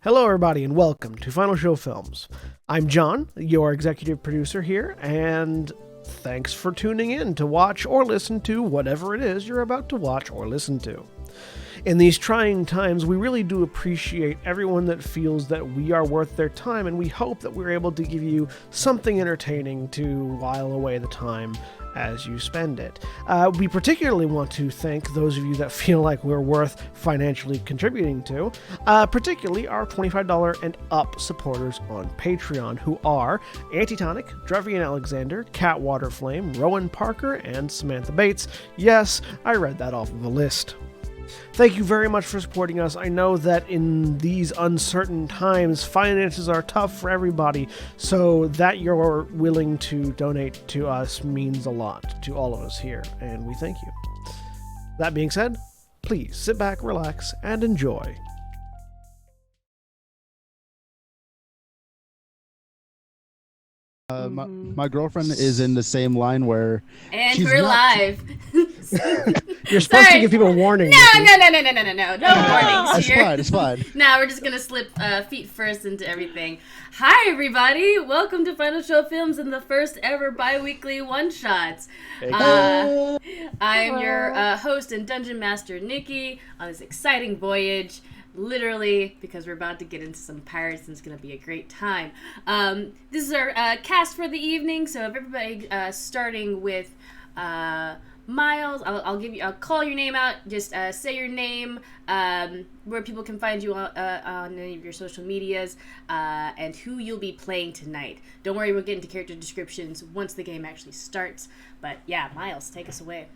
Hello, everybody, and welcome to Final Show Films. I'm John, your executive producer here, and thanks for tuning in to watch or listen to whatever it is you're about to watch or listen to. In these trying times, we really do appreciate everyone that feels that we are worth their time, and we hope that we're able to give you something entertaining to while away the time as you spend it. We particularly want to thank those of you that feel like we're worth financially contributing to, particularly our $25 and up supporters on Patreon, who are Antitonic, Drevian Alexander, Cat Waterflame, Rowan Parker, and Samantha Bates. Yes, I read that off of a list. Thank you very much for supporting us. I know that in these uncertain times, finances are tough for everybody, so that you're willing to donate to us means a lot to all of us here, and we thank you. That being said, please sit back, relax, and enjoy. My girlfriend is in the same line where And she's we're not- live. You're supposed to Sorry. give people a warning. No Nikki. No warnings It's here. fine. It's fine. Now we're just gonna slip feet first into everything. Hi everybody, welcome to Final Show Films and the first ever bi-weekly one-shots. I'm your host and dungeon master Nikki on this exciting voyage. Literally, because we're about to get into some pirates and it's going to be a great time. This is our cast for the evening, so if everybody starting with Miles, I'll call your name out. Just say your name, where people can find you on any of your social medias, and who you'll be playing tonight. Don't worry, we'll get into character descriptions once the game actually starts. But yeah, Miles, take us away.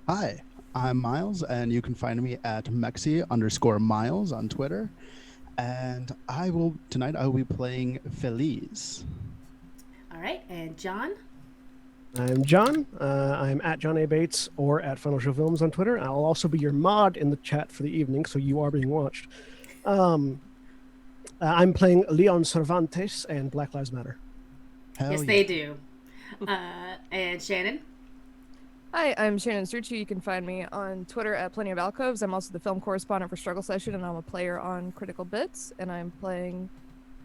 Hi, I'm Miles, and you can find me at Mexi_Miles on Twitter. And tonight I will be playing Feliz. All right, and John. I'm John. I'm at John A. Bates or at Final Show Films on Twitter. I'll also be your mod in the chat for the evening, so you are being watched. I'm playing Leon Cervantes and Black Lives Matter. Hell Yes, yeah. they do. And Shannon. Hi, I'm Shannon Strucci. You can find me on Twitter at Plenty of Alcoves. I'm also the film correspondent for Struggle Session, and I'm a player on Critical Bits, and I'm playing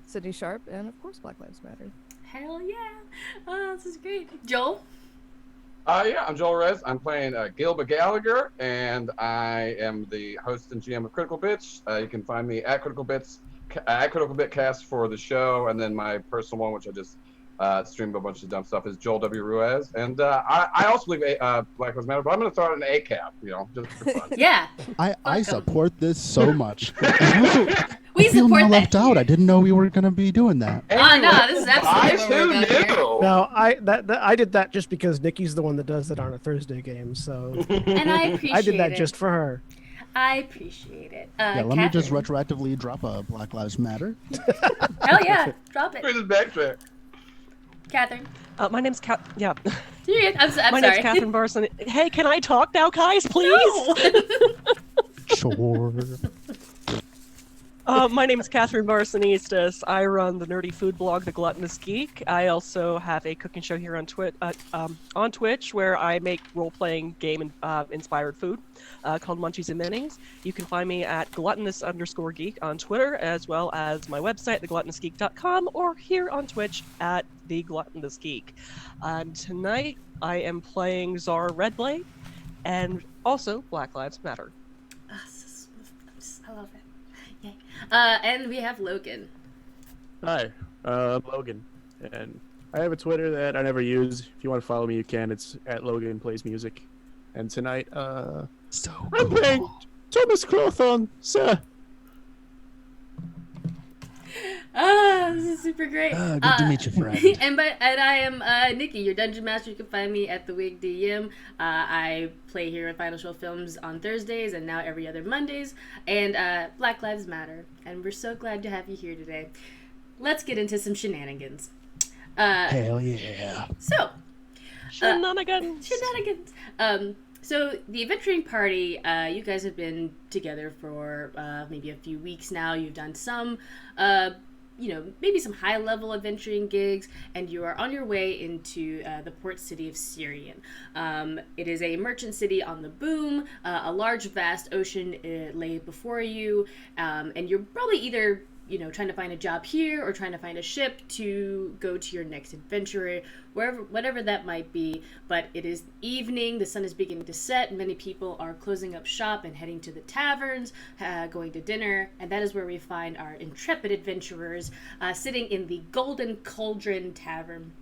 Sydney Sharp, and of course, Black Lives Matter. Hell yeah. Oh, this is great. Joel? I'm Joel Rez. I'm playing Gilbert Gallagher, and I am the host and GM of Critical Bits. You can find me at Critical Bits, at Critical Bitcast for the show, and then my personal one, which I just streamed a bunch of dumb stuff, is Joel W. Ruiz. And I also believe Black Lives Matter, but I'm going to throw it in ACAP, just for fun. Yeah. I support this so much. We I feel support now that left out. here. I didn't know we were going to be doing that. Oh, no, this is absolutely what we're Who about here. knew? No, I did that just because Nikki's the one that does that on a Thursday game, so And I appreciate I did that it. just for her. I appreciate it. Yeah, let me just Catherine. retroactively drop a Black Lives Matter. Hell yeah. Drop Wait, it. just backtrack. Catherine. My name's Kat. Yeah, You're good. I'm my sorry. name's Catherine Barson. Hey, can I talk now, guys, please? Sure. My name is Catherine Barsonistas. I run the nerdy food blog, The Gluttonous Geek. I also have a cooking show here on Twitch where I make role-playing game inspired food called Munchies and Minis. You can find me at gluttonous_geek on Twitter, as well as my website, thegluttonousgeek.com, or here on Twitch at The Gluttonous Geek. Tonight, I am playing Zara Redblade, and also Black Lives Matter. I love it. Yay. And we have Logan. Hi, I'm Logan, and I have a Twitter that I never use. If you want to follow me, you can. It's at Logan Plays Music. And tonight, So I'm playing Thomas Clawthorne, sir. This is super great. good to meet you, friend. And I am Nikki, your dungeon master. You can find me at the Wig DM. I play here at Final Show Films on Thursdays and now every other Mondays. And Black Lives Matter. And we're so glad to have you here today. Let's get into some shenanigans. Hell yeah. So, Shenanigans! So the adventuring party, you guys have been together for maybe a few weeks now. You've done some maybe some high-level adventuring gigs, and you are on your way into the port city of Syrian. It is a merchant city on the boom. A large, vast ocean lay before you, and you're probably either trying to find a job here or trying to find a ship to go to your next adventure, whatever that might be. But it is evening, the sun is beginning to set, many people are closing up shop and heading to the taverns, going to dinner, and that is where we find our intrepid adventurers sitting in the Golden Cauldron Tavern.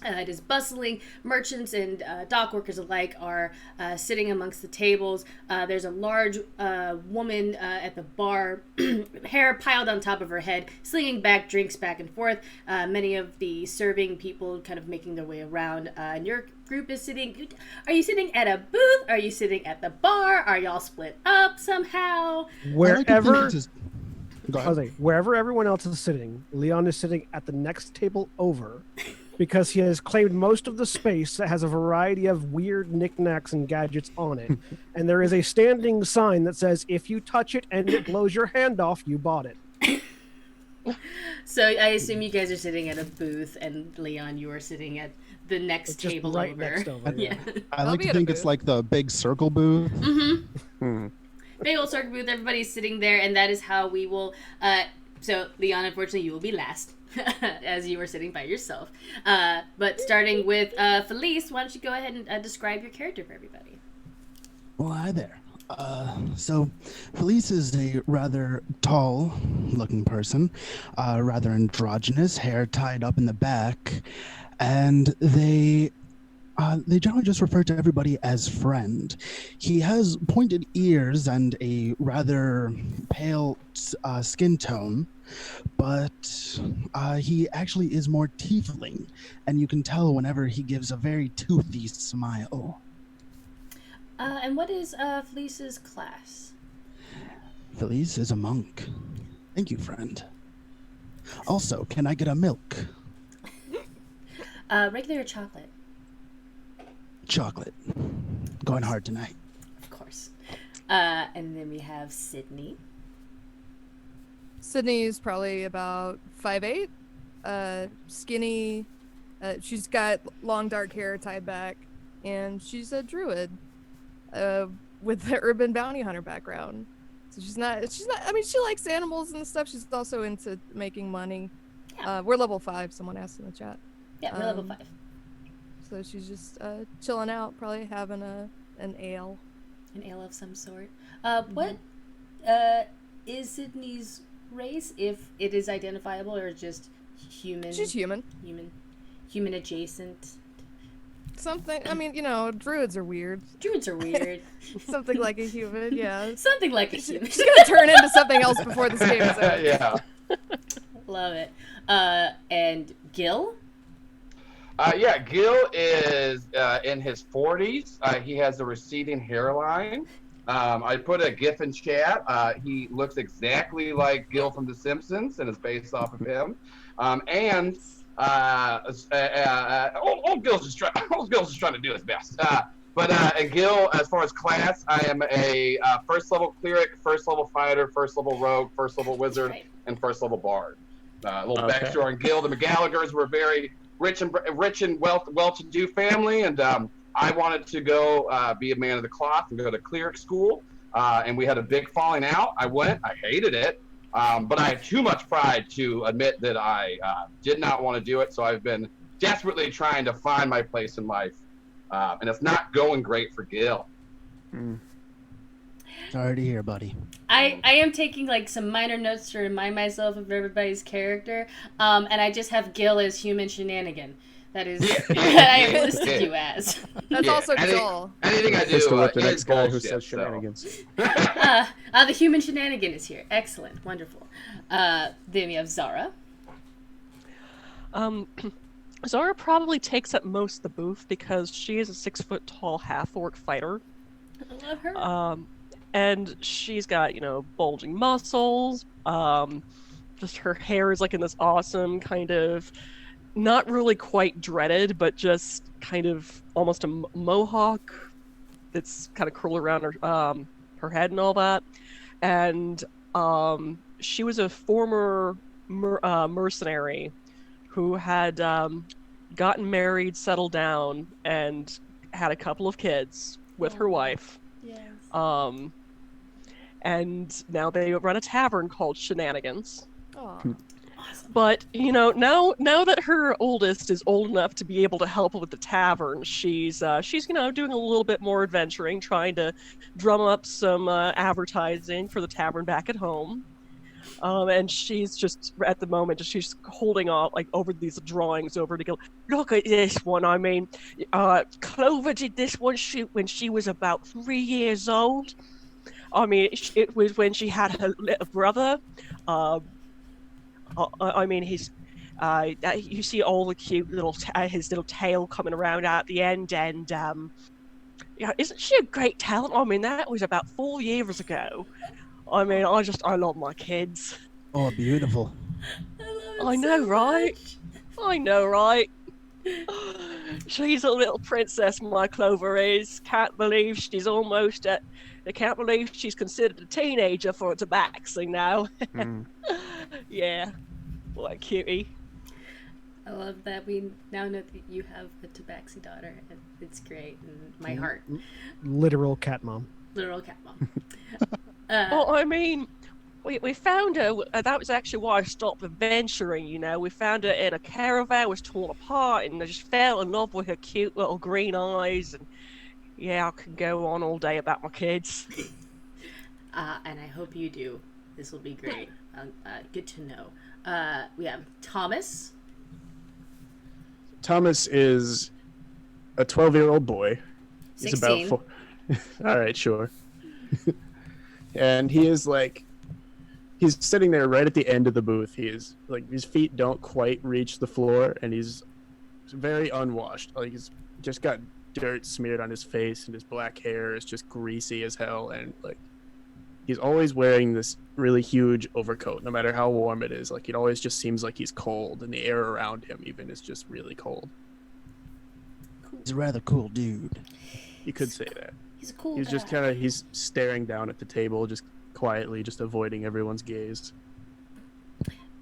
It is bustling. Merchants and dock workers alike are sitting amongst the tables. There's a large woman at the bar, hair piled on top of her head, slinging back drinks back and forth. Many of the serving people kind of making their way around. And your group is sitting. Are you sitting at a booth? Are you sitting at the bar? Are y'all split up somehow? Wherever. Go I ahead. was like, wherever everyone else is sitting, Leon is sitting at the next table over because he has claimed most of the space that has a variety of weird knickknacks and gadgets on it. And there is a standing sign that says, if you touch it and it blows your hand off, you bought it. So I assume you guys are sitting at a booth, and Leon, you are sitting at the next It's just table right over. next over. Yeah. I I'll like be to at a think it's booth. like the big circle booth. Big old circle booth. Everybody's sitting there, and that is how we will. So Leon, unfortunately, you will be last, as you were sitting by yourself. But starting with Felice, why don't you go ahead and describe your character for everybody? Well, hi there. So Felice is a rather tall-looking person, rather androgynous, hair tied up in the back, and they generally just refer to everybody as friend. He has pointed ears and a rather pale skin tone, but he actually is more tiefling, and you can tell whenever he gives a very toothy smile. And what is Felice's class? Felice is a monk. Thank you, friend. Also, can I get a milk? Regular chocolate, Chocolate. Going hard tonight. of course. And then we have Sydney. Sydney's probably about 5'8", skinny. She's got long dark hair tied back, and she's a druid with the urban bounty hunter background. So she's not. I mean, she likes animals and stuff. She's also into making money. Yeah. We're level 5. Someone asked in the chat. Yeah, we're level Um, 5. So she's just chilling out, probably having an ale. An ale of some sort. What is Sydney's race, if it is identifiable, or just human? She's human. Human adjacent. Something. I mean, druids are weird. Druids are weird. Something like a human. Yeah. Something like a human. She's gonna turn into something else before this game is over. Yeah. Love it. And Gil? Yeah, Gil is in his 40s. He has a receding hairline. I put a GIF in chat. He looks exactly like Gil from The Simpsons and is based off of him. And old Gil's just trying to do his best. But Gil, as far as class, I am a first level cleric, first level fighter, first level rogue, first level wizard, Right. and first level bard. A little Okay. backstory on Gil. The McGallagher's were very rich and well-to-do family, and I wanted to go be a man of the cloth and go to cleric school. And we had a big falling out. I went. I hated it. But I had too much pride to admit that I did not want to do it. So I've been desperately trying to find my place in life. And it's not going great for Gil. Sorry to hear, buddy. I am taking like some minor notes to remind myself of everybody's character. And I just have Gil as human shenanigan. That is Yeah, what yeah, I have yeah, listed yeah. you as. That's Yeah, also I think- Joel. Anything I do Just to let the is next guy who bullshit, says so. shenanigans. The human shenanigan is here. Excellent. Wonderful. Then we have Zara. Zara probably takes up most of the booth because she is a 6-foot tall half-orc fighter. I love her. And she's got, bulging muscles. Just her hair is like in this awesome kind of, not really quite dreaded, but just kind of almost a mohawk that's kind of curled around her head and all that. And she was a former mercenary who had gotten married, settled down, and had a couple of kids with her wife. Yes. And now they run a tavern called Shenanigans. Aw. Awesome. But now that her oldest is old enough to be able to help with the tavern, she's doing a little bit more adventuring, trying to drum up some advertising for the tavern back at home. And she's just at the moment she's holding off over these drawings over to go, look at this one. I mean, Clover did this one shoot when she was about 3 years old. I mean, it was when she had her little brother. I mean, you see all the cute his little tail coming around at the end, and isn't she a great talent? I mean, that was about 4 years ago. I mean, I love my kids. Oh, beautiful. I know, right? I know, right? She's a little princess, my Clover is. Can't believe she's almost at. I can't believe she's considered a teenager for a tabaxi now. Yeah, what a cutie. I love that we now know that you have a tabaxi daughter. It's great in my heart. Literal cat mom. Literal cat mom. Well, I mean, we found her. That was actually why I stopped adventuring. We found her in a caravan, was torn apart, and I just fell in love with her cute little green eyes. And yeah, I could go on all day about my kids. And I hope you do. This will be great. Good to know. We have Thomas. Thomas is a 12-year-old boy. 16. He's about 4. All right, sure. And he is he's sitting there right at the end of the booth. He is his feet don't quite reach the floor, and he's very unwashed. He's just got dirt smeared on his face, and his black hair is just greasy as hell. And he's always wearing this really huge overcoat, no matter how warm it is. It always just seems like he's cold, and the air around him even is just really cold. He's a rather cool dude. You could say that. He's a cool He's guy. just he's staring down at the table, just quietly, just avoiding everyone's gaze.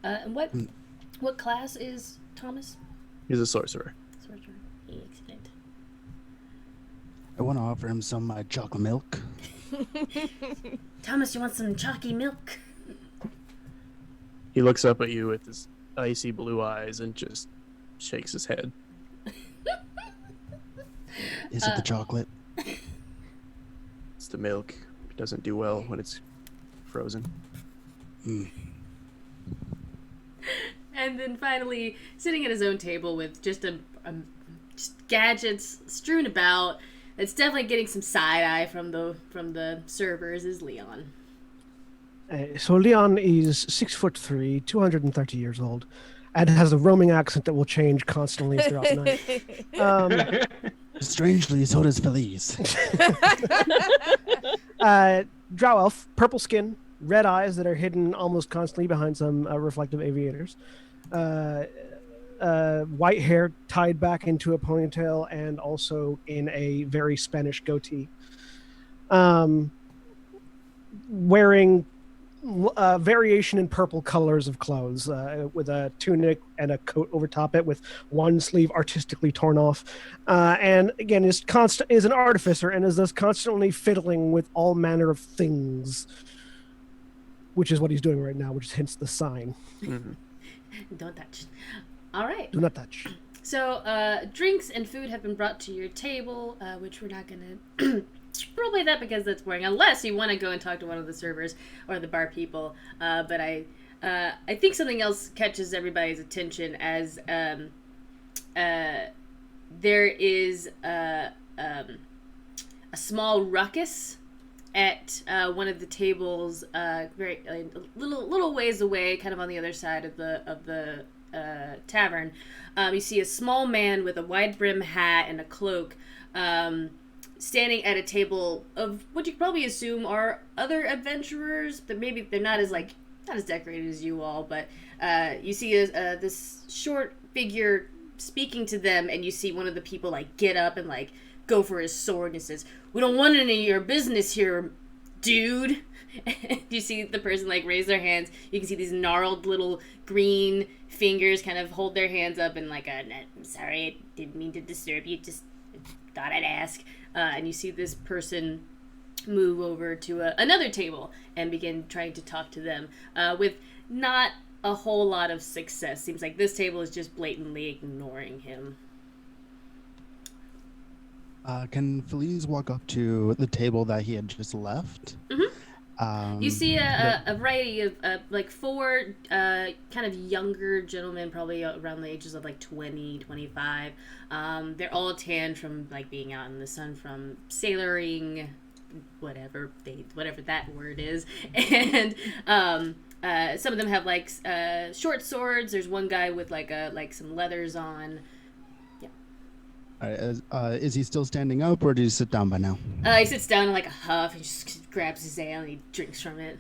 And what class is Thomas? He's a sorcerer. Sorcerer. Excellent. I want to offer him some chocolate milk. Thomas, you want some chalky milk? He looks up at you with his icy blue eyes and just shakes his head. Is it the chocolate? It's the milk. It doesn't do well when it's frozen. And then finally, sitting at his own table with just just gadgets strewn about. It's definitely getting some side eye from the servers. Is Leon? So Leon is 6'3", 230 years old, and has a roaming accent that will change constantly throughout the night. Strangely, so does Felice. Drow elf, purple skin, red eyes that are hidden almost constantly behind some reflective aviators. White hair tied back into a ponytail and also in a very Spanish goatee. Wearing variation in purple colors of clothes, with a tunic and a coat over top it with one sleeve artistically torn off. And again, is an artificer and is thus constantly fiddling with all manner of things, which is what he's doing right now, which is hence the sign. Mm-hmm. Don't touch. All right. Do not touch. So, drinks and food have been brought to your table, which we're not going to roleplay that because that's boring, unless you want to go and talk to one of the servers or the bar people. But I think something else catches everybody's attention as there is a small ruckus at one of the tables, very little ways away, kind of on the other side of the tavern. You see a small man with a wide brim hat and a cloak, standing at a table of what you could probably assume are other adventurers, but maybe they're not as decorated as you all. But you see this short figure speaking to them, and you see one of the people get up and go for his sword and says, "We don't want any of your business here, dude." You see the person like raise their hands. You can see these gnarled little green fingers kind of hold their hands up and like, I'm sorry, I didn't mean to disturb you. Just thought I'd ask. And you see this person move over to another table and begin trying to talk to them with not a whole lot of success. Seems like this table is just blatantly ignoring him. Can Felice walk up to the table that he had just left? You see a variety of like 4 kind of younger gentlemen, probably around the ages of like 20, 25. They're all tanned from like being out in the sun from sailoring, whatever that word is. And some of them have like short swords. There's one guy with like some leathers on. All right, is he still standing up, or did he sit down by now? He sits down in like a huff and just grabs his ale and he drinks from it.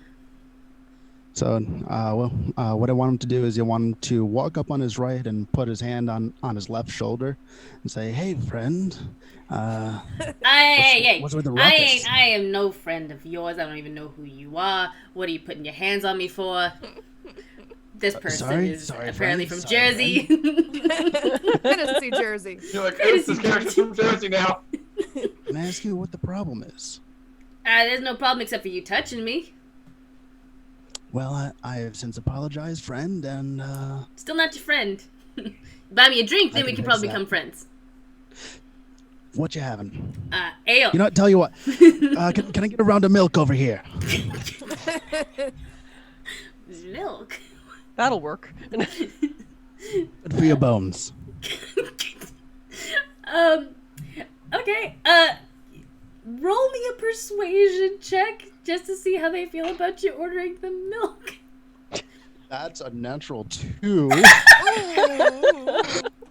So, what I want him to do is I want him to walk up on his right and put his hand on his left shoulder and say, "Hey, friend. What's with the ruckus?" I am no friend of yours. I don't even know who you are. What are you putting your hands on me for? This person is apparently from Jersey. Tennessee, Jersey. You're like, oops, this character's from Jersey now. Can I ask you what the problem is? There's no problem except for you touching me. Well, I have since apologized, friend, and Still not your friend. Buy me a drink, then I we can can fix probably that. become friends. what you having? Ale. You know what? Tell you what. Can I get a round of milk over here? Milk. That'll work. Good for your bones. Okay. Roll me a persuasion check just to see how they feel about you ordering the milk. That's a natural 2.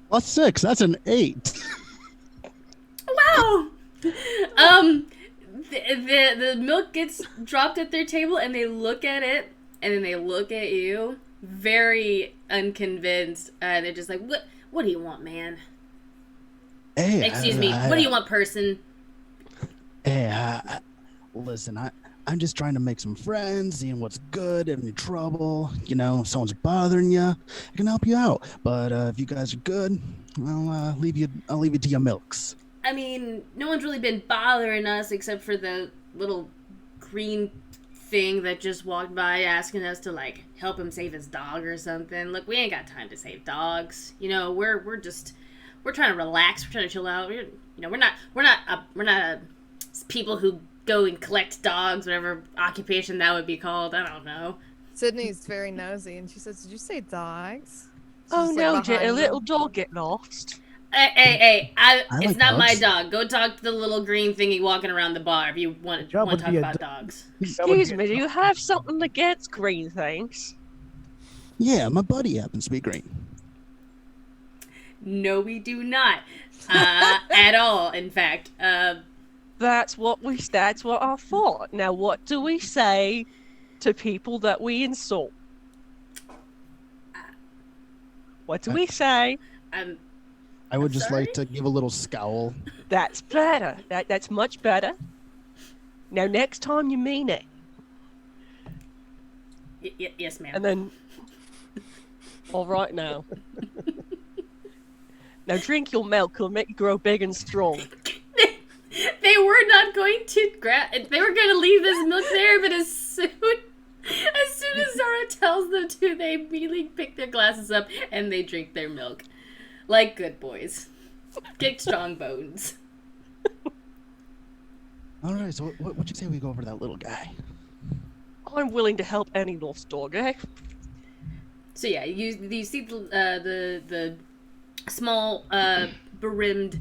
Plus 6. That's an 8. Wow. The milk gets dropped at their table and they look at it and then they look at you, very unconvinced. They're just like, "What do you want, man? Hey, Excuse me. What do you want, person?" Hey, listen, I'm just trying to make some friends, seeing what's good, any trouble. You know, if someone's bothering you, I can help you out. But if you guys are good, I'll leave you to your milks. I mean, no one's really been bothering us except for the little green thing that just walked by asking us to like help him save his dog or something. Look, we ain't got time to save dogs. You know, we're trying to relax. We're trying to chill out. We're not people who go and collect dogs, whatever occupation that would be called. I don't know. Sydney's very nosy, and she says, "Did you say dogs?" Oh She's, no, like, did a behind little them. dog get lost? Hey, it's like not my dogs. dog. Go talk to the little green thingy walking around the bar if you want Job to would talk be a about do- dogs. Excuse me, do you have something against green things? Yeah, my buddy happens to be green. No, we do not. At all, in fact. That's what I thought. Now, what do we say to people that we insult? What do we say? I would just sorry? like to give a little scowl. That's better. That's much better. Now, next time you mean it. Yes, ma'am. And then, all right now. Now drink your milk. It'll make you grow big and strong. They were not going to they were going to leave this milk there, but as soon as Zara tells them to, they immediately pick their glasses up and they drink their milk. Like good boys. Get strong bones. All right, so what you say we go over to that little guy? I'm willing to help any lost dog, eh? So yeah, you see the small berimmed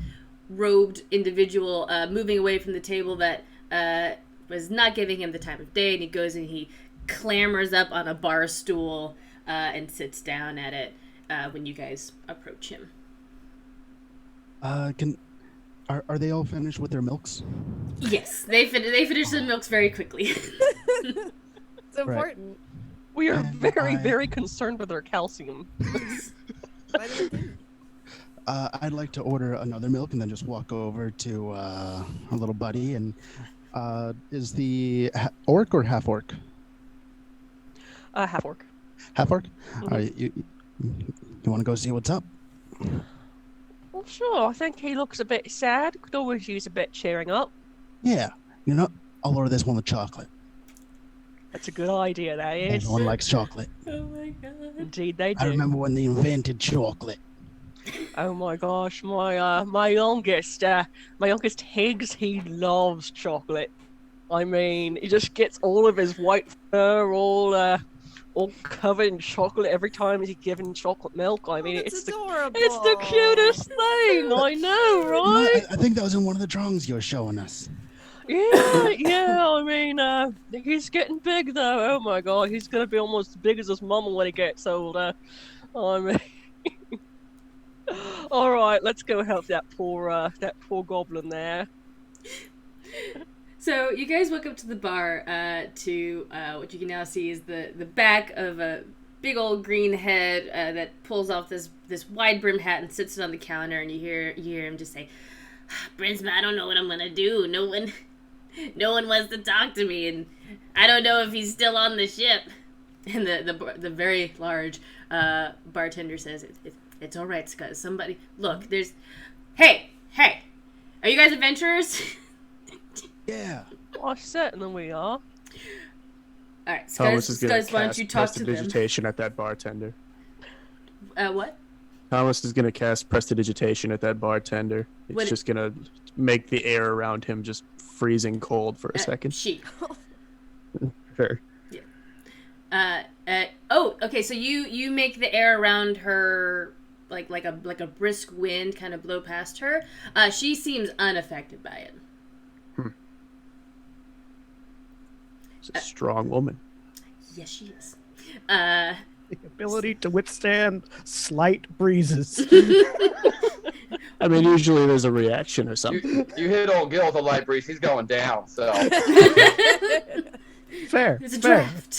robed individual moving away from the table that was not giving him the time of day, and he goes and he clambers up on a bar stool and sits down at it when you guys approach him. Are they all finished with their milks? Yes, they finish the milks very quickly. It's important. We are And very, I- very concerned with our calcium. Vitamin D. I'd like to order another milk and then just walk over to a little buddy and Is the orc or half orc? Half orc. Half orc. Mhm. You want to go see what's up? Well, sure. I think he looks a bit sad. Could always use a bit cheering up. Yeah. You know, I'll order this one with chocolate. That's a good idea, that is. Everyone likes chocolate. Oh my god. Indeed, they I do. remember when they invented chocolate. Oh my gosh, my youngest Higgs, he loves chocolate. I mean, he just gets all of his white fur all covered in chocolate every time he's given chocolate milk. I mean, That's it's adorable. the cutest thing. I know, No, right? I think that was in one of the drawings you were showing us. Yeah. I mean, he's getting big though. Oh my god, he's gonna be almost as big as his mama when he gets older. I mean. All right, let's go help that poor goblin there. So you guys walk up to the bar to what you can now see is the back of a big old green head that pulls off this wide brim hat and sits it on the counter, and you hear him just say, "Brinsma, I don't know what I'm gonna do. No one wants to talk to me, and I don't know if he's still on the ship." And the very large bartender says, "It's all right, Scott. Somebody look. There's, hey, are you guys adventurers?" Yeah. Well, certainly we are. All right, Thomas is going Scuzz, to why don't cast you talk to them? prestidigitation at that bartender. What? Thomas is going to cast prestidigitation at that bartender. It's What- just going to make the air around him just freezing cold for a second. She. Sure. Oh, okay. So you make the air around her like a brisk wind kind of blow past her. She seems unaffected by it. She's a strong woman. Yes, she is. The ability to withstand slight breezes. I mean, usually there's a reaction or something. You hit old Gil with a light breeze, he's going down. So Fair. It's a fair. draft.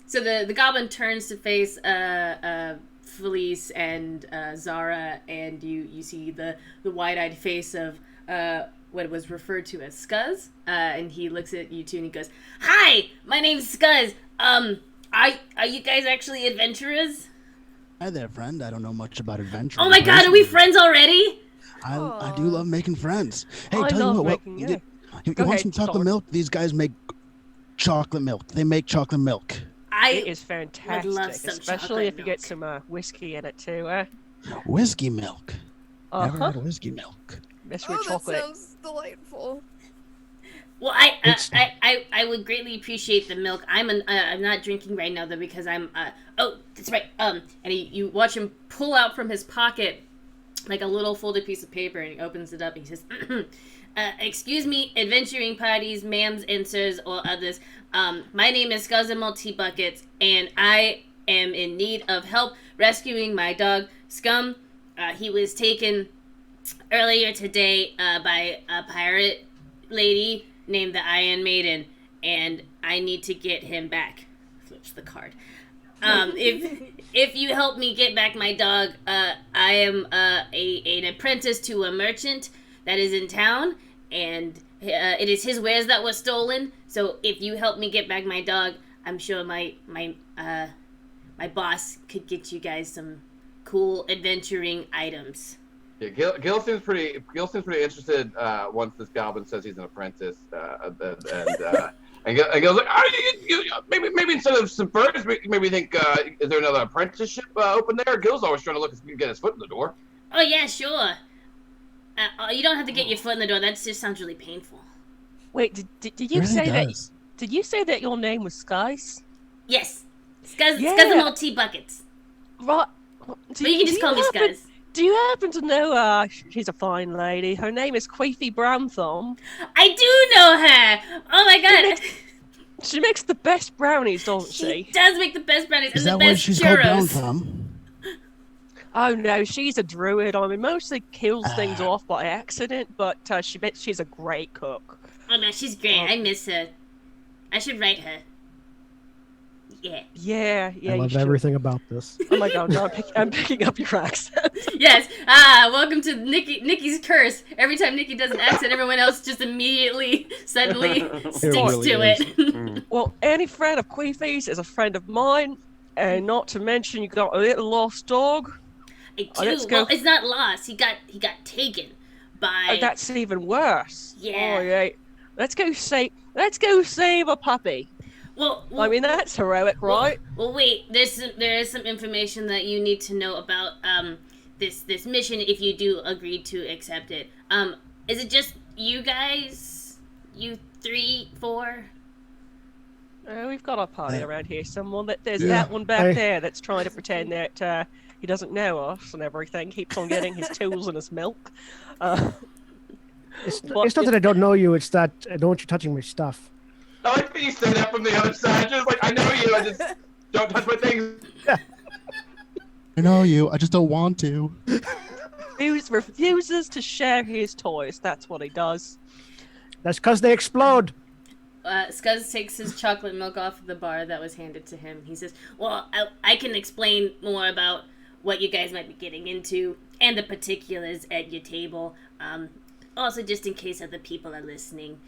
So the goblin turns to face Felice and Zara, and you see the wide-eyed face of what was referred to as Scuzz, and he looks at you two and he goes, "Hi, my name's Scuzz. Are you guys actually adventurers?" Hi there, friend. I don't know much about adventure. Oh my god, are we friends already? I do love making friends. Hey, I tell you love what, making- you, yeah. you Go want ahead, some chocolate talk. milk? These guys make chocolate milk. They make chocolate milk. It I is fantastic, love some especially chocolate if you get milk. some whiskey in it too. Whiskey milk. Never Uh-huh. had whiskey milk. Mess Oh, with that chocolate. sounds delightful. Well, I would greatly appreciate the milk. I'm not drinking right now though because I'm oh, that's right. And you watch him pull out from his pocket like a little folded piece of paper, and he opens it up and he says, "Excuse me, adventuring parties, ma'ams and sirs or others. My name is Scuzz Tea Buckets, and I am in need of help rescuing my dog Scum. He was taken earlier today by a pirate lady named the Iron Maiden, and I need to get him back." Flips the card. If you help me get back my dog, I am an apprentice to a merchant that is in town, and it is his wares that were stolen. So if you help me get back my dog, I'm sure my boss could get you guys some cool adventuring items. yeah, Gil seems pretty interested once this goblin says he's an apprentice, and Gil's like, maybe instead of some furs, maybe think is there another apprenticeship open there? Gil's always trying to look to get his foot in the door. Oh yeah, sure. You don't have to get your foot in the door. That just sounds really painful. Wait, did you Really say that? does. Did you say that your name was Skies? Yes, Scuzz Yeah. and Tea Buckets. Right. But you can just call me Scuzz. Do you happen to know? She's a fine lady. Her name is Queefy Brownthumb. I do know her. Oh my god. She makes the best brownies, doesn't She she? does make the best brownies Is and that the where best she's called brown churros. from? Oh no, she's a druid. I mean, mostly kills things off by accident, but she's a great cook. Oh no, she's great. I miss her. I should write her. Yeah. Yeah, I you love should. everything about this. Oh my god, no, I'm picking up your accent. Yes. Welcome to Nikki's curse. Every time Nikki does an accent, everyone else just immediately, suddenly sticks really to is. it. Well, any friend of Queefy's is a friend of mine, and not to mention you got a little lost dog. Let's go. Well, it's not lost. He got taken by. Oh, that's even worse. Yeah. Oh, yeah. Let's go save a puppy. Well, I mean, that's heroic, right? Well, wait. There is some information that you need to know about this mission if you do agree to accept it. Is it just you guys? You 3, 4? We've got a party around here. There's Yeah. that one back I- there that's trying to pretend that he doesn't know us and everything. Keeps on getting his tools and his milk. It's Well, not that I don't know you. It's that I don't want you touching my stuff. I like that you say that from the other side. Just like, I know you, I just don't touch my things. I know you. I just don't want to. Refuses to share his toys. That's what he does. That's because they explode. Scuzz takes his chocolate milk off of the bar that was handed to him. He says, well, I can explain more about what you guys might be getting into and the particulars at your table. Also, just in case other people are listening,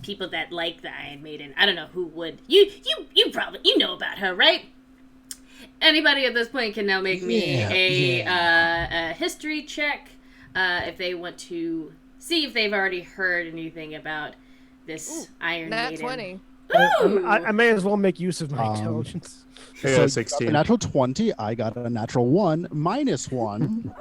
people that like the Iron Maiden. I don't know who would. You probably know about her, right? Anybody at this point can now make me a history check if they want to see if they've already heard anything about this Iron Nat Maiden. 20. I may as well make use of my intelligence. I got a you got a 16. natural 20. I got a natural 1 minus 1.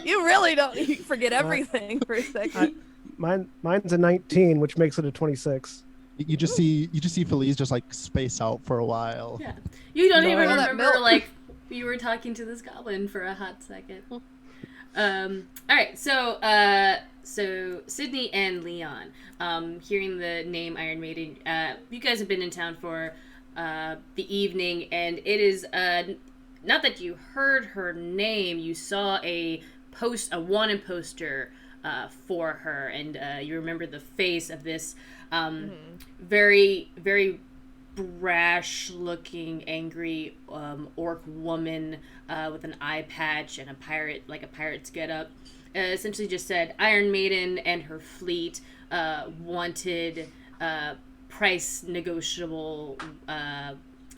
You really don't. You forget everything for a second. Mine's a 19, which makes it a 26. You just see Felice just like space out for a while. Yeah. You don't No, even all that remember, milk. like, you were talking to this goblin for a hot second. Alright, so Sydney and Leon, hearing the name Iron Maiden, you guys have been in town for the evening, and it is, not that you heard her name, you saw a wanted poster for her, and you remember the face of this very, very brash looking angry orc woman with an eye patch and a pirate's getup. Essentially just said Iron Maiden and her fleet wanted price negotiable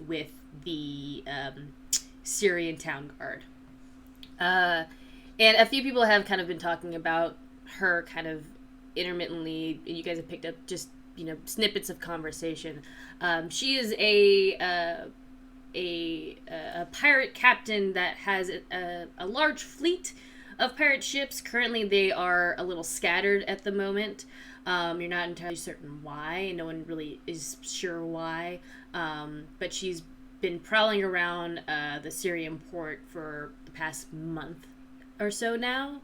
with the Syrian town guard. And a few people have kind of been talking about her kind of intermittently, and you guys have picked up just, snippets of conversation. She is a pirate captain that has a large fleet of pirate ships. Currently, they are a little scattered at the moment. You're not entirely certain why. No one really is sure why. But she's been prowling around the Syrian port for the past month or so now.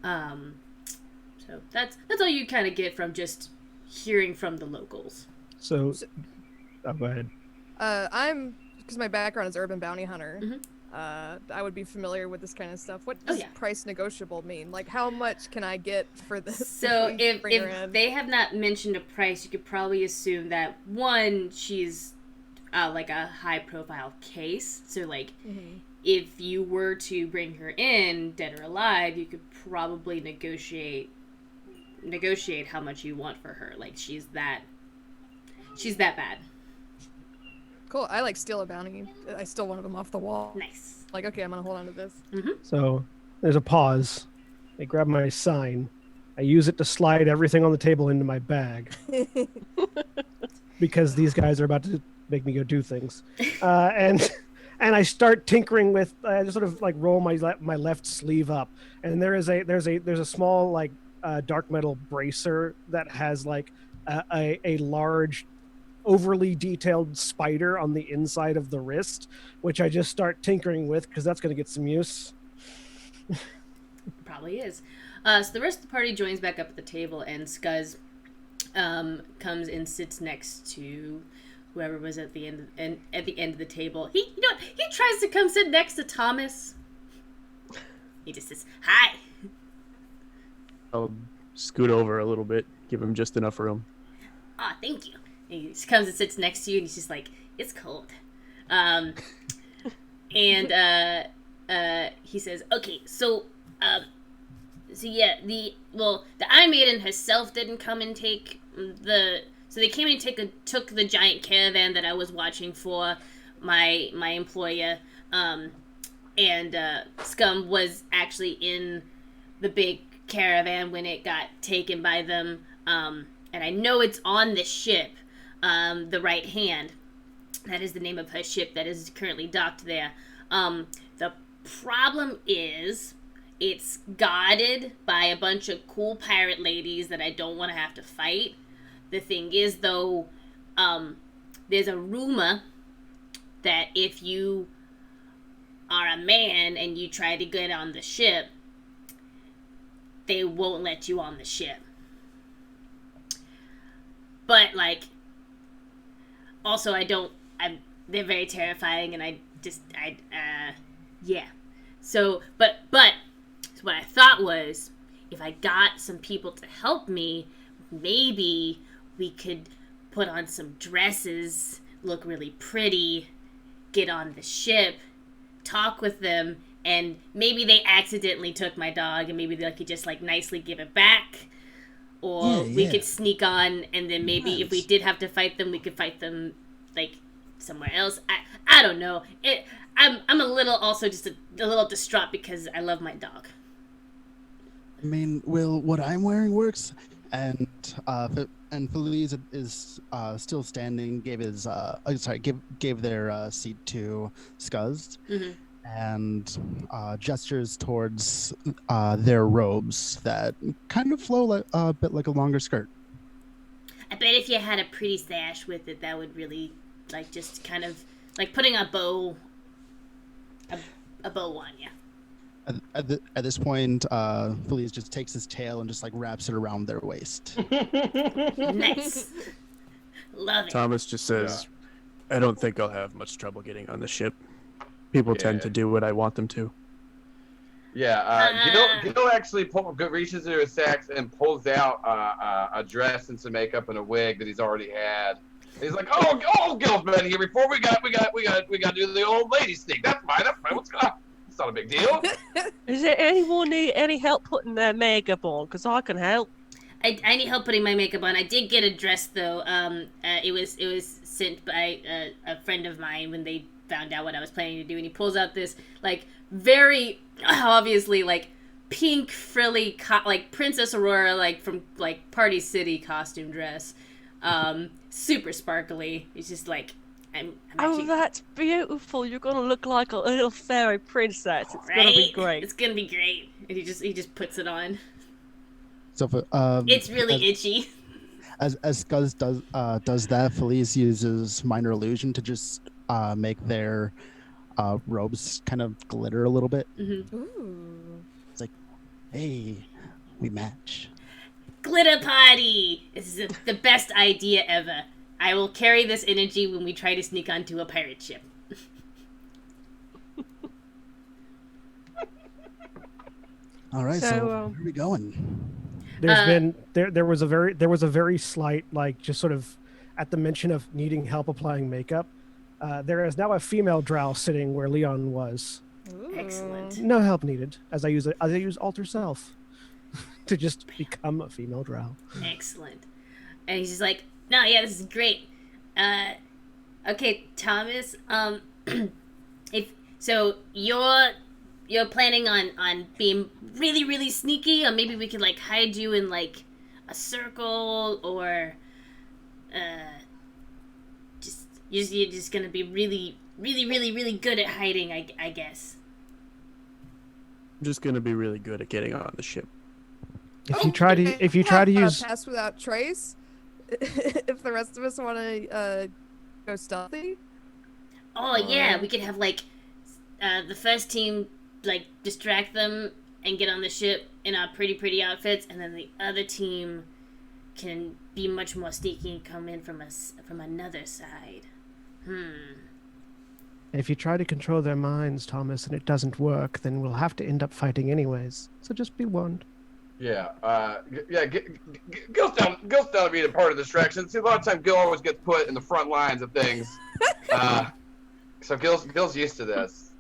So that's all you kind of get from just hearing from the locals. So go ahead. Because my background is urban bounty hunter. Mhm. I would be familiar with this kind of stuff. What Oh, does yeah. price negotiable mean? Like, how much can I get for this? So Please bring her if in. they have not mentioned a price, you could probably assume that one, she's like a high profile case. So like Mhm. if you were to bring her in dead or alive, you could probably negotiate how much you want for her. Like she's that bad. Cool. I steal a bounty. I steal one of them off the wall. Nice. Like, okay, I'm gonna hold on to this. So there's a pause. I grab my sign. I use it to slide everything on the table into my bag because these guys are about to make me go do things. And I start tinkering with. I just sort of like roll my left sleeve up, and there's a small like dark metal bracer that has like a large, overly detailed spider on the inside of the wrist, which I just start tinkering with because that's going to get some use. Probably is. So the rest of the party joins back up at the table, and Scuzz comes and sits next to whoever was at the end of the table. He tries to come sit next to Thomas. He just says, "Hi." I'll scoot over a little bit, give him just enough room. Ah, thank you. He comes and sits next to you, and he's just like, "It's cold." And he says, "Okay, so yeah, the Iron Maiden herself didn't come and take the. So they came and took the giant caravan that I was watching for my employer, and Scum was actually in the big caravan when it got taken by them, and I know it's on the ship, the Right Hand. That is the name of her ship that is currently docked there. The problem is it's guarded by a bunch of cool pirate ladies that I don't want to have to fight. The thing is, though, there's a rumor that if you are a man and you try to get on the ship, they won't let you on the ship. But, like, also they're very terrifying, and yeah. So, but what I thought was, if I got some people to help me, maybe we could put on some dresses, look really pretty, get on the ship, talk with them, and maybe they accidentally took my dog, and maybe they could just, like, nicely give it back. Or we could sneak on, and then maybe if we did have to fight them, we could fight them, like, somewhere else. I don't know. I'm a little also just a little distraught because I love my dog. I mean, Will, what I'm wearing works, and Feliz is still standing. Gave their seat to Scuzz, and gestures towards their robes that kind of flow a bit like a longer skirt. I bet if you had a pretty sash with it, that would really, like, just kind of like putting a bow on you. At this point, Feliz just takes his tail and just, like, wraps it around their waist. Nice. Love it. Thomas just says, I don't think I'll have much trouble getting on the ship. People tend to do what I want them to. Yeah, Gil actually reaches into his sacks and pulls out a dress and some makeup and a wig that he's already had. He's like, "Oh, Gil's been here before. We got to do the old lady sneak. That's fine. What's going on? It's not a big deal." Is there anyone need any help putting their makeup on? Because I can help. I need help putting my makeup on. I did get a dress though. It was sent by a friend of mine when they found out what I was planning to do, and he pulls out this, like, very obviously, like, pink frilly like Princess Aurora, like, from, like, Party City costume dress, super sparkly. It's just like I'm actually... that's beautiful. You're gonna look like a little fairy princess. It's gonna be great. It's gonna be great. And he just puts it on. So it's really itchy. As Scuzz does that, Feliz uses minor illusion to just make their robes kind of glitter a little bit. Ooh. It's like, hey, we match. Glitter party! This is the best idea ever. I will carry this energy when we try to sneak onto a pirate ship. All right, so where are we going? There was a very slight, like, just sort of at the mention of needing help applying makeup. There is now a female drow sitting where Leon was. Ooh. Excellent. No help needed, as I use alter self to just become a female drow. Excellent. And he's just like, no, yeah, this is great. Okay, Thomas, if so, you're planning on being really, really sneaky, or maybe we could, like, hide you in, like, a circle, or you're just gonna be really, really, really, really good at hiding, I guess. I'm just gonna be really good at getting on the ship. If you try to use pass without trace, if the rest of us want to go stealthy. Oh yeah, we could have, like, the first team, like, distract them and get on the ship in our pretty outfits, and then the other team can be much more sneaky and come in from another side. If you try to control their minds, Thomas, and it doesn't work, then we'll have to end up fighting anyways. So just be warned. Gil's down to be a part of distraction. See, a lot of time Gil always gets put in the front lines of things. So Gil's used to this.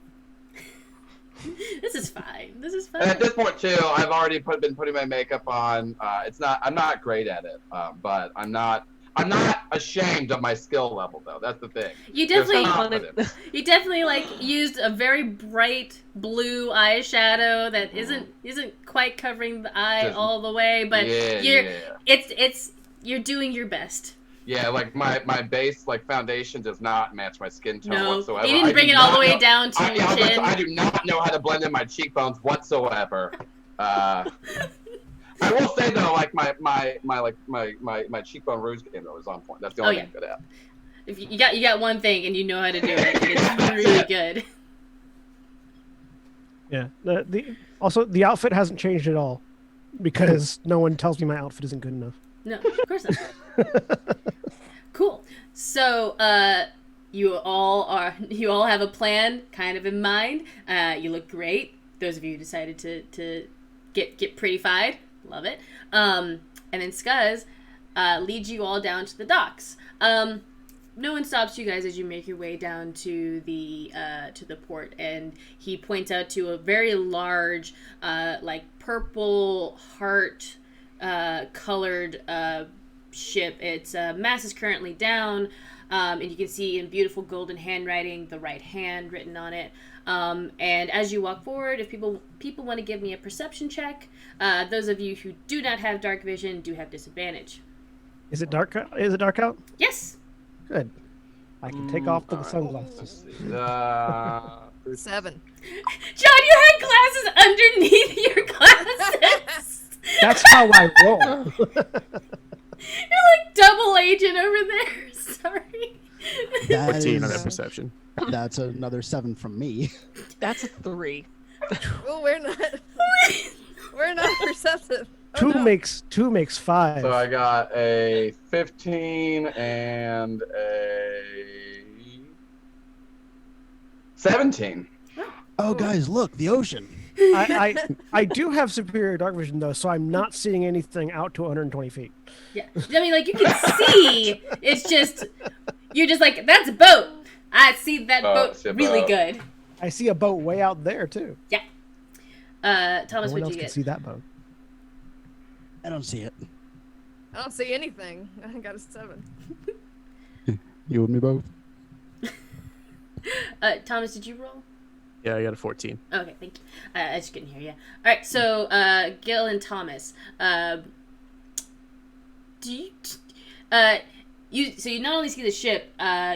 This is fine. And at this point too, I've already been putting my makeup on. I'm not great at it, but I'm not ashamed of my skill level though. That's the thing. You definitely like used a very bright blue eyeshadow that isn't quite covering the eye all the way, but you're doing your best. Yeah, like my base like foundation does not match my skin tone whatsoever. You didn't bring it all the way down to your chin. I do not know how to blend in my cheekbones whatsoever. I will say though, like my cheekbone rouge game though is on point. That's the only thing I'm good at. If you got one thing and you know how to do it, it's really good. Yeah. Also the outfit hasn't changed at all because no one tells me my outfit isn't good enough. No, of course not. Cool. So you all have a plan kind of in mind. You look great. Those of you who decided to get pretty-fied. Love it. And then Scuzz leads you all down to the docks. No one stops you guys as you make your way down to the port, and he points out to a very large, like purple heart colored ship. Its mast is currently down, and you can see in beautiful golden handwriting the right hand written on it. And as you walk forward, if people want to give me a perception check, those of you who do not have dark vision do have disadvantage. Is it dark out? Yes. Good. I can take off the sunglasses. 7. John, you had glasses underneath your glasses. That's how I roll. You're like double agent over there. Sorry. 14 on that perception. That's another 7 from me. That's a 3. Well, we're not perceptive. Two makes 5. So I got a 15 and a 17. Oh, guys, look, the ocean. I do have superior dark vision though, so I'm not seeing anything out to 120 feet. Yeah. I mean, like, you can see. It's just, you're just like, that's a boat. I see that boat really good. I see a boat way out there too. Yeah. Thomas, No one what'd else you can get? see that boat. I don't see it. I don't see anything. I got a 7. You and me both. Thomas, did you roll? Yeah, I got a 14. Okay, thank you. I just couldn't hear you. All right, so Gil and Thomas, you not only see the ship,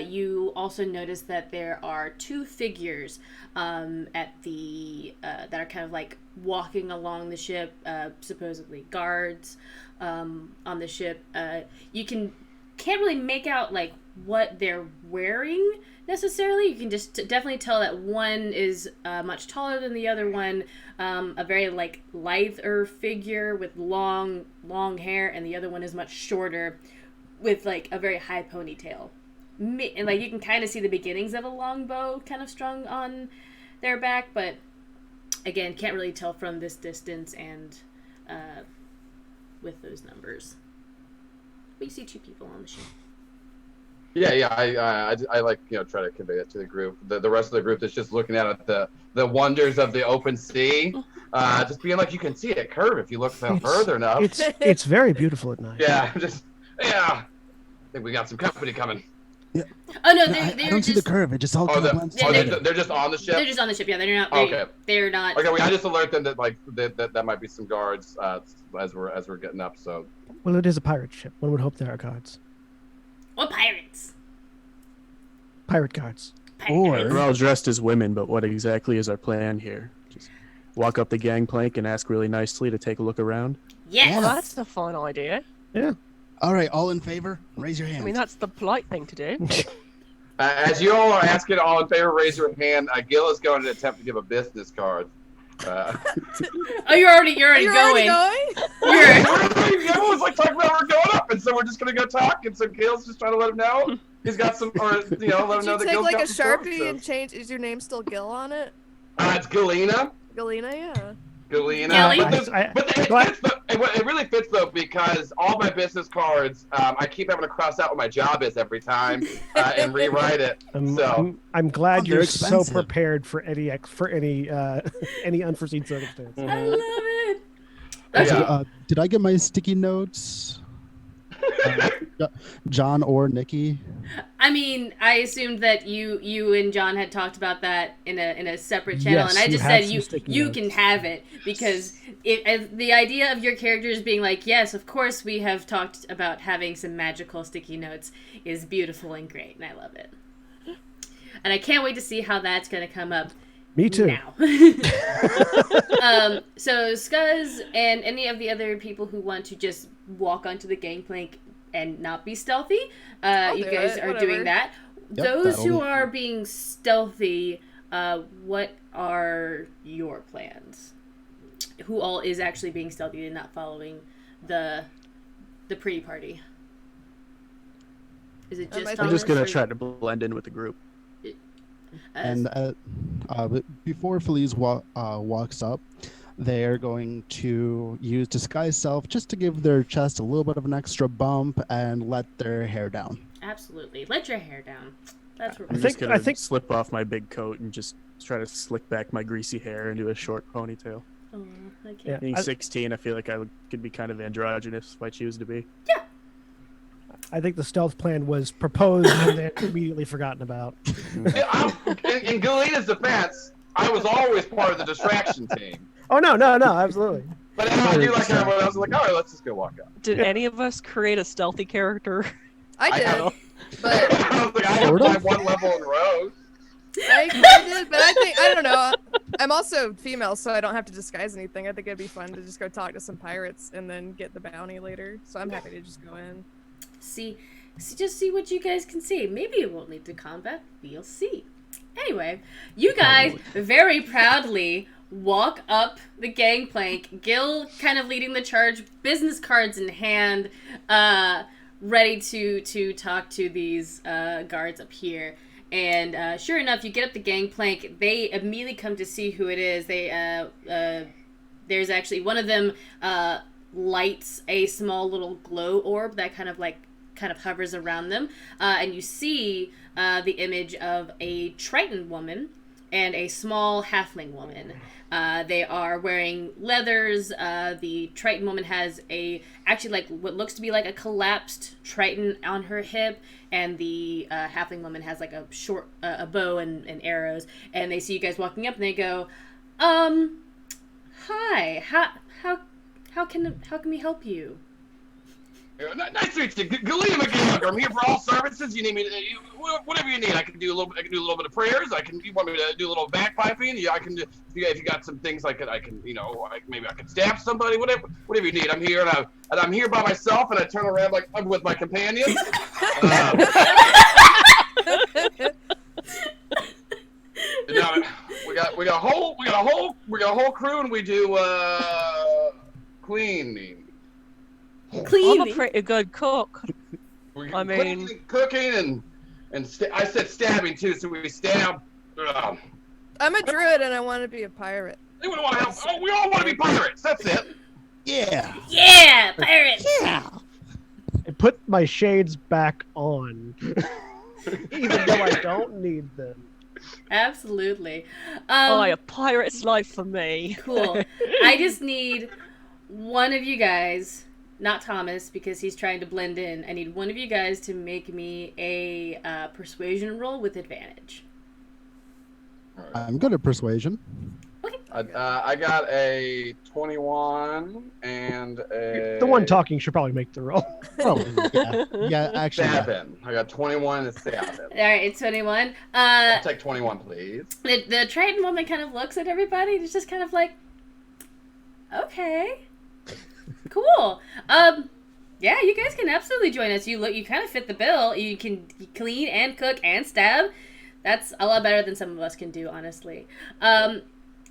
you also notice that there are 2 figures at the that are kind of like walking along the ship, supposedly guards on the ship. You can't really make out like what they're wearing necessarily. You can just definitely tell that one is much taller than the other one, a very like lither figure with long hair, and the other one is much shorter with like a very high ponytail, and like you can kind of see the beginnings of a longbow kind of strung on their back, but again, can't really tell from this distance and with those numbers. But you see 2 people on the ship. Yeah. I like try to convey that to the group. The rest of the group that's just looking at the wonders of the open sea, just being like, you can see it curve if you look further enough. It's very beautiful at night. Yeah, I think we got some company coming. Yeah. Oh no, I don't see the curve. It just all kind of blends together. They're just on the ship. They're just on the ship. Yeah, they're not. Okay. They're not. Okay, I just alert them that like that might be some guards as we're getting up. So. Well, it is a pirate ship. One would hope there are guards. Or pirates. Pirate guards. We're all dressed as women, but what exactly is our plan here? Just walk up the gangplank and ask really nicely to take a look around? Yes. Well, that's a fun idea. Yeah. All right, all in favor? Raise your hand. I mean, that's the polite thing to do. As you all are asking all in favor, raise your hand. Gil is going to attempt to give a business card. Oh, you're already going. Everyone's like talking about we're going up, and so we're just gonna go talk. And so Gil's just trying to let him know he's got some, or let him know that Did you take Gil's like got a some Sharpie stuff, and change? Is your name still Gil on it? It's Galena. Galena, yeah. Galena. Gilly? It really fits though because all my business cards, I keep having to cross out what my job is every time and rewrite it. So I'm glad they're you're so expensive. prepared for any any unforeseen circumstance. I love it. yeah. Did I get my sticky notes? John or Nikki? I mean, I assumed that you and John had talked about that in a separate channel, Yes, and I you just have said some you sticky you notes. can have it because the idea of your characters being like, yes, of course we have talked about having some magical sticky notes is beautiful and great, and I love it. And I can't wait to see how that's going to come up. Me too. Now. So Scuzz and any of the other people who want to just walk onto the gangplank and not be stealthy, you do guys it, are whatever. doing that. Yep, Those who that'll- are being stealthy, what are your plans? Who all is actually being stealthy and not following the pre-party? Is it just I think I'm just Thomas, gonna or- try to blend in with the group. And but before Felice walks up, they're going to use disguise self just to give their chest a little bit of an extra bump and let their hair down. Absolutely. Let your hair down. That's what I'm we're just think- gonna I think- slip off my big coat and just try to slick back my greasy hair into a short ponytail. Oh, I can't. Yeah. Being I- 16, I feel like could be kind of androgynous if I choose to be. I think the stealth plan was proposed and then immediately forgotten about. In Galena's defense, I was always part of the distraction team. Oh no, absolutely. But I do like everyone else. Like, all right, let's just go walk up. Did any of us create a stealthy character? I did, know. but I was like, I have Sort of. my one level in Rose. I did, but I don't know. I'm also female, so I don't have to disguise anything. I think it'd be fun to just go talk to some pirates and then get the bounty later. So I'm happy to just go in. Just see what you guys can see. Maybe it won't lead to combat. We'll see. Anyway, you guys very proudly walk up the gangplank. Gil kind of leading the charge, business cards in hand, ready to talk to these guards up here. And sure enough, you get up the gangplank. They immediately come to see who it is. There's actually one of them lights a small little glow orb that kind of hovers around them, and you see the image of a Triton woman and a small halfling woman. They are wearing leathers. The Triton woman has what looks to be like a collapsed Triton on her hip, and the halfling woman has like a short a bow and arrows. And they see you guys walking up, and they go, "Hi, how can we help you?" Nice to meet you, Galena McGallagher. I'm here for all services. You need me to, whatever you need. I can do a little bit of prayers. You want me to do a little bagpiping? Yeah, I can do. If you got some things maybe I can stab somebody. Whatever you need. I'm here, and I'm here by myself. And I turn around like I'm with my companions. We got a whole crew, and we do cleaning. I'm Cleaning. a pretty good cook. I mean- cooking and I said stabbing too, so we stab. I'm a druid and I want to be a pirate. Anyone want to help? Oh, we all want to be pirates. That's it. Yeah. Yeah, pirates. Yeah. I put my shades back on, even though I don't need them. Absolutely. A pirate's life for me. Cool. I just need one of you guys, not Thomas, because he's trying to blend in. I need one of you guys to make me a persuasion roll with advantage. I'm good at persuasion. Okay. I got a 21 and a. The one talking should probably make the roll. Probably. Yeah. Yeah. Actually. yeah. Stabbing. I got 21 and stabbing. All right, it's 21. I'll take 21, please. The Triton woman kind of looks at everybody. It's just kind of like, okay, cool. Yeah, you guys can absolutely join us. You kind of fit the bill. You can clean and cook and stab. That's a lot better than some of us can do, honestly.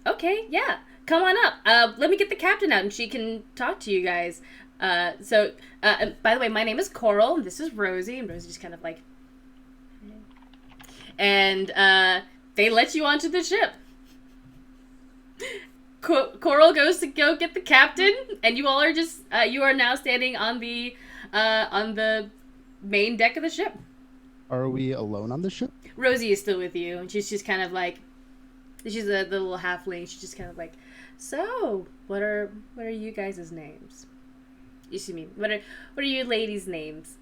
Okay, yeah, come on up. Let me get the captain out, and she can talk to you guys. And by the way, my name is Coral, and this is Rosie, and Rosie just kind of like, and they let you onto the ship. Coral goes to go get the captain, and you all are just you are now standing on the main deck of the ship. Are we alone on the ship? Rosie is still with you, and she's just kind of like, she's the little halfling. She's just kind of like, so what are you guys' names? You see me? What are you ladies' names?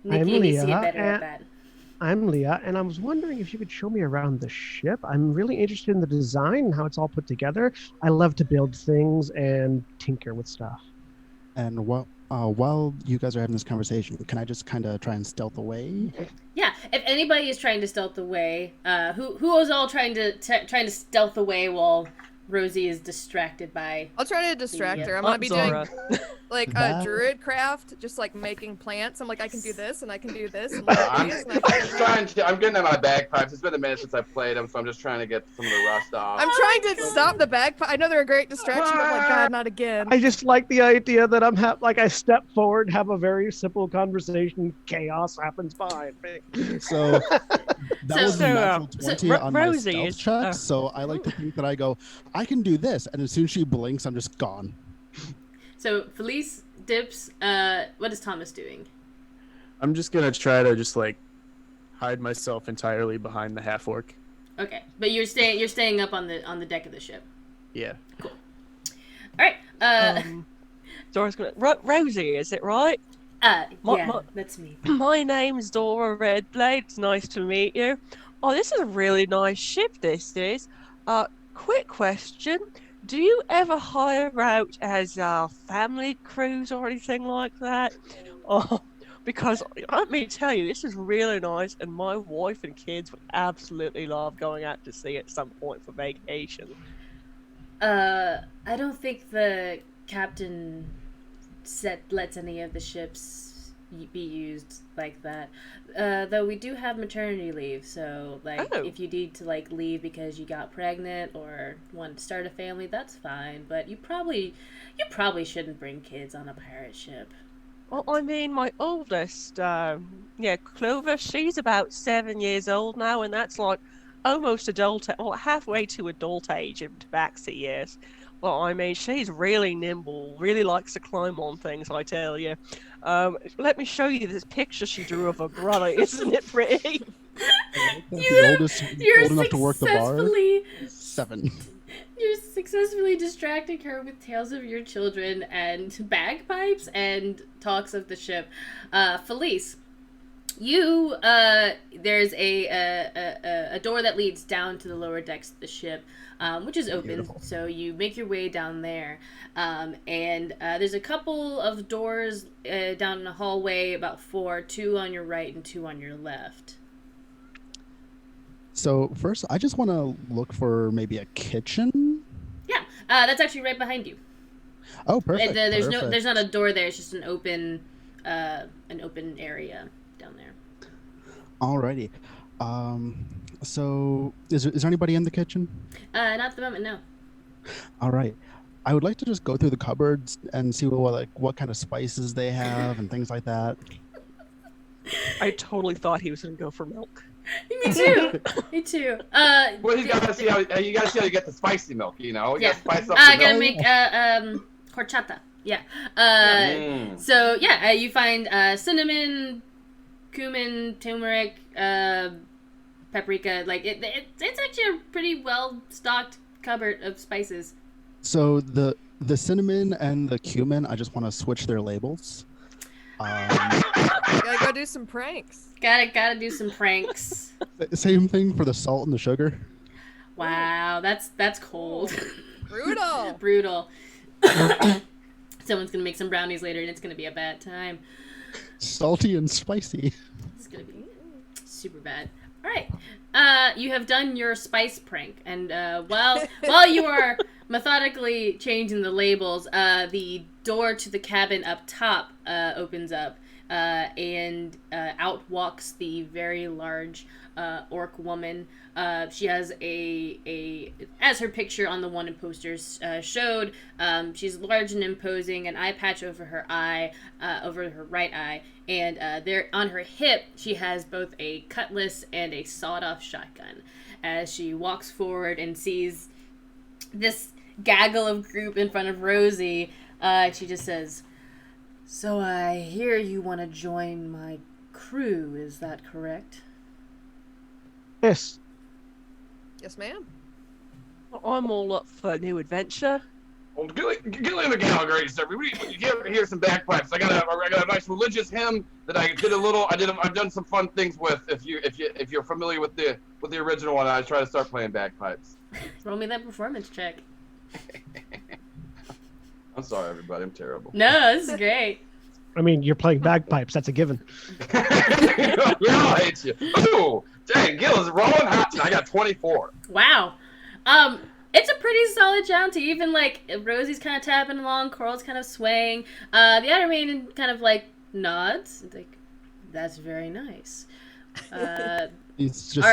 Nikki needs to get better at that. I'm Leah, and I was wondering if you could show me around the ship. I'm really interested in the design and how it's all put together. I love to build things and tinker with stuff. And while you guys are having this conversation, can I just kind of try and stealth away? Yeah, if anybody is trying to stealth away, who is all trying to stealth away while Rosie is distracted by... I'll try to distract her. I'm Aunt gonna be Zara. doing like a druid craft, just like making plants. I'm like, I can do this and I can do this. And I can do this, and I can do I'm getting at my bagpipes. It's been a minute since I played them, so I'm just trying to get some of the rust off. I'm trying to stop the bagpipe. I know they're a great distraction. But I'm like, God, not again. I just like the idea that I step forward, have a very simple conversation, chaos happens behind me. So that was a natural so 20 on my Rosie stealth is- check. So I like to think that I go, I can do this, and as soon as she blinks, I'm just gone. So Felice dips. What is Thomas doing? I'm just gonna try to just like hide myself entirely behind the half orc. Okay, but you're staying up on the deck of the ship. Yeah. All right. Dora's gonna. Rosie, is it right? Yeah, my- that's me. My name's Dora Redblade. It's nice to meet you. Oh, this is a really nice ship. This is. Quick question: do you ever hire out as family crews or anything like that? Oh, because let me tell you, this is really nice, and my wife and kids would absolutely love going out to sea at some point for vacation. I don't think the captain lets any of the ships be used like that. Though we do have maternity leave, so like Oh. if you need to like leave because you got pregnant or want to start a family, that's fine. But you probably shouldn't bring kids on a pirate ship. Well, I mean, my oldest, Clover, she's about 7 years old now, and that's like almost adult, or halfway to adult age in tabaxi years. Well, I mean, she's really nimble, really likes to climb on things, I tell you. Let me show you this picture she drew of her brother. Isn't it pretty? The oldest You're old enough to work the bar. successfully 7. You're successfully distracting her with tales of your children and bagpipes and talks of the ship. Felice, you there's a door that leads down to the lower decks of the ship, which is open. Beautiful. So you make your way down there, and there's a couple of doors down the hallway, about 4, 2 on your right and 2 on your left. So first, I just want to look for maybe a kitchen. Yeah, that's actually right behind you. Oh, perfect. There's perfect. there's not a door there. It's just an open area down there. Alrighty. So is there anybody in the kitchen? Not at the moment, no. All right. I would like to just go through the cupboards and see what kind of spices they have and things like that. I totally thought he was going to go for milk. Me too. Me too. Well, you gotta see how you get the spicy milk. You know, you Yeah. gotta spice up I the gotta milk. make horchata. Yeah. So yeah, you find cinnamon, cumin, turmeric, paprika. Like it's actually a pretty well stocked cupboard of spices. So the cinnamon and the cumin, I just want to switch their labels. Gotta go do some pranks. Gotta do some pranks. Same thing for the salt and the sugar. Wow, that's cold. Brutal. Brutal. Someone's gonna make some brownies later, and it's gonna be a bad time. Salty and spicy. It's gonna be super bad. All right, you have done your spice prank, and while you are methodically changing the labels, the door to the cabin up top opens up, and out walks the very large orc woman. She has as her picture on the wanted posters showed, she's large and imposing, an eye patch over her eye, over her right eye, and there on her hip she has both a cutlass and a sawed-off shotgun. As she walks forward and sees this gaggle of group in front of Rosie. She just says, "So I hear you want to join my crew, is that correct?" Yes. Yes, ma'am. I'm all up for a new adventure. Well, Gillian McGallagher, sir. We hear some bagpipes. I got a nice religious hymn that I did a little. I've done some fun things with. If you're familiar with the original one, I try to start playing bagpipes. Roll me that performance check. I'm sorry, everybody. I'm terrible. No, this is great. I mean, you're playing bagpipes. That's a given. I hate you. Ooh, dang, Gil is rolling hot. I got 24. Wow. It's a pretty solid jaunt. Even like Rosie's kind of tapping along, Coral's kind of swaying. The Iron Maiden kind of like nods. It's like, that's very nice. It's just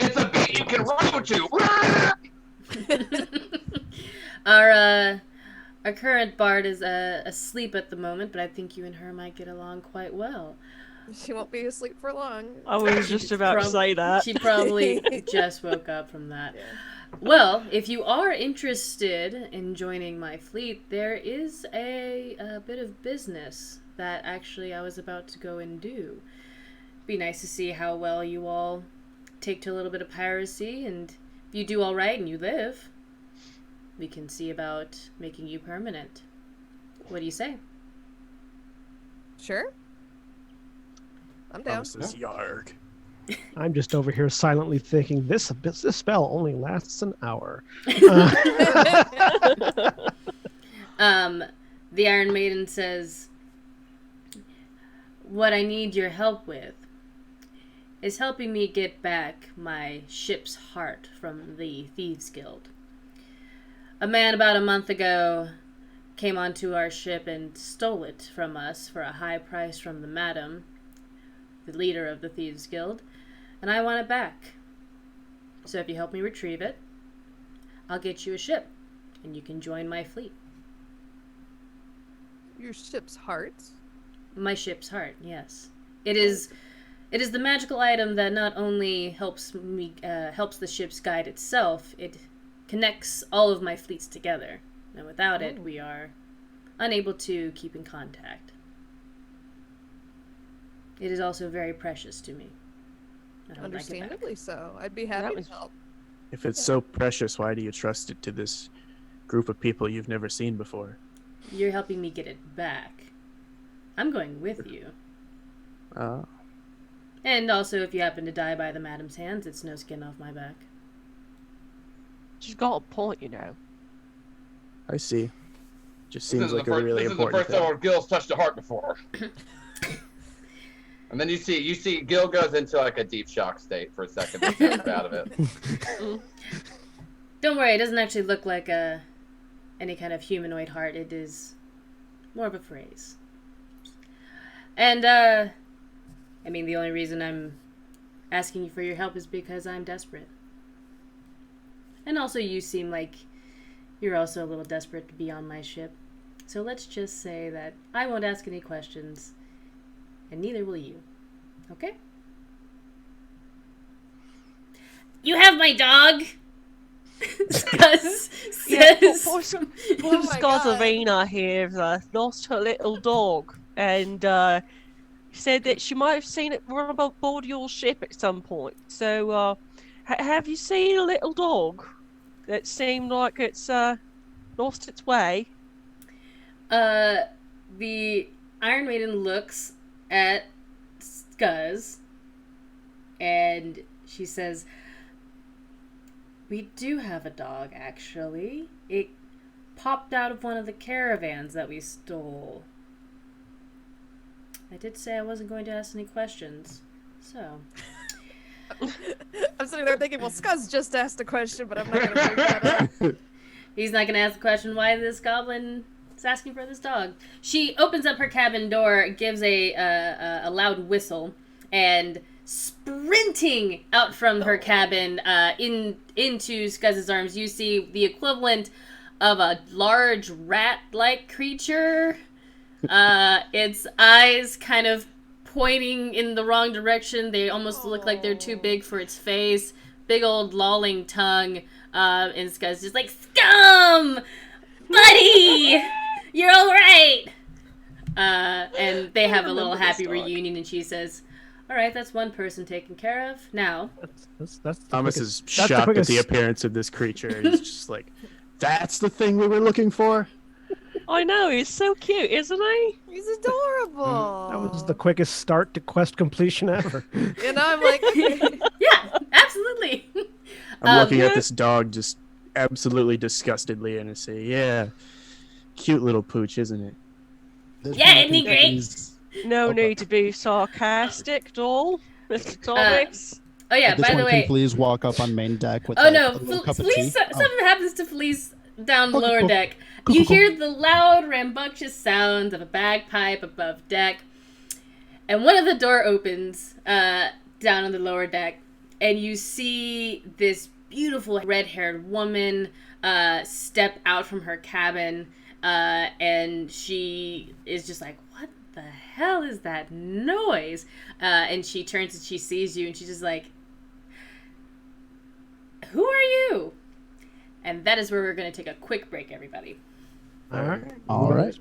It's a beat you can roll to. Our current bard is asleep at the moment, but I think you and her might get along quite well. She won't be asleep for long. I was just about to say that. She probably just woke up from that. Yeah. Well, if you are interested in joining my fleet, there is a bit of business that actually I was about to go and do. Be nice to see how well you all take to a little bit of piracy, and if you do all right and you live, we can see about making you permanent. What do you say? Sure. I'm down. Promises Yarg. I'm just over here silently thinking this spell only lasts an hour. The Iron Maiden says, "What I need your help with is helping me get back my ship's heart from the Thieves Guild. A man about a month ago came onto our ship and stole it from us for a high price from the madam, the leader of the Thieves Guild, and I want it back. So if you help me retrieve it, I'll get you a ship, and you can join my fleet." Your ship's heart? My ship's heart, yes. It is the magical item that not only helps the ship's guide itself, it connects all of my fleets together. And without it, we are unable to keep in contact. It is also very precious to me. I would like it back. Understandably so. I'd be happy to help. If it's so precious, why do you trust it to this group of people you've never seen before? You're helping me get it back. I'm going with you. And also, if you happen to die by the madam's hands, it's no skin off my back. She's got a point, you know. I see. Just seems like a really important This is the first thing. time Gil's touched a heart before. And then you see Gil goes into like a deep shock state for a second and snaps out of it. Don't worry, it doesn't actually look like any kind of humanoid heart. It is more of a phrase. And, I mean, the only reason I'm asking you for your help is because I'm desperate. And also you seem like you're also a little desperate to be on my ship. So let's just say that I won't ask any questions, and neither will you. Okay? You have my dog! Scuzz says... Poor Oh my God. Scozzavina here lost her little dog, and said that she might have seen it run aboard your ship at some point. So, have you seen a little dog that seemed like it's lost its way? The Iron Maiden looks at Scuzz, and she says, "We do have a dog, actually. It popped out of one of the caravans that we stole. I did say I wasn't going to ask any questions, so..." I'm sitting there thinking, well, Scuzz just asked a question, but I'm not going to bring that up. He's not going to ask the question why this goblin is asking for this dog. She opens up her cabin door, gives a loud whistle, and sprinting out from her cabin into Scuzz's arms, you see the equivalent of a large rat-like creature. Its eyes kind of pointing in the wrong direction. They almost look like they're too big for its face. big old lolling tongue, and Scuzz just like, "Scum, buddy, you're all right." And they have a little happy reunion, and she says, "All right, that's one person taken care of. Now." That's the Thomas quickest- is that's the shocked at quickest- the appearance of this creature. He's just like, "That's the thing we were looking for." I know, he's so cute, isn't he? He's adorable. That was the quickest start to quest completion ever. And I'm like, okay. Yeah, absolutely. I'm looking at this dog just absolutely disgustedly and I say, "Yeah, cute little pooch, isn't it?" This Yeah, one, I isn't he think great? he's- No Okay. need to be sarcastic, doll. Mr. Thomas. Oh yeah, this by one the can way. please walk up on main deck with Oh like, no, a little cup of tea. Felice, Oh. something happens to Felice down the Okay, lower cool. deck. Cool, You cool, hear the loud, rambunctious sounds of a bagpipe above deck, and one of the door opens down on the lower deck, and you see this beautiful red-haired woman step out from her cabin, and she is just like, "What the hell is that noise?" And she turns and she sees you, and she's just like, "Who are you?" And that is where we're going to take a quick break, everybody. All right. All right.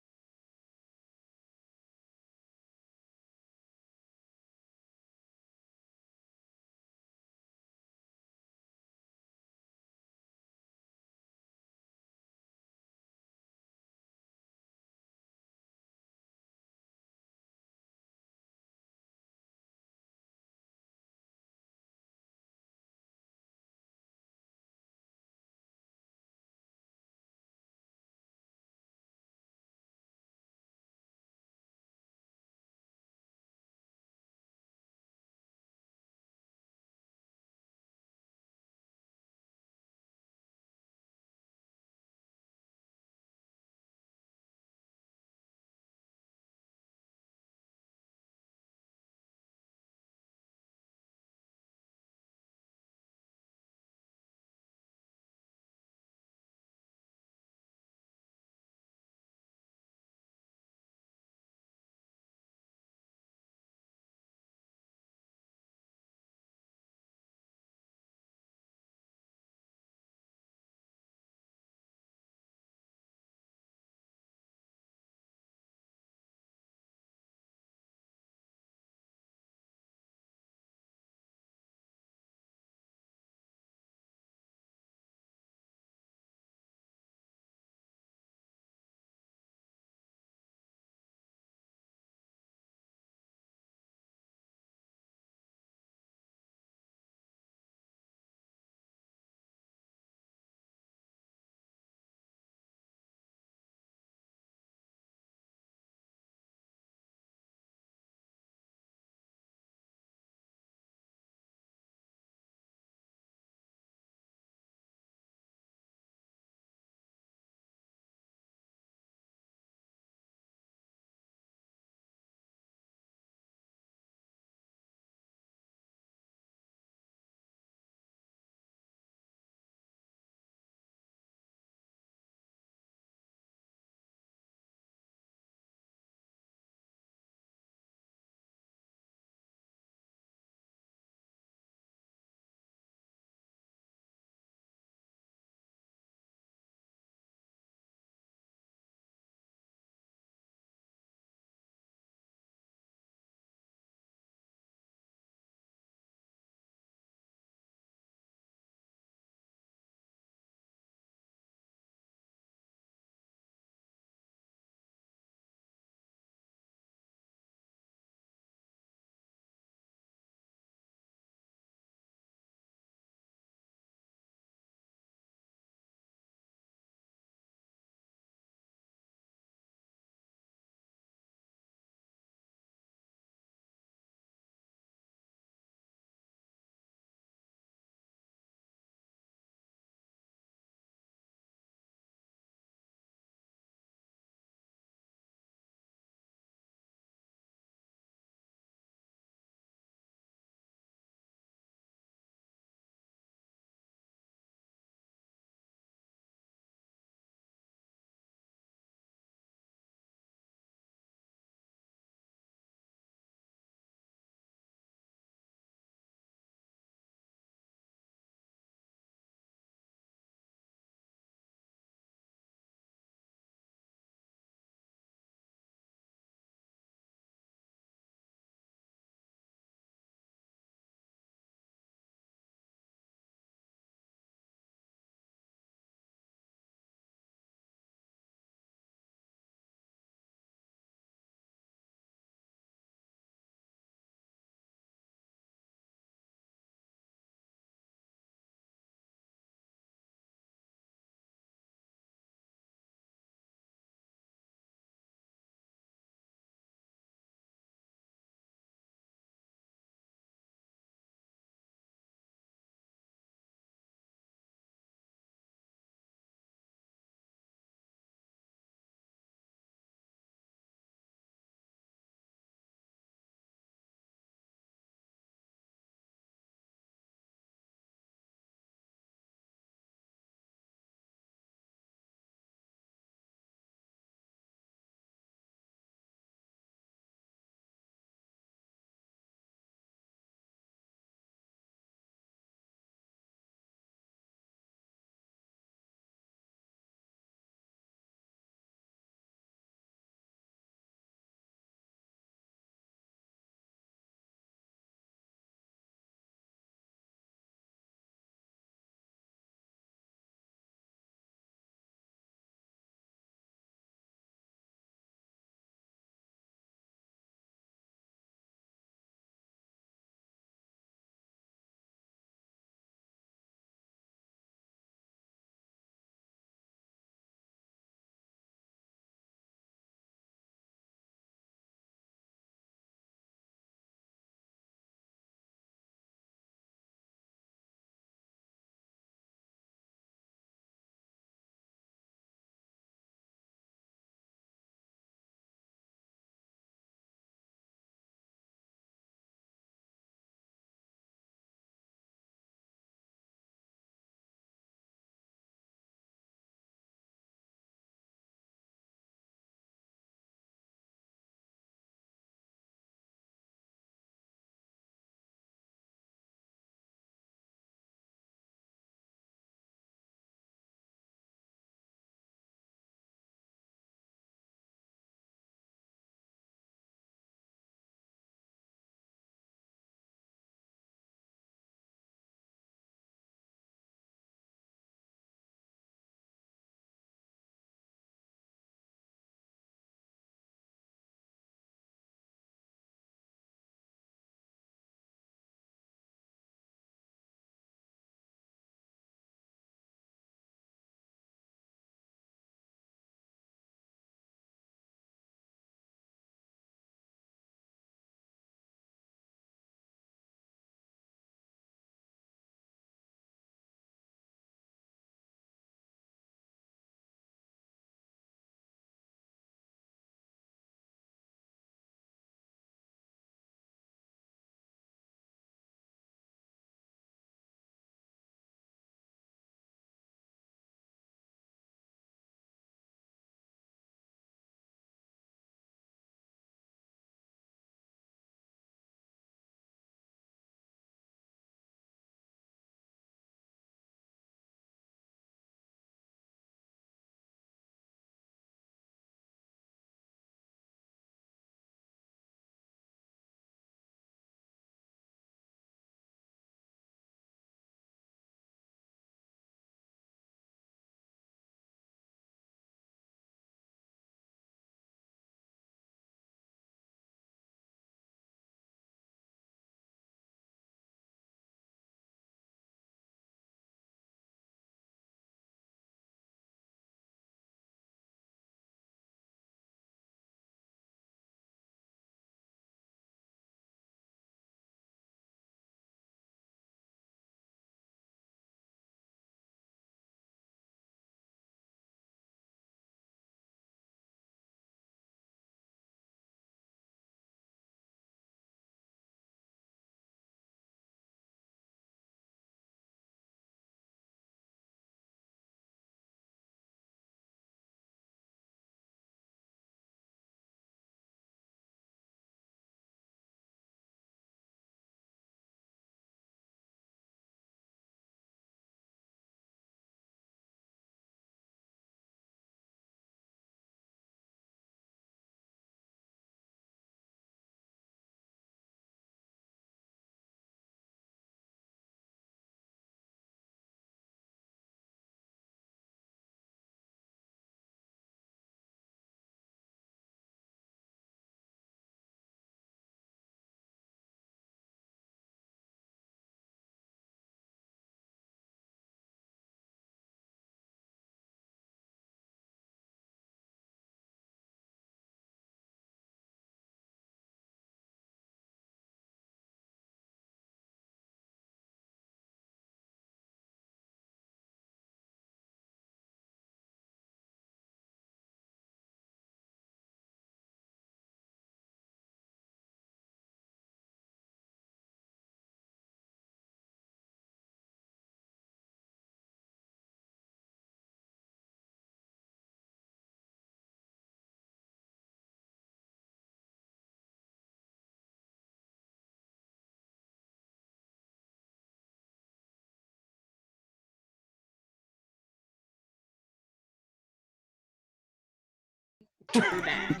We're back.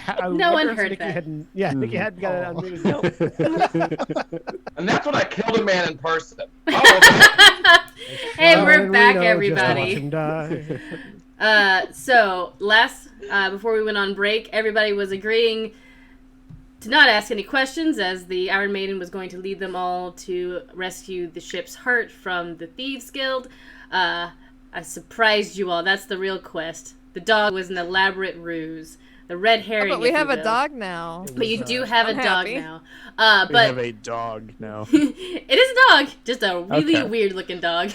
I No one wonder if heard Nikki that. hadn't. Yeah, Nikki hadn't got it on music. And that's when I killed a man in person. Oh, Hey, Sean we're in back, Reno, just to watch everybody. him die. So before we went on break, everybody was agreeing to not ask any questions, as the Iron Maiden was going to lead them all to rescue the ship's heart from the Thieves Guild. I surprised you all. That's the real quest. The dog was an elaborate ruse. The red herring. But we if have you a will. dog now. But you do have a I'm dog happy. now. We have But a dog now. it is a dog, just a really Okay. weird looking dog.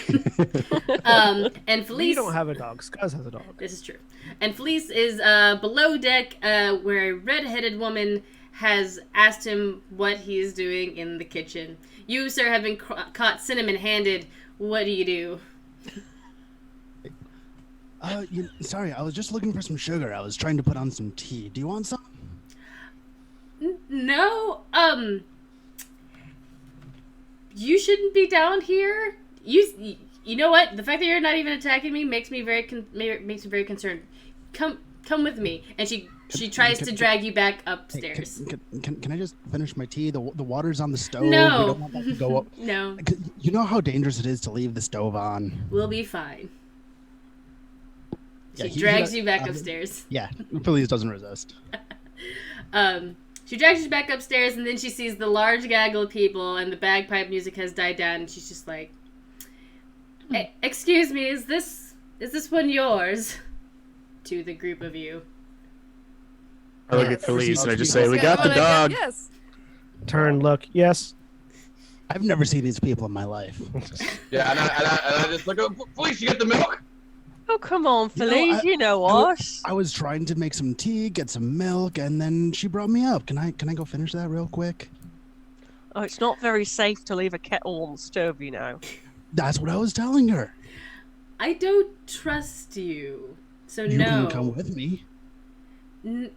And Felice. We don't have a dog. Skuz has a dog. This is true. And Felice is below deck, where a red-headed woman has asked him what he is doing in the kitchen. You, sir, have been caught cinnamon-handed. What do you do? Sorry, I was just looking for some sugar. I was trying to put on some tea. Do you want some? No, you shouldn't be down here. You know what? The fact that you're not even attacking me makes me very concerned. Come with me. And she tries to drag you back upstairs. Can I just finish my tea? The water's on the stove. No. We don't want that to go up. No, You know how dangerous it is to leave the stove on. we'll be fine. Yeah, She drags you back upstairs. Yeah, Felice doesn't resist. She drags you back upstairs, and then she sees the large gaggle of people, and the bagpipe music has died down, and she's just like, "Hey, excuse me, is this one yours?" To the group of you. I look at Felice and I just say, "We Yeah, got the I'm gonna- dog." Yes. Turn, look. Yes. I've never seen these people in my life. yeah, and I just look, Felice, you get the milk? Oh, come on, You know, Felice. You know what? I was trying to make some tea, get some milk, and then she brought me up. Can I go finish that real quick? Oh, it's not very safe to leave a kettle on the stove, you know. That's what I was telling her. I don't trust you, so You no. can come with me. No.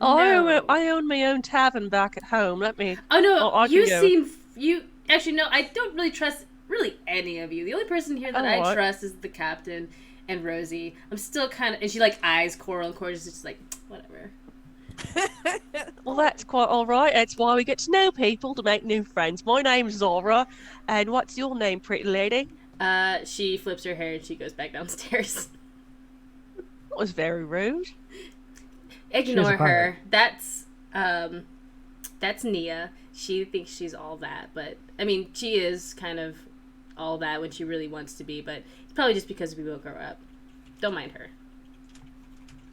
I own my own tavern back at home. Let me. Oh no, I can you go. seem you. Actually, no, I don't really trust any of you. The only person here that Oh, I what? trust is the captain and Rosie. I'm still kind of, and she like eyes Coral, and Coral's just like whatever. Well, that's quite all right. That's why we get to know people, to make new friends. My name's Zora, and what's your name, pretty lady? She flips her hair and she goes back downstairs. That was very rude. Ignore a pirate. her. That's Nia. She thinks she's all that, but I mean, she is kind of all that when she really wants to be. But it's probably just because we woke her up. Don't mind her.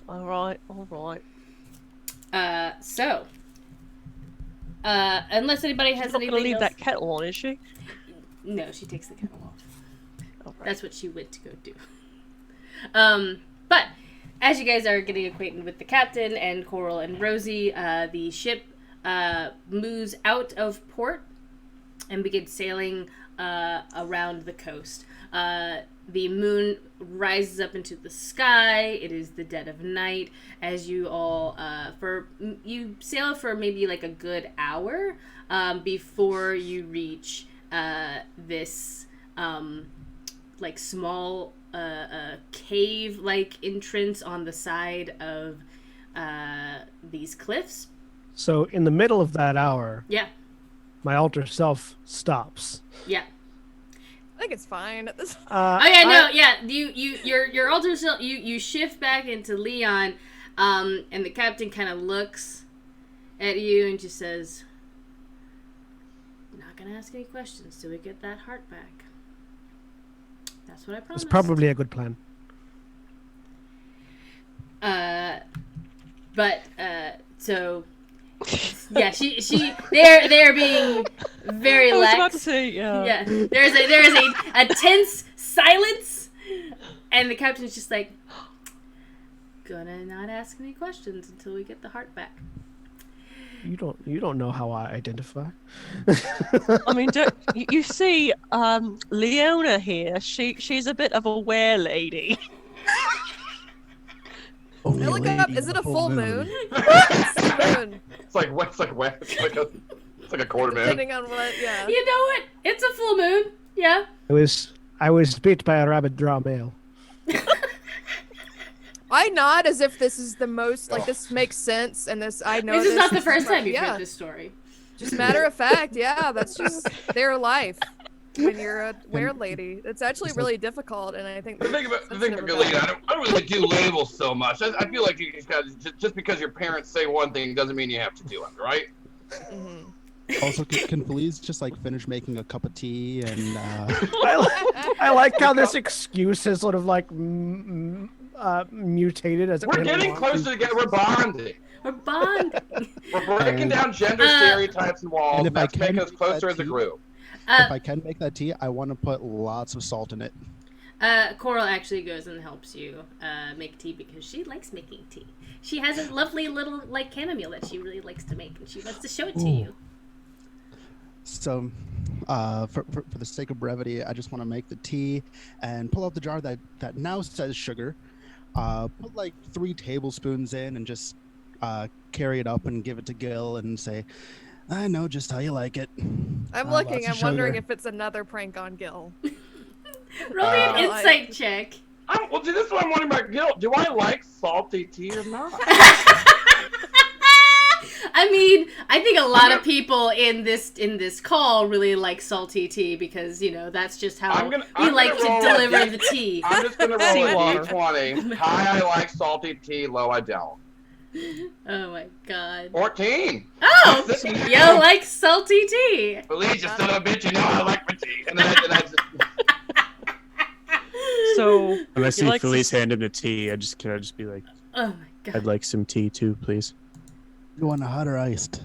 All right, all right. Unless anybody has She's not anything going to leave else. that kettle on, is she? No, she takes the kettle off. All right. That's what she went to go do. But as you guys are getting acquainted with the captain and Coral and Rosie, the ship moves out of port and begins sailing around the coast. The moon rises up into the sky. It is the dead of night as you all you sail for maybe like a good hour before you reach this like small cave like entrance on the side of these cliffs. So in the middle of that hour, Yeah. my alter self stops. Yeah. I think it's fine at this. Oh yeah, no, yeah. Your alter self. You shift back into Leon, and the captain kind of looks at you and just says, "Not gonna ask any questions till we get that heart back." That's what I promised. It's probably a good plan. So yeah, they're being very I was about lax. to say, Yeah, there is a tense silence, and the captain's just like, "Gonna not ask any questions until we get the heart back." You don't know how I identify. I mean, you see, Leona here. She's a bit of a were lady. Only I a look lady up. Is with it a full moon? It's Moon. like it's like a quarter moon. Depending on what. Yeah. You know what? It's a full moon. Yeah. I was bit by a rabid drow male. I nod as if this is the most like this makes sense, and I know This is not the is first time you've yeah. heard this story. Just matter of fact, yeah, that's just their life. When you're a weird lady, it's actually really difficult, and I think The thing about sensitive Galena, about I don't really do labels so much. I feel like you just got just because your parents say one thing doesn't mean you have to do it, right? it. Mhm. Also, can Felice just like finish making a cup of tea and I like how this excuse is sort of like mutated as it We're went getting along. closer together. We're bonding. We're bonding. We're breaking down gender stereotypes and walls. And And if I that's making can us make closer that as a tea- group. if I can make that tea, I want to put lots of salt in it. Coral actually goes and helps you make tea because she likes making tea. She has a lovely little like chamomile that she really likes to make, and she wants to show it to Ooh. you. So, for the sake of brevity, I just want to make the tea and pull out the jar that now says sugar. Put like 3 tablespoons in and just carry it up and give it to Gil and say, I know just how you like it. I'm Lots looking. of I'm wondering sugar." if it's another prank on Gil. Roll me an Uh, insight check. Well, see, this is what I'm wondering about Gil. Do I like salty tea or not? I mean, I think a lot of people in this call really like salty tea because that's just how I'm gonna we like to roll deliver a- the tea. I'm just gonna roll Seawater. a d20. High, I like salty tea. Low, I don't. Oh my god. 14. Oh, you like salty tea. Felice, you son of a bitch, you know I like my tea. And then I just, So When I see like to- Felice hand him the tea, can I just be like, Oh my god. I'd like some tea too, please. You want it hot or iced?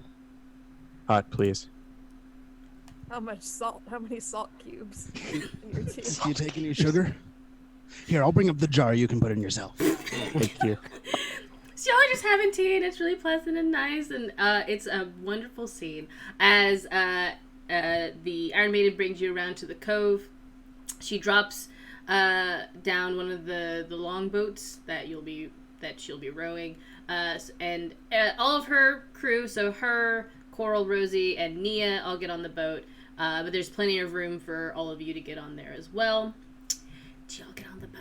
Hot, please. How much salt? How many salt cubes in your tea? Do you take any sugar? Here, I'll bring up the jar. You can put in yourself. Thank you. So y'all are just having tea and it's really pleasant and nice and it's a wonderful scene as the Iron Maiden brings you around to the cove. She drops down one of the longboats that she'll be rowing, and all of her crew, so her, Coral, Rosie, and Nia all get on the boat, but there's plenty of room for all of you to get on there as well. Do y'all get on the boat?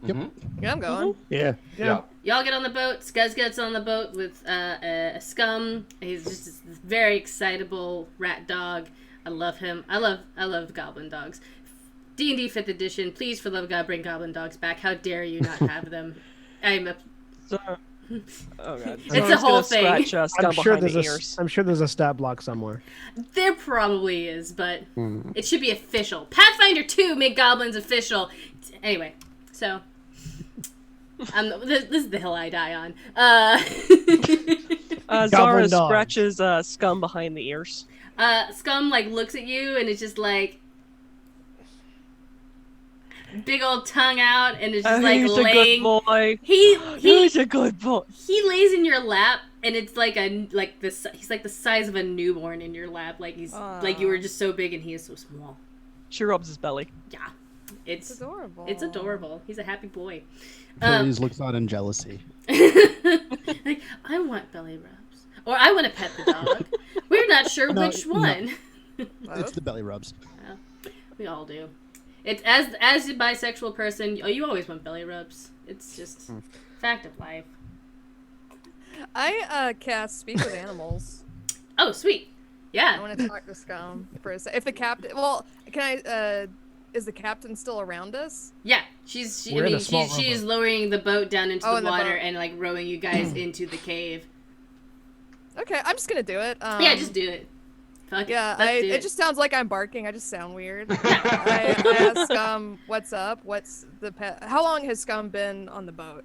Yep. Yeah, I'm going. Yeah. yeah. Y'all get on the boat. Scuzz gets on the boat with a Scum. He's just this very excitable rat dog. I love him. I love goblin dogs. D&D 5th edition. Please, for the love of God, bring goblin dogs back. How dare you not have them? I'm a... So, oh god. It's a whole thing. Scratch, Scum behind the ears. I'm sure there's a stat block somewhere. There probably is, but it should be official. Pathfinder 2 make goblins official. Anyway, so... this is the hill I die on. Goblin Zara dog. scratches Scum behind the ears. Scum looks at you and it's just like big old tongue out and it's just He's a laying. good boy. He's He's a good boy. he lays in your lap and it's like he's like the size of a newborn in your lap. Like he's like you were just so big and he is so small. She rubs his belly. Yeah, It's adorable. It's adorable. He's a happy boy. Felice looks on in jealousy. Like I want belly rubs or I want to pet the dog. We're not sure No, which no. one. It's the belly rubs. We all do. It's as a bisexual person, you always want belly rubs. It's just fact of life. I cast Speak with Animals. Oh, sweet. I Yeah. want to talk to Scum for a sec. If the captain, well, can I? Is the captain still around us? Yeah. She We're in a small she is rowboat. lowering the boat down into Oh, the in the water boat. and like rowing you guys into the cave. Okay, I'm just gonna do it. Yeah, just do it. Fuck Yeah, it. Let's do it it. just sounds like I'm barking. I just sound weird. I ask Scum, "What's up? What's the pet? How long has Scum been on the boat?"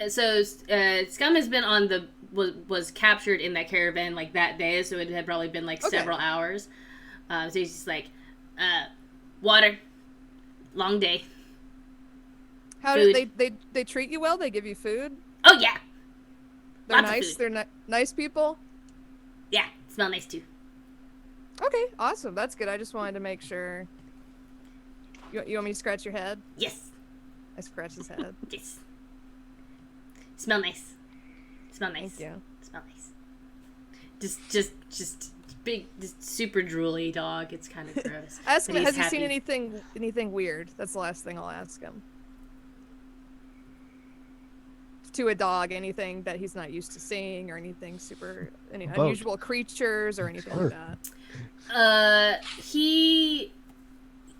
So Scum has been on the was captured in that caravan like that day, so it had probably been like Okay. several hours. So he's just like, water, long day. How do Food. they treat you well? They give you food. Oh yeah, They're Lots of nice. food. They're nice people. yeah, smell nice too. Okay, awesome. That's good. I just wanted to make sure. You want me to scratch your head? Yes, I scratch his head. yes. Smell nice. Smell nice. Thank you. Smell nice. Just big, just super drooly dog. It's kind of gross. Ask But him. he's Has he seen happy. anything weird? That's the last thing I'll ask him. to a dog anything that he's not used to seeing or anything any Boat. unusual creatures or anything like that.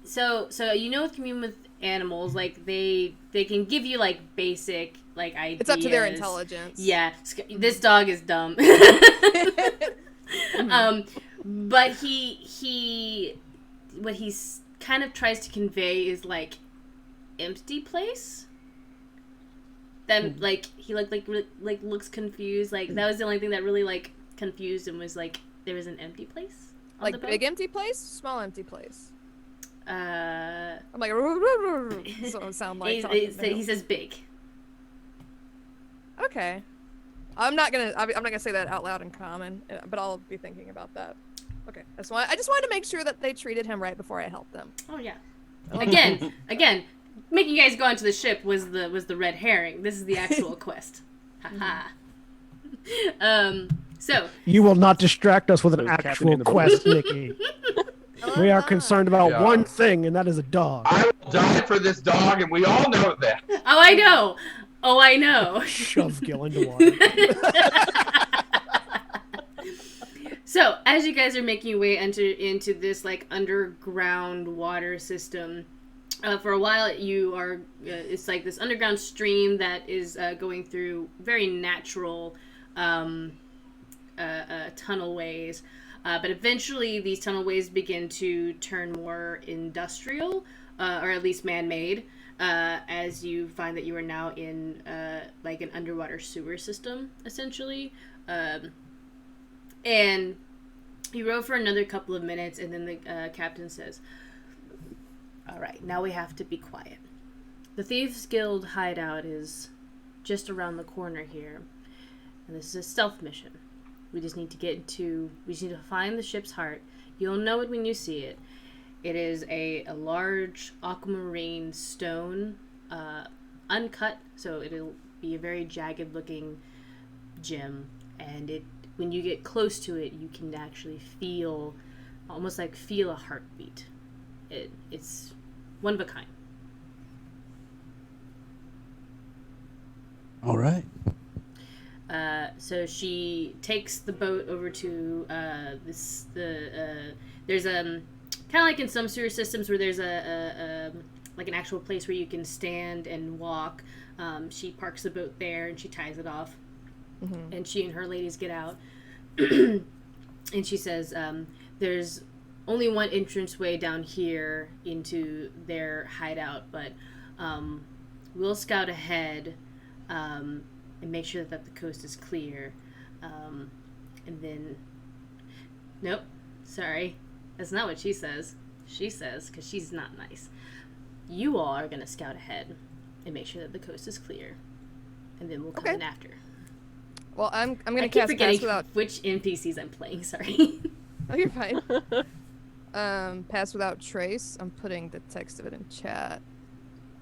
So you know, with communing with animals, like they can give you like basic like ideas. It's up to their intelligence. Yeah, this dog is dumb. But what he's kind of tries to convey is like empty place. That like he like looks confused. Like that was the only thing that really like confused him, was like there was an empty place. On Like the boat. big empty place, small empty place. I'm like, so it sound like he talking says big. Okay. I'm not gonna say that out loud in common, but I'll be thinking about that. Okay. I just wanted to make sure that they treated him right before I helped them. Oh yeah. Again, making you guys go onto the ship was the red herring. This is the actual quest. Haha. So You will not distract us with an So Captain actual in the Boat. quest, Nikki. We are concerned about Yeah. one thing, and that is a dog. I will die for this dog, and we all know that. Oh, I know. Shove Gil into water. So, as you guys are making your way into this like underground water system, for a while you are it's like this underground stream that is going through very natural tunnel ways, but eventually these tunnel ways begin to turn more industrial, or at least man-made, as you find that you are now in like an underwater sewer system, essentially. And you row for another couple of minutes, and then the captain says, "All right, now we have to be quiet. The Thieves Guild hideout is just around the corner here, and this is a stealth mission. We just need to find the ship's heart. You'll know it when you see it. It is a large aquamarine stone, uncut, so it'll be a very jagged-looking gem, and when you get close to it, you can actually feel a heartbeat. It's one of a kind." All right. So she takes the boat over to there's kind of like in some sewer systems where there's a like an actual place where you can stand and walk. She parks the boat there and she ties it off. Mm-hmm. And she and her ladies get out. And she says, there's only one entranceway down here into their hideout, but we'll scout ahead and make sure that the coast is clear. And then... Nope. Sorry. That's not what she says. She says, because she's not nice, you all are going to scout ahead and make sure that the coast is clear. And then we'll come in after. Well, I'm I gonna keep cast forgetting Pass Without. which NPCs I'm playing, sorry. Oh, you're fine. Pass Without Trace. I'm putting the text of it in chat.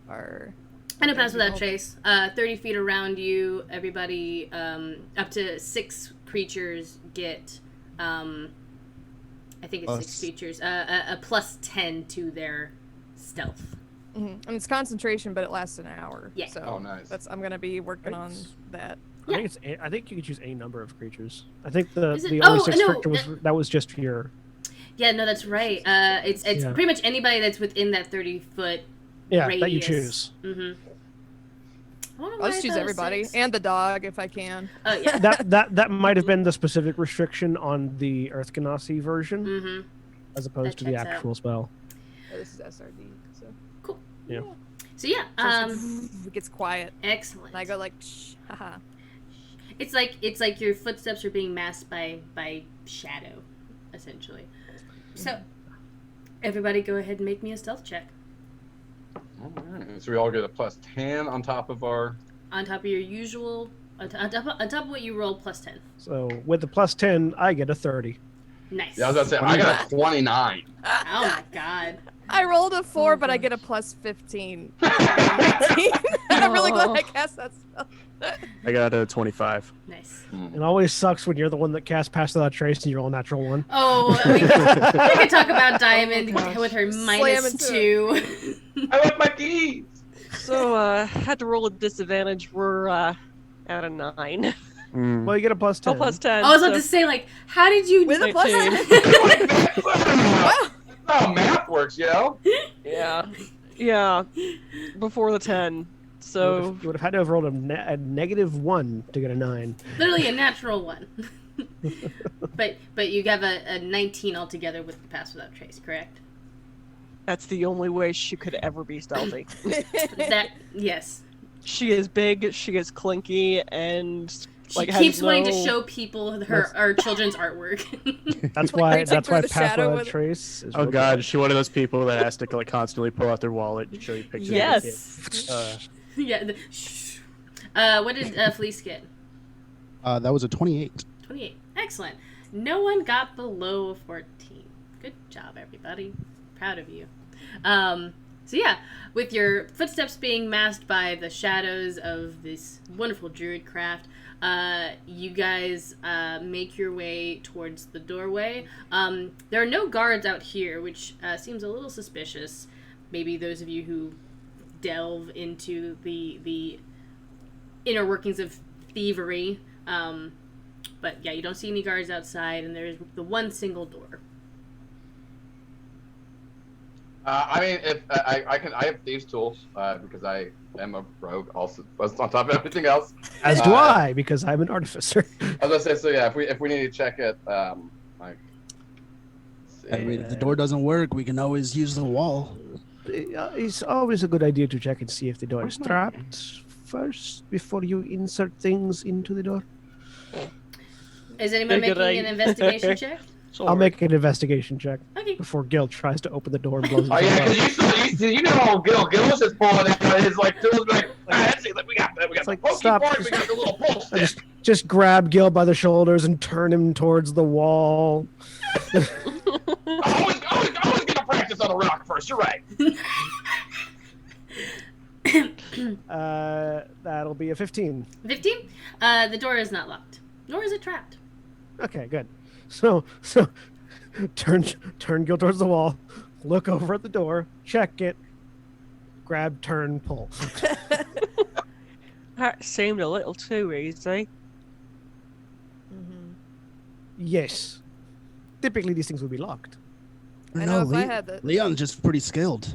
I know Pass Without Trace. 30 feet around you, everybody, up to 6 creatures get, I think it's 6 creatures, a plus 10 to their stealth. Mm-hmm. And it's concentration, but it lasts an hour. Yeah. So Oh, nice. I'm gonna be working on that. I think you could choose a number of creatures. I think the Is it- only oh, 6 no, creatures that was just for your... Yeah, no, that's right. It's Yeah. pretty much anybody that's within that 30-foot Yeah, radius. that you choose. Mm-hmm. I'll just choose everybody and the dog if I can. Oh, yeah. That might have been the specific restriction on the Earth Ganassi version, Mm-hmm. as opposed That to the checks out. actual spell. This is SRD. So Cool. Yeah. So, yeah, it gets quiet. excellent. And I go like, shh, haha. It's like your footsteps are being masked by shadow, essentially. So, everybody go ahead and make me a stealth check. All right. So we all get a plus 10 on top of our... On top of your usual, on top of what you roll, plus 10. So with the plus 10, I get a 30. Nice. Yeah, I was about to say, I got a 29. Oh my god. I rolled a 4, but I get a plus 15. I'm really glad I cast that spell. I got a 25. Nice. It always sucks when you're the one that casts Pass Without Trace and you roll a natural 1. Oh, we can talk about Diamond with her minus into 2. I like my keys! So, had to roll a disadvantage. We're out of 9. Mm. Well, you get a plus 10. Oh, plus 10. I was about so- to say, like, how did you... With a plus 19. 10. That's how math works, yo. Yeah. Yeah. Before the 10. So You would have had to have rolled a -1 to get a 9. Literally a natural 1. but you have a 19 altogether with the pass without trace, correct? that's the only way she could ever be stealthy. Yes. She is big, she is clinky, and She like keeps has wanting to no- show people our children's artwork. That's Like why. reaching That's through why the pass shadow without with- trace. Is Oh real god, good. is she one of those people that has to like constantly pull out their wallet to show you pictures? Yes. Yeah. What did Felice get? That was a 28. 28. Excellent. No one got below 14. Good job, everybody. Proud of you. So yeah, with your footsteps being masked by the shadows of this wonderful druid craft, you guys make your way towards the doorway. There are no guards out here, which seems a little suspicious. Maybe those of you who delve into the inner workings of thievery. But yeah, you don't see any guards outside, and there's the one single door. I mean, if I have thieves' tools because I am a rogue. Also, on top of everything else. As do I, because I'm an artificer. I was gonna say, so yeah, if we need to check it, like. I mean, if the door doesn't work, we can always use the wall. It's always a good idea to check and see if the door is trapped first before you insert things into the door. Is anyone Good making an idea. investigation check? I'll make an investigation check Okay. before Gil tries to open the door and blows Oh it yeah, up. because you know how Gil was just pulling out his like tools, like, let's see, like, we got It's the like, pokey stop, board, we got the little pull stick. Just grab Gil by the shoulders and turn him towards the wall. always gonna practice on a rock first. You're right. That'll be a 15. 15? The door is not locked. Nor is it trapped. Okay, good. So turn Gil towards the wall, look over at the door, check it, grab, turn, pull. That seemed a little too easy. Yes. Typically these things would be locked. I know if I had the- Leon's just pretty skilled.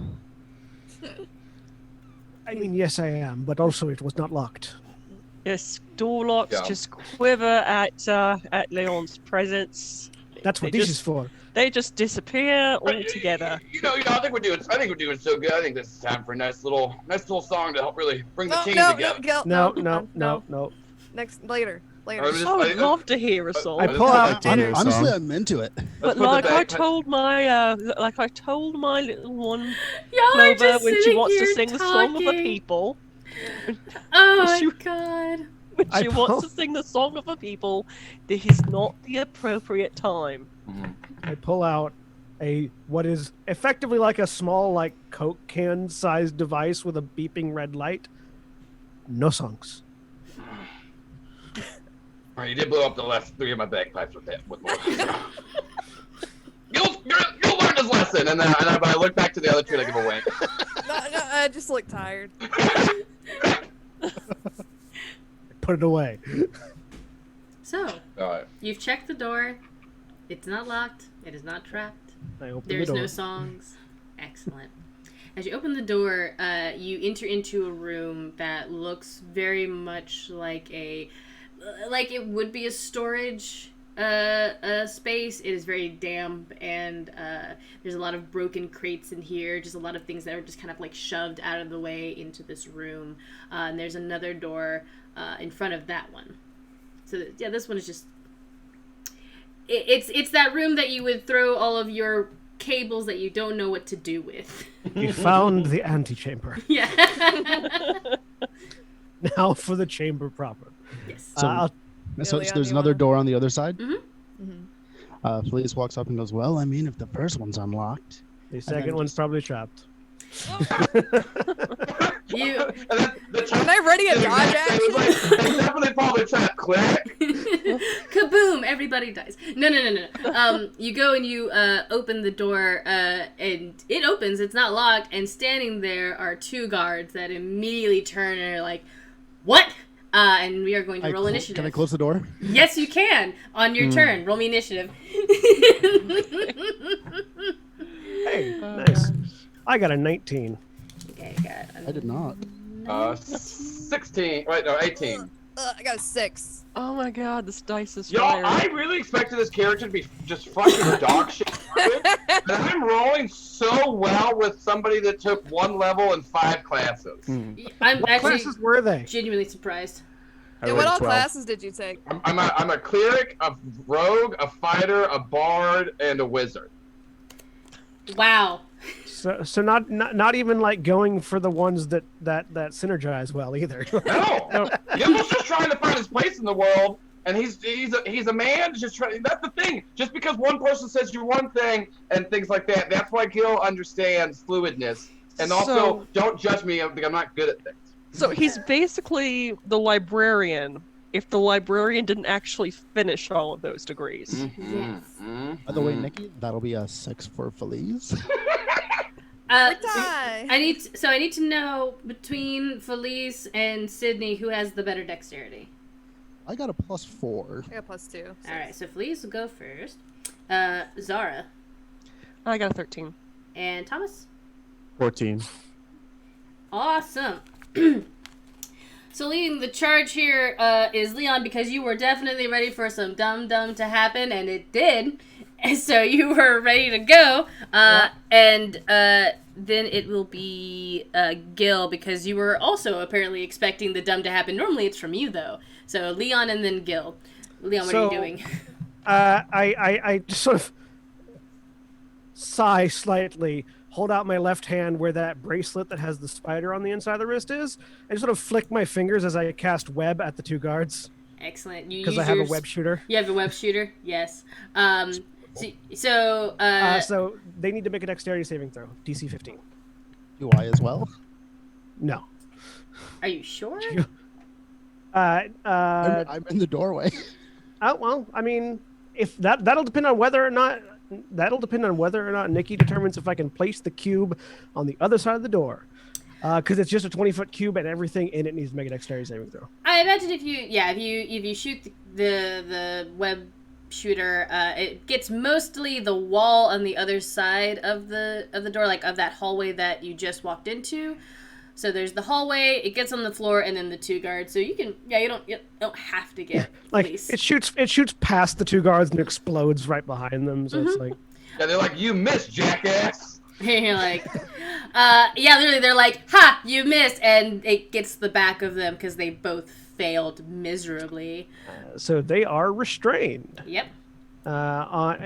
I mean, yes, I am, but also it was not locked. Yes, door locks Yeah. just quiver at Leon's presence. That's what They this just- is for. They just disappear altogether. You know, I think we're doing so good. I think this is time for a nice little song to help really bring the No, team no, together. Gil, No. Next, later. I was just- I would love to hear a song. I pull out I do. Honestly, song. I'm into it. But like I told my little one Y'all are Clover just when she sitting wants to here sing the song of the talking. people, Oh my She- god. when I she wants pull- to sing the song of the people, this is not the appropriate time. I pull out what is effectively like a small like Coke can sized device with a beeping red light. No songs. All right, you did blow up the last 3 of my bagpipes with that. With more. You'll learn this lesson, and then I look back to the other two and I give a wink. No, I just look tired. Put it away. So, All right. you've checked the door. It's not locked. It is not trapped. I open There's the door. no songs. Excellent. As you open the door, you enter into a room that looks very much like it would be a storage space. It is very damp, and there's a lot of broken crates in here. Just a lot of things that are just kind of like shoved out of the way into this room. And there's another door in front of that one. So yeah, this one is just. It's that room that you would throw all of your cables that you don't know what to do with. You found the antechamber. Yeah. Now for the chamber proper. Yes. So- I'll- So Leon, there's you another wanna- door on the other side. Mhm. Felice walks up and goes, "Well, I mean, if the first one's unlocked, the second one's probably trapped. You. Am I ready a dodge action? It's definitely probably trapped. Click. Kaboom! Everybody dies. No. You go and you open the door, and it opens. It's not locked. And standing there are 2 guards that immediately turn and are like, "What? and we are going to roll initiative. Can I close the door? Yes, you can. On your turn, roll me initiative. Hey, nice. I got a 19. Okay, I did not. 16. Wait, no, 18. I got a 6. Oh my god, this dice is Y'all, fire. I really expected this character to be just fucking dog shit. And I'm rolling so well with somebody that took 1 level and 5 classes. I'm What actually classes were they? genuinely surprised. I And rolled what all 12. classes did you take? I'm a cleric, a rogue, a fighter, a bard, and a wizard. Wow. So not even like going for the ones that synergize well either. No, Gil's just trying to find his place in the world, and he's a man just trying. That's the thing. Just because one person says you're one thing and things like that, that's why Gil understands fluidness. And also, So- don't judge me because I'm not good at things. So he's basically the librarian if the librarian didn't actually finish all of those degrees. Yes. By the way, Nikki, that'll be a 6 for Felice. Die. I need to know between Felice and Sydney who has the better dexterity. I got a +4. I got +2. All right, so Felice will go first. Zara I got a 13. and Thomas. 14. Awesome. So leading the charge here is Leon, because you were definitely ready for some dumb to happen, and it did. And so you were ready to go. And then it will be Gil, because you were also apparently expecting the dumb to happen. Normally it's from you, though. So Leon and then Gil. Leon, what are you doing? I just sort of sigh slightly, hold out my left hand where that bracelet that has the spider on the inside of the wrist is, and sort of flick my fingers as I cast web at the 2 guards. Excellent. You Because use I have your a web shooter. You have a web shooter? Yes. So So they need to make a dexterity saving throw. DC 15. Do I as well? No. are you sure? I'm in the doorway. Well, I mean, if that'll depend on whether or not Nikki determines if I can place the cube on the other side of the door. Because it's just a 20-foot cube and everything in it needs to make a dexterity saving throw. I imagine if you shoot the web shooter, it gets mostly the wall on the other side of the door, like of that hallway that you just walked into. So there's the hallway, it gets on the floor, and then the 2 guards. So you can, you don't have to get Like police. it shoots past the 2 guards and explodes right behind them. So it's like, Yeah, they're like, you missed, jackass. You're like, literally, they're like, ha, you missed, and it gets the back of them because they both failed miserably. so they are restrained. Yep.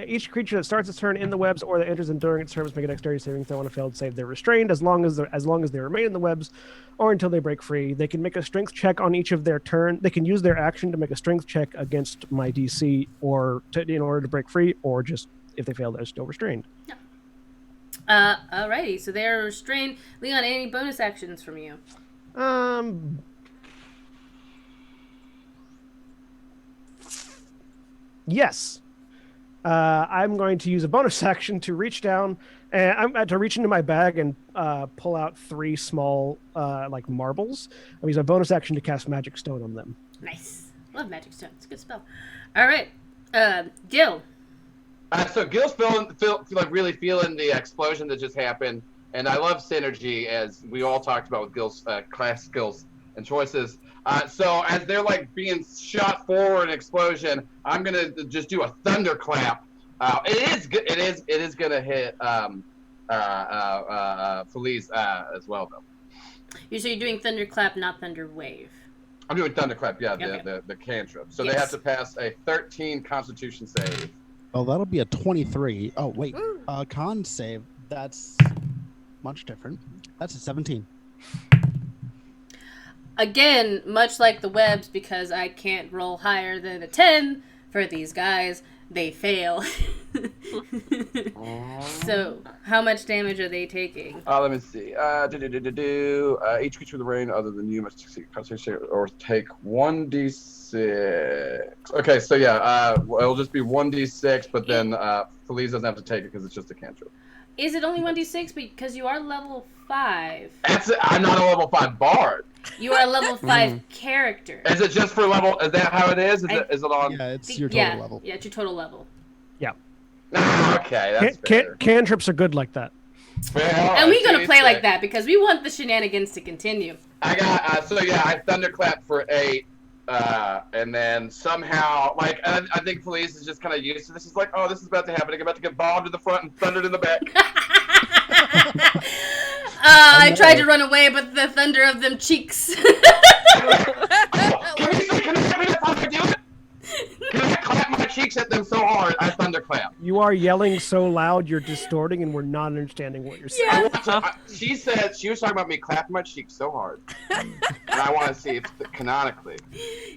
Each creature that starts its turn in the webs or that enters them during its turn must make a dexterity saving throw on a failed save. They're restrained as long as they remain in the webs, or until they break free. They can make a strength check on each of their turn. They can use their action to make a strength check against my DC, in order to break free, or just if they fail, they're still restrained. Alrighty, so they're restrained. Leon, any bonus actions from you? Yes. I'm going to use a bonus action to reach down and I'm to reach into my bag and pull out 3 small like marbles. I'm using a bonus action to cast Magic Stone on them. Nice. Love Magic Stone. It's a good spell. Alright. Gil. So Gil's really feeling the explosion that just happened, and I love synergy, as we all talked about with Gil's class skills and choices. So as they're like being shot forward in explosion, I'm gonna just do a thunderclap. It is gonna hit Felice as well though. So you're doing Thunderclap, not Thunder Wave. I'm doing thunderclap, yeah, Okay. the cantrip. So Yes. they have to pass a 13 Constitution save. Oh, that'll be a 23. Oh, wait. Woo. Con save. That's much different. That's a 17. Again, much like the webs, because I can't roll higher than a 10 for these guys, they fail. So, how much damage are they taking? Let me see. Each creature in the rain other than you must succeed concentration or take 1d6. Okay, so yeah, it'll just be 1d6, but then Felice doesn't have to take it because it's just a cantrip. Is it only 1d6 because you are level 5? I'm not a level 5 bard. You are a level 5 character. Is it just for level? Is that how it is? Is it on? Yeah, it's your total level. Yeah, it's your total level. Okay, that's fair. Cantrips are good like that. Fair. And we're gonna play like that because we want the shenanigans to continue. I got I thunderclap for 8, and then somehow I think Felice is just kind of used to this. Is like, oh, this is about to happen. I'm about to get bombed in the front and thundered in the back. I tried to run away, but the thunder of them cheeks. Can I clap my cheeks at them so hard? I thunderclap. You are yelling so loud, you're distorting, and we're not understanding what you're saying. She said she was talking about me clapping my cheeks so hard, and I want to see if canonically.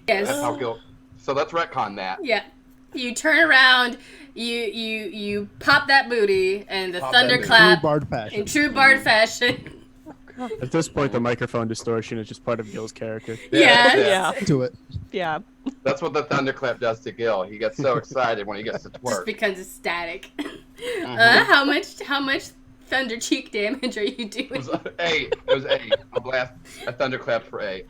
Yes. That's how Gil. So let's retcon that. Yeah. You turn around, you pop that booty, and the Pop that thunderclap True bard fashion. in true bard fashion. At this point, the microphone distortion is just part of Gil's character. Yeah. To it. Yeah. That's what the thunderclap does to Gil. He gets so excited when he gets to Just twerk. becomes ecstatic. Mm-hmm. How much thunder cheek damage are you It doing? was 8. It was 8. A thunderclap for 8.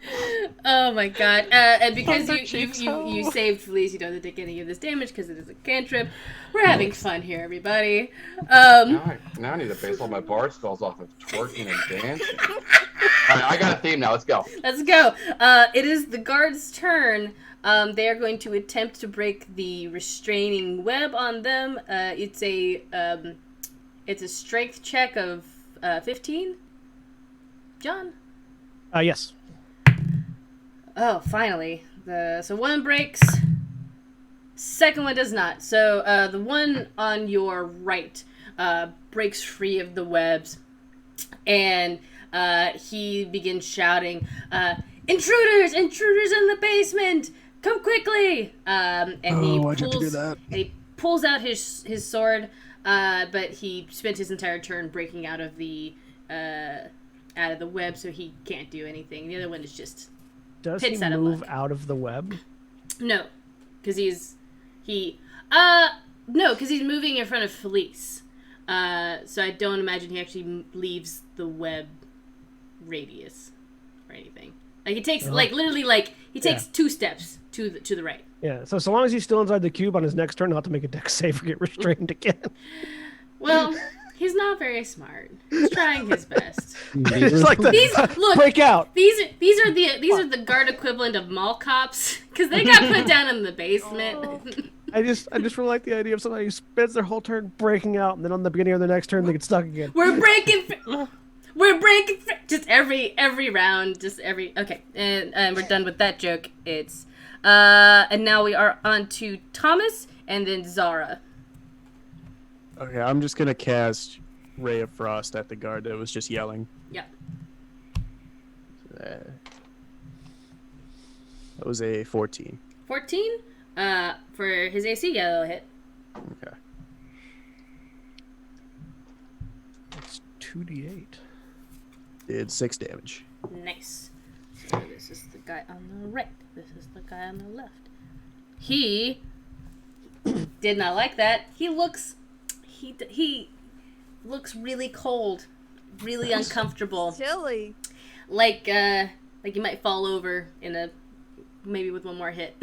Oh my god. And because Thunder you cheeks, you saved Felice, you don't have to take any of this damage because it is a cantrip. We're having fun here, everybody. Now I need to base all my bard spells off of twerking and dancing. Alright, I got a theme now. Let's go. Let's go. It is the guard's turn. They are going to attempt to break the restraining web on them. It's a strength check of 15. John. Yes. Oh, finally. So one breaks. Second one does not. So the one on your right breaks free of the webs, and he begins shouting, "Intruders! Intruders in the basement! Come quickly!" And Why'd you have to do that? And he pulls out his sword, but he spent his entire turn breaking out of the web, so he can't do anything. The other one is just Does he pits out of move luck. out of the web? No, because he's moving in front of Felice. So I don't imagine he actually leaves the web radius or anything. Like he takes he takes 2 steps to the right. Yeah. So long as he's still inside the cube on his next turn, he'll have to make a dex save or get restrained again. Well, he's not very smart. He's trying his best. It's like Look, break out. These are the guard equivalent of mall cops because they got put down in the basement. I just really like the idea of somebody who spends their whole turn breaking out, and then on the beginning of the next turn they get stuck again. We're breaking just every round, okay, and we're done with that joke. It's and now we are on to Thomas and then Zara. Okay, I'm just gonna cast Ray of Frost at the guard that was just yelling. Yep. That was a 14. 14 for his AC. Yeah, that'll hit. Okay. It's 2d8. Did 6 damage. Nice. So this is the guy on the right. This is the guy on the left. He did not like that. He looks really cold, really uncomfortable. Chilly. Like you might fall over maybe with one more hit.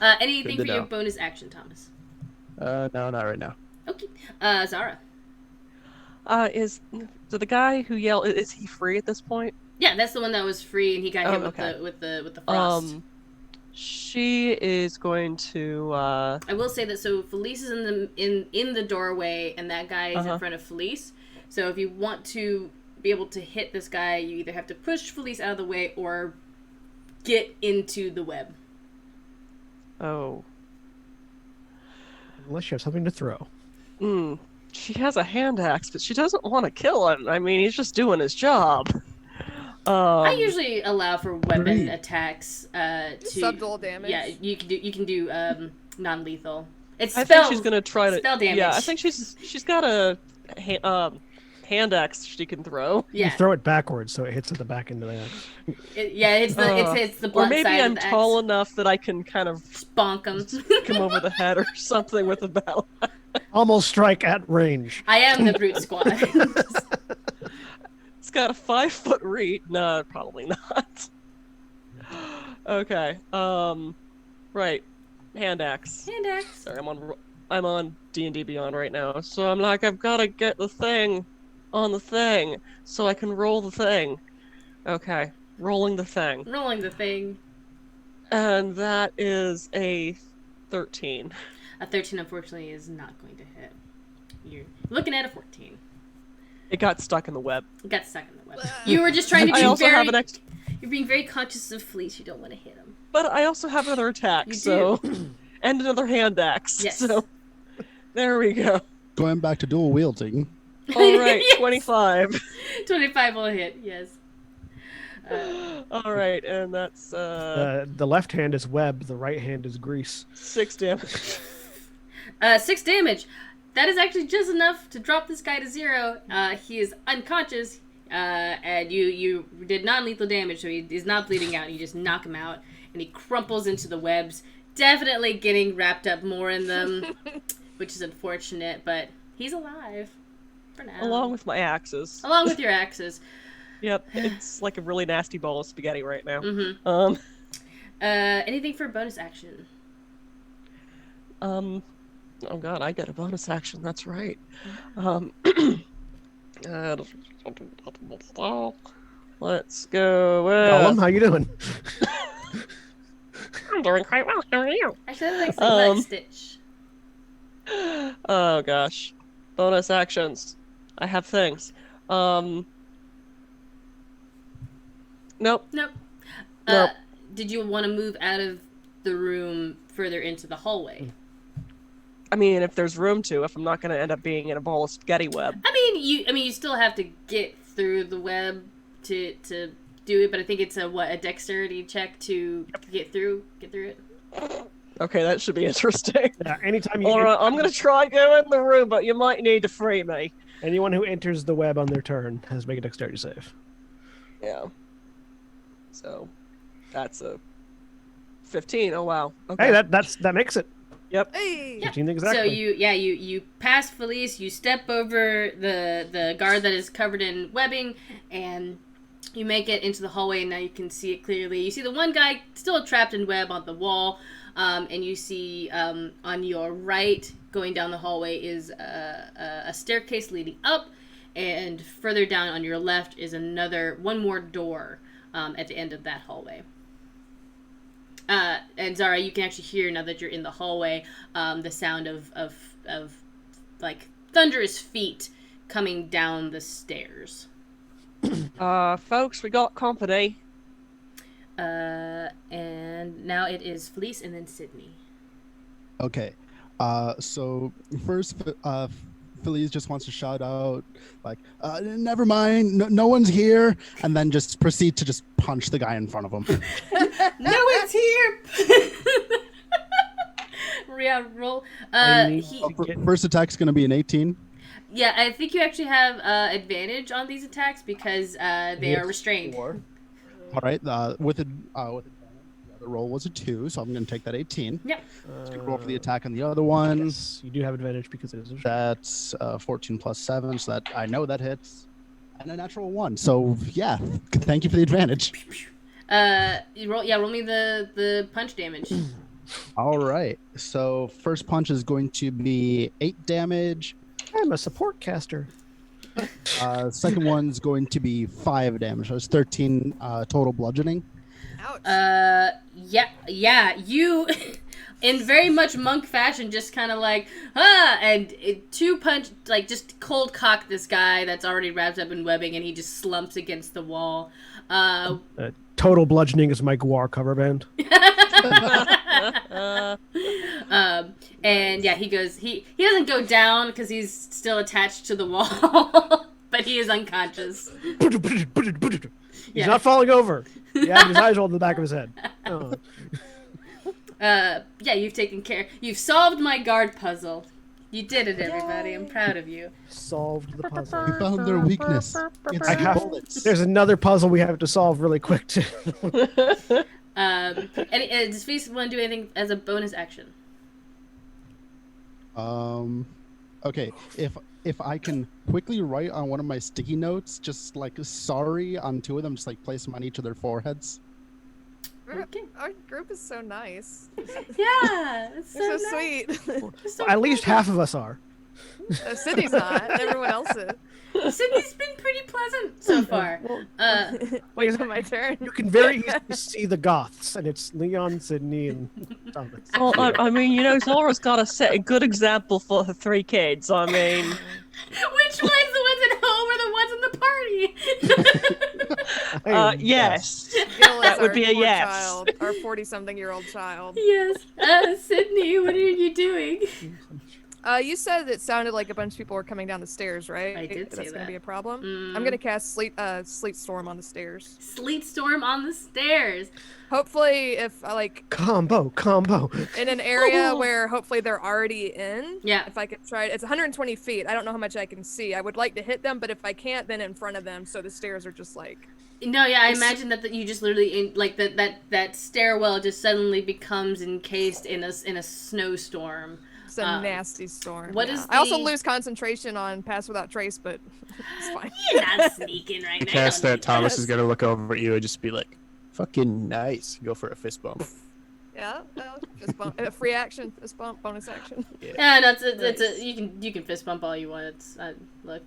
Anything Good for to your know. bonus action, Thomas? No, not right now. Okay. Zara. So the guy who yelled, is he free at this point? Yeah, that's the one that was free, and he got hit okay. with the frost. She is going to. I will say that so Felice is in the doorway, and that guy is in front of Felice. So if you want to be able to hit this guy, you either have to push Felice out of the way or get into the web. Oh. Unless you have something to throw. She has a hand axe, but she doesn't want to kill him. I mean, he's just doing his job. I usually allow for weapon attacks to Subdual damage. Yeah, you can do non-lethal. It's I think she's gonna try to. spell damage. Yeah, I think she's got a hand axe she can throw. You Yeah, throw it backwards so it hits at the back end of the axe. it's the Or blunt maybe side I'm of the tall axe. enough that I can kind of Bonk him. kick him over the head or something with a battle. Almost strike at range. I am the brute squad. It's got a 5-foot reach. No, probably not. Okay. Right. Hand axe. Hand axe. Sorry, I'm on D&D Beyond right now, so I'm like, I've got to get the thing on the thing so I can roll the thing. Okay, rolling the thing. Rolling the thing. And that is a 13. A 13, unfortunately, is not going to hit. You're looking at a 14. It got stuck in the web. You got stuck in the web. You were just trying to I be also very... have an extra, You're being very conscious of Fleece. You don't want to hit him. but I also have another attack, You so and another hand axe. Yes. So there we go. Going back to dual wielding. All right, Yes. 25. 25 will hit, yes. All right, and that's The left hand is web, the right hand is grease. 6 damage. 6 damage. That is actually just enough to drop this guy to 0. He is unconscious, and you did non-lethal damage, so he is not bleeding out. You just knock him out, and he crumples into the webs, definitely getting wrapped up more in them, which is unfortunate, but he's alive for now. Along with my axes. Along with your axes. Yep, it's like a really nasty bowl of spaghetti right now. Mm-hmm. Anything for bonus action? Oh god, I get a bonus action. That's right. Let's go with... Gollum, how you doing? I'm doing quite well. How are you? Actually, I like some Black Stitch. Oh gosh, bonus actions. I have things. Nope. Nope. Nope. Did you want to move out of the room further into the hallway? I mean, if there's room to, if I'm not going to end up being in a ball of spaghetti web. I mean, you still have to get through the web to do it, but I think it's a dexterity check to get through it. Okay, that should be interesting. Yeah, anytime you Alright, I'm going to try go in the room, but you might need to free me. anyone who enters the web on their turn has to make a dexterity save. Yeah. So, that's a 15. Oh wow. Okay. Hey, that makes it. Yep. Hey! 15 exactly. So you pass Felice, you step over the guard that is covered in webbing, and you make it into the hallway, and now you can see it clearly. You see the one guy still trapped in web on the wall, and you see on your right, going down the hallway, is a staircase leading up, and further down on your left is one more door at the end of that hallway. And Zara, you can actually hear, now that you're in the hallway, the sound of like thunderous feet coming down the stairs. Folks, we got company. And now it is Felice and then Sydney. Okay. So first, Felice just wants to shout out, like, never mind, no one's here, and then just proceed to just punch the guy in front of him. No one's here! Yeah, roll. First attack's going to be an 18. Yeah, I think you actually have advantage on these attacks because they are restrained. All right. With advantage, the other roll was a 2, so I'm going to take that 18. Yep. Roll for the attack on the other one. Yes, you do have advantage because it is a That's 14 plus 7, so that I know that hits. And a natural 1. So, yeah, thank you for the advantage. Roll me the punch damage. All right. So, first punch is going to be 8 damage. I'm a support caster. Second one's going to be 5 damage. So it's 13 total bludgeoning. Ouch. Yeah, you, in very much monk fashion, just kind of like, and two punch, like, just cold cock this guy that's already wrapped up in webbing, and he just slumps against the wall. Total bludgeoning is my Guar cover band. And yeah, he doesn't go down because he's still attached to the wall, but he is unconscious. He's not falling over. Yeah, his eyes rolled in the back of his head. Oh. Yeah, you've taken care. You've solved my guard puzzle. You did it, everybody. I'm proud of you. Solved the puzzle. We found their weakness. It's bullets. There's another puzzle we have to solve really quick too. And does Feast want to do anything as a bonus action? Okay, if I can quickly write on one of my sticky notes, just like sorry on two of them, just like place them on each of their foreheads. Okay. Our group is so nice. Yeah, it's so, They're so nice. sweet. It's so At least half of us are. Sydney's not. And everyone else is. Sydney's been pretty pleasant so far. Wait, is it my turn? You can very easily see the Goths, and it's Leon, Sydney, and Thomas. Well, I mean, you know, Zora's got to set a good example for her 3 kids. I mean, Which one's the ones at home or the ones in the party? yes. Gil is That would our be a poor yes. Child, our 40-something-year-old child. Yes. Sydney, what are you doing? You said it sounded like a bunch of people were coming down the stairs, right? I did say That's gonna that. be a problem. Mm. I'm gonna cast sleet storm on the stairs. Sleet storm on the stairs. Hopefully, if I Combo. in an area where hopefully they're already in. Yeah. If I could try, it's 120 feet. I don't know how much I can see. I would like to hit them, but if I can't, then in front of them, so the stairs are just like. No, yeah, I imagine that you just literally like that stairwell just suddenly becomes encased in a snowstorm. It's a nasty storm. what yeah. is I also the- lose concentration on Pass Without Trace, but it's fine. You're not sneaking right now. Cast Don't that, do Thomas is gonna look over at you and just be like, "Fucking nice." Go for a fist bump. Yeah, fist bump. Free action, fist bump, bonus action. Yeah, no, you can fist bump all you want. It's look.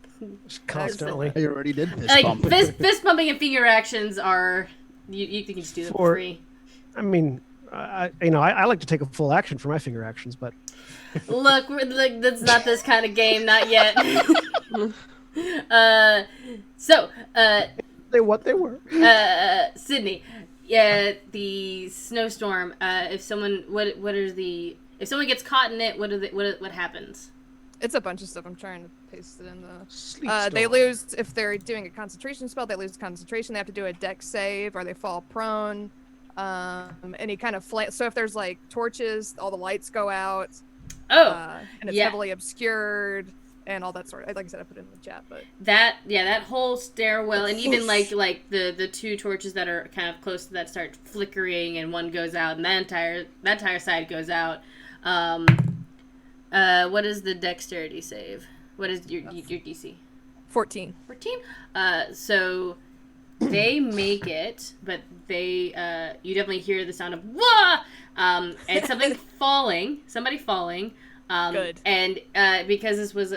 Just constantly. I already did fist Like bump. fist bumping and finger actions are you can just do them for free. I mean, I like to take a full action for my finger actions, but Look, that's not this kind of game, not yet. they were. Sydney, yeah, the snowstorm. If someone if someone gets caught in it, what happens? It's a bunch of stuff. I'm trying to paste it in the. Sleep They storm. lose if they're doing a concentration spell. They lose concentration. They have to do a dex save, or they fall prone. Any kind of so if there's like torches, all the lights go out. And it's yeah. heavily obscured and all that sort of. Like I said, I put it in the chat, but That whole stairwell, and even like the 2 torches that are kind of close to that start flickering, and one goes out, and that entire side goes out. What is the dexterity save? What is your DC? 14. 14. So they make it, but they you definitely hear the sound of wah, and somebody falling. Good. And because this was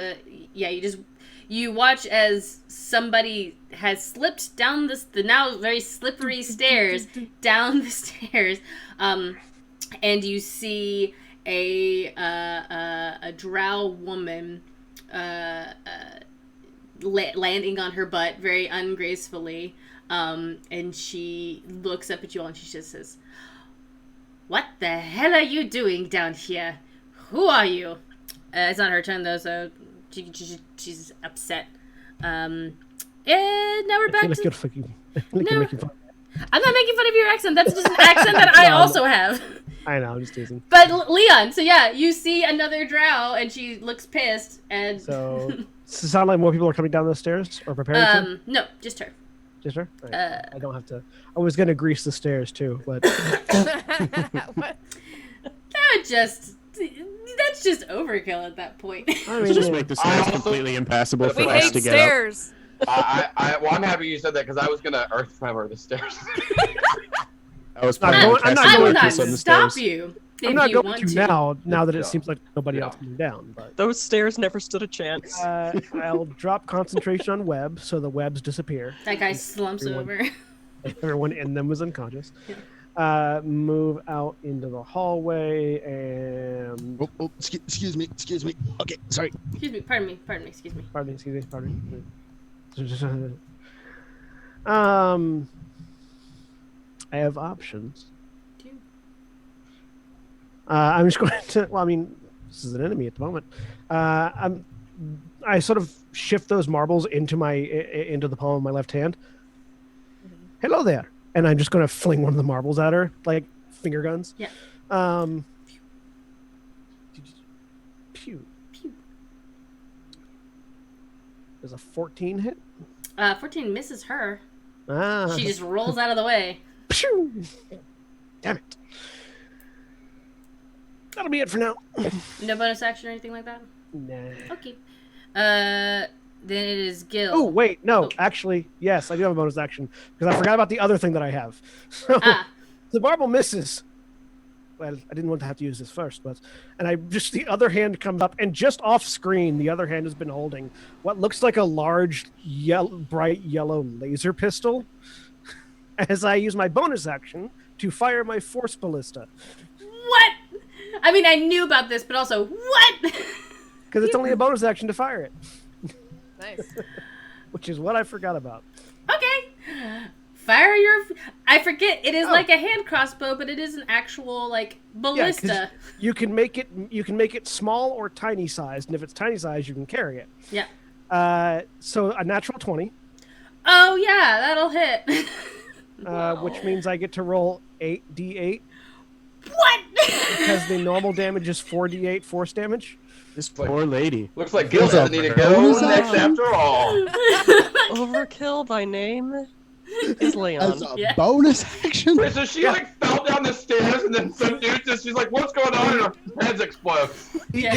you watch as somebody has slipped down the now very slippery stairs down the stairs, and you see a drow woman landing on her butt very ungracefully, and she looks up at you all and she just says, "What the hell are you doing down here? Who are you?" It's not her turn though, so she's upset. And now we're I back feel like to. you're fucking. You're No. making fun. I'm not making fun of your accent. That's just an accent that I also have. I know, I'm just teasing. But Leon, so yeah, you see another drow, and she looks pissed, and So, does it sound like more people are coming down the stairs or preparing to? no, just her. Just her? Alright. I don't have to. I was gonna grease the stairs too, but What? That's just overkill at that point. I mean, Just yeah. make the stairs completely impassable for We us hate to get up. stairs. I'm happy you said that because I was gonna earth tremor the stairs. I was Not planning on going- I'm not casting I will going Orcus not to on the stop stairs. you if I'm not you going want to to. now that it Yeah. seems like nobody Yeah. else coming down. But Those stairs never stood a chance. I'll drop concentration on web, so the webs disappear. That guy slumps Everyone- over. Everyone in them was unconscious. Move out into the hallway and Excuse me. Okay, sorry. Excuse me, pardon me, excuse me. pardon me. I have options. Do you? I'm just going to. Well, I mean, this is an enemy at the moment. I sort of shift those marbles into the palm of my left hand. Hello there, and I'm just going to fling one of the marbles at her like finger guns. Yeah. Pew. Pew. Does a 14 hit? 14 misses her. Ah. She just rolls out of the way. Pew! Damn it. That'll be it for now. No bonus action or anything like that? Nah. Okay. Then it is Gil. Oh, wait, no. Oh. Actually, yes, I do have a bonus action because I forgot about the other thing that I have. So Ah. the marble misses. Well, I didn't want to have to use this first, but the other hand comes up, and just off screen, the other hand has been holding what looks like a large, bright yellow laser pistol. As I use my bonus action to fire my force ballista, What? I mean, I knew about this, but also, what? because it's only a bonus action to fire it, Nice. which is what I forgot about. Okay. Fire your... I forget, it is Oh. like a hand crossbow, but it is an actual, like, ballista. Yeah, 'cause you can make it small or tiny sized, and if it's tiny sized, you can carry it. Yeah. So a natural 20, Oh, yeah, that'll hit. which means I get to roll 8d8 What? because the normal damage is 4d8 force damage. This poor lady. Looks like Gil What's up, doesn't need to Rick? go Who's next that? after all. Overkill by name is Leon. As a Yeah. bonus action? Wait, so she like fell down the stairs and then some dude just, she's like, what's going on? And her heads explode. Yeah.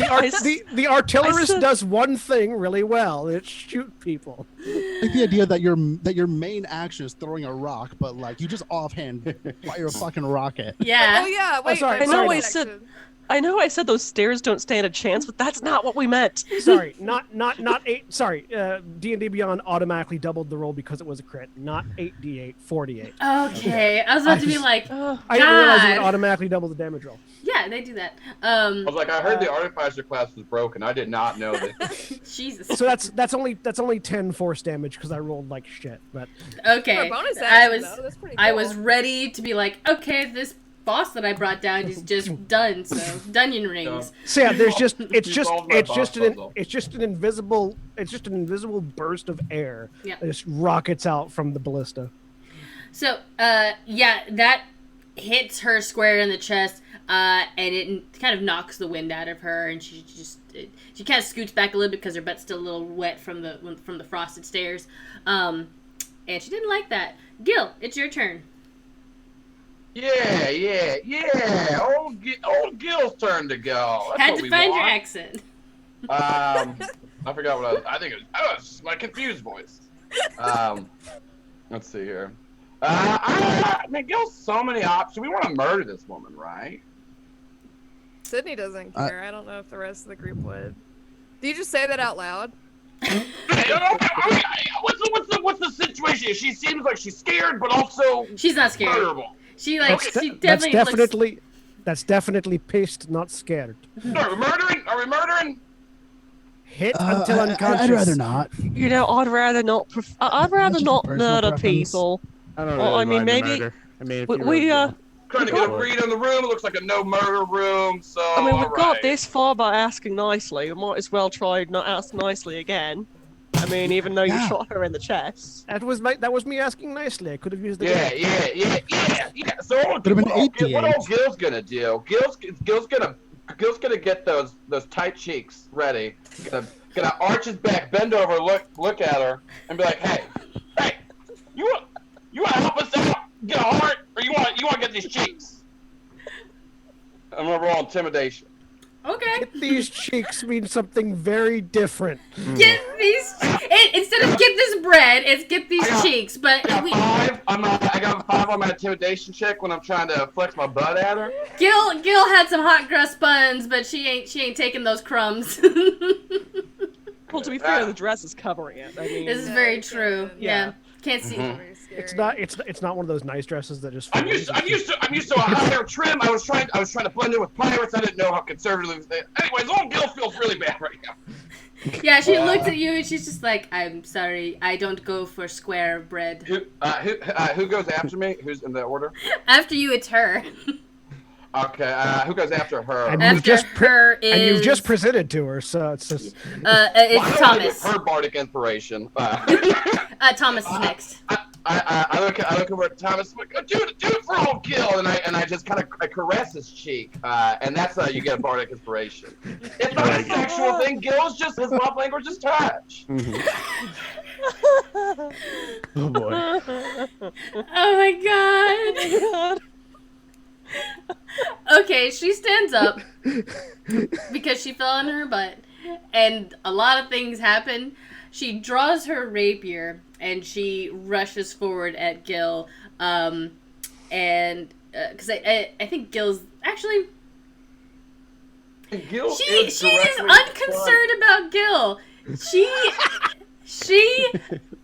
The artillerist said- does one thing really well. It's shoot people. Like the idea that your main action is throwing a rock, but like you just offhand fire a fucking rocket. Yeah. Oh yeah, wait. sorry, my I know bonus I said- action. I know I said those stairs don't stand a chance, but that's not what we meant. Sorry, not 8. Sorry, D&D Beyond automatically doubled the roll because it was a crit. Not 8d8, 4d8. Okay. I was about to be like, Oh, I didn't realize it would God. automatically double the damage roll. yeah, they do that. I was like, I heard the artificer class was broken. I did not know that. Jesus. So that's only 10 force damage because I rolled like shit. But Okay. For a bonus I action, was though, that's pretty I cool. was ready to be like, okay, this boss that I brought down is just done. So Dunyan rings. so yeah, there's just You it's solved my boss an puzzle. it's just an invisible burst of air Yeah. that just rockets out from the ballista. So yeah, that hits her square in the chest, and it kind of knocks the wind out of her, and she kind of scoots back a little bit because her butt's still a little wet from the frosted stairs, and she didn't like that. Gil, it's your turn. Yeah. Old Gil's turn to go. That's Had what to we find your want. accent. I forgot what I think it was my confused voice. Let's see here. I mean, Gil's so many options. We want to murder this woman, right? Sydney doesn't care. I don't know if the rest of the group would. Do you just say that out loud? What's the situation? She seems like she's scared, but also She's not scared. murderable. She like That's, she that's definitely looks. that's definitely pissed, not scared. Are we murdering? Are we murdering? Hit until unconscious. I'd rather not. you know, I'd rather not. I'd rather just a not personal murder preference. people. I don't Well, really I mean, mind the maybe- murder. I mean, if We, you we really uh, do. Trying to get a read on the room. It looks like a no murder room. So I mean, we've got alright. this far by asking nicely. We might as well try not ask nicely again. I mean, even though you Yeah. shot her in the chest. That was me asking nicely. I could have used the Yeah. So Could've been what old 8d8. Gil's gonna do? Gil's gonna get those tight cheeks ready. Gonna arch his back, bend over, look at her, and be like, hey, you want to help us out? Get a heart, or you want to get these cheeks? I'm gonna roll intimidation. Okay. Get these cheeks mean something very different. Get these. Instead of get this bread, it's get these cheeks. But I got 5. I got 5 on my intimidation check when I'm trying to flex my butt at her. Gil had some hot crust buns, but she ain't taking those crumbs. Well, to be fair, the dress is covering it. I mean, This is Yeah, very you true. can. Yeah. Can't see. Very scary. It's not one of those nice dresses that just. I'm used to a higher trim. I was trying to blend in with pirates. I didn't know how conservative. Anyways, old Gil feels really bad right now. Yeah, she looks at you and she's just like, "I'm sorry, I don't go for square bread." Who goes after me? Who's in the order? After you, it's her. Okay. Who goes after her? And After you've just her is and you've just presented to her, so it's just. it's Thomas. Her bardic inspiration. Thomas is next. I look over at Thomas. Like, do it for old Gil, and I just kind of caress his cheek, and that's how you get a bardic inspiration. It's not a sexual thing. Gil's just his love language is touch. Oh boy. Oh my god. Okay, she stands up because she fell on her butt, and a lot of things happen. She draws her rapier and she rushes forward at Gil, and because I think Gil's actually Gil she is directly unconcerned about Gil. She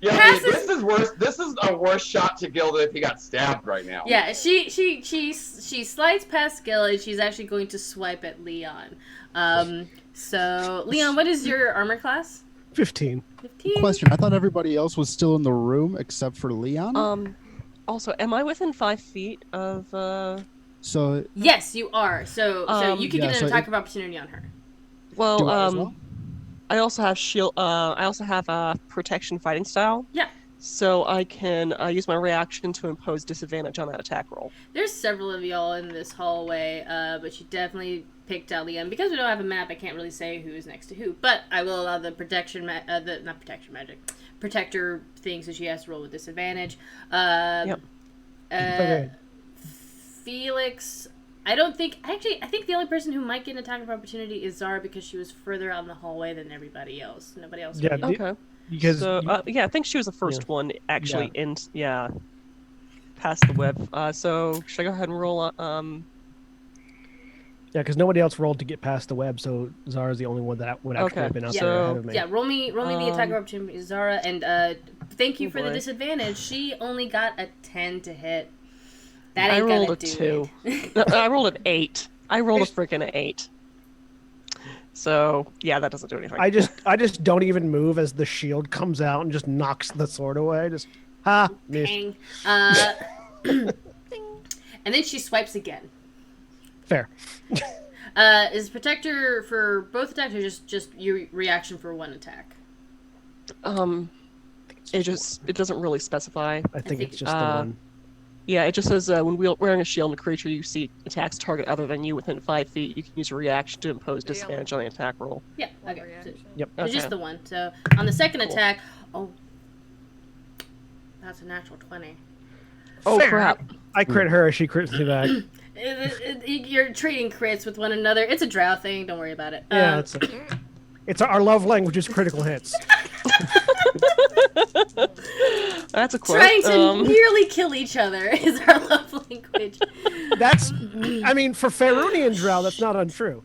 Yeah, passes- this is worse. This is a worse shot to Gil than if he got stabbed right now. Yeah, she slides past Gil and she's actually going to swipe at Leon. So Leon, what is your armor class? 15. 15. Question: I thought everybody else was still in the room except for Leon. Also, am I within 5 feet of? So Yes, you are. So you can yeah, get an so attack of opportunity on her. Well, do I as well? I also have shield. I also have protection fighting style. Yeah. So I can use my reaction to impose disadvantage on that attack roll. There's several of y'all in this hallway, but she definitely picked out Leon. Because we don't have a map, I can't really say who is next to who. But I will allow the protector thing, so she has to roll with disadvantage. Yep. Okay. Felix, I think the only person who might get an attack of opportunity is Zara because she was further out in the hallway than everybody else. Nobody else. Yeah, really. Okay. Because So yeah, I think she was the first one actually past the web. So should I go ahead and roll? because nobody else rolled to get past the web, so Zara's the only one that would actually Okay, have been out so- there ahead of me. Yeah, roll me the attack of opportunity, Zara, and thank you Oh, for the boy. disadvantage. She only got a 10 to hit. That I ain't rolled gonna a do 2. it. No, I rolled an 8. I rolled a freaking 8. So yeah, that doesn't do anything. I just don't even move as the shield comes out and just knocks the sword away. Just missed. Bang. And then she swipes again. Fair. Is protector for both attacks or just your reaction for one attack? It doesn't really specify. I think think- it's just the one. Yeah, it just says when wearing a shield and a creature you see attacks target other than you within 5 feet, you can use a reaction to impose disadvantage on the attack roll. Yeah. One Okay. So, reaction. Yep. it's just Okay. the one. So on the second Cool. attack, that's a natural 20. Oh Fair. crap! I crit her as she crits me back. You're trading crits with one another. It's a drow thing. Don't worry about it. Yeah, it's our love language is critical hits. That's a quote. trying to nearly kill each other is our love language. That's, I mean, for Faerunian drow, that's not untrue.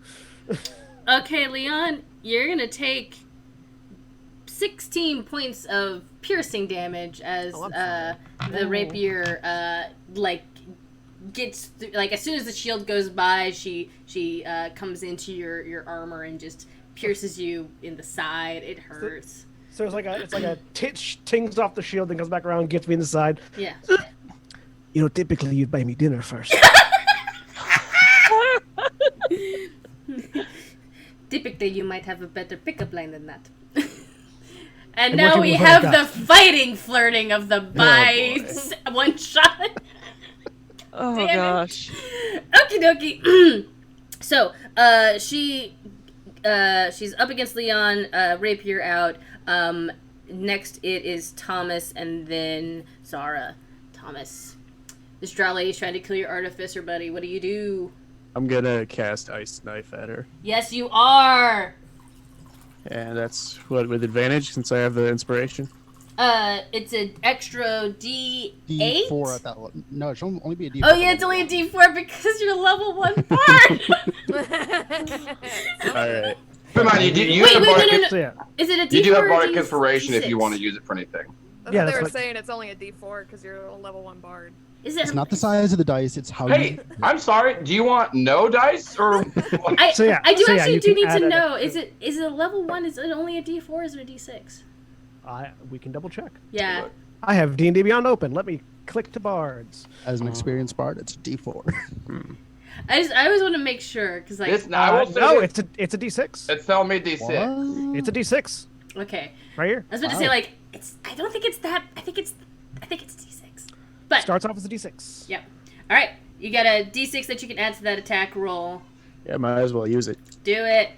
Okay, Leon, you're gonna take 16 points of piercing damage as the rapier gets as soon as the shield goes by, she comes into your armor and just pierces you in the side. It hurts. So it's like a tings off the shield, then comes back around, gets me in the side. Yeah. You know, typically you'd buy me dinner first. Typically, you might have a better pickup line than that. And I'm now working we with what I have got. the fighting flirting of the by one shot. Oh Damn it. gosh. Okie dokie. So, she's up against Leon, rapier out. Next it is Thomas and then Zara. Thomas. This drow lady's trying to kill your artificer, buddy. What do you do? I'm gonna cast Ice Knife at her. Yes, you are. And that's what with advantage since I have the inspiration. It's an extra D8. D4 at that level. No, it should only be a D4. Oh yeah, it's only a D4 because you're level 1 bard. Alright. Keep in mind, you Wait, have wait, bardic, no. So yeah, Is it a D4 you do have or bardic D- inspiration if you D6? want to use it for anything. That's Yeah, what that's they were what- saying. It's only a D4 because you're a level 1 bard. Is it? It's not the size of the dice, it's how Hey, you. I'm sorry. Do you want no dice or? I So, yeah, I do so, yeah, actually you do can need add to an know. extra- Is it a level 1? Is it only a D4? Or is it a D6? we can double check. Yeah. I have D&D Beyond open. Let me click to bards. As an experienced bard, it's a D4. I always want to make sure because like I will say No, this, it's a D6. it's telling me D6. What? It's a D6 okay. right here. I was about to say like it's. I don't think it's that. I think it's D6. But Starts off as a D6. yep. All right. You got a D6 that you can add to that attack roll. Yeah, might as well use it. Do it.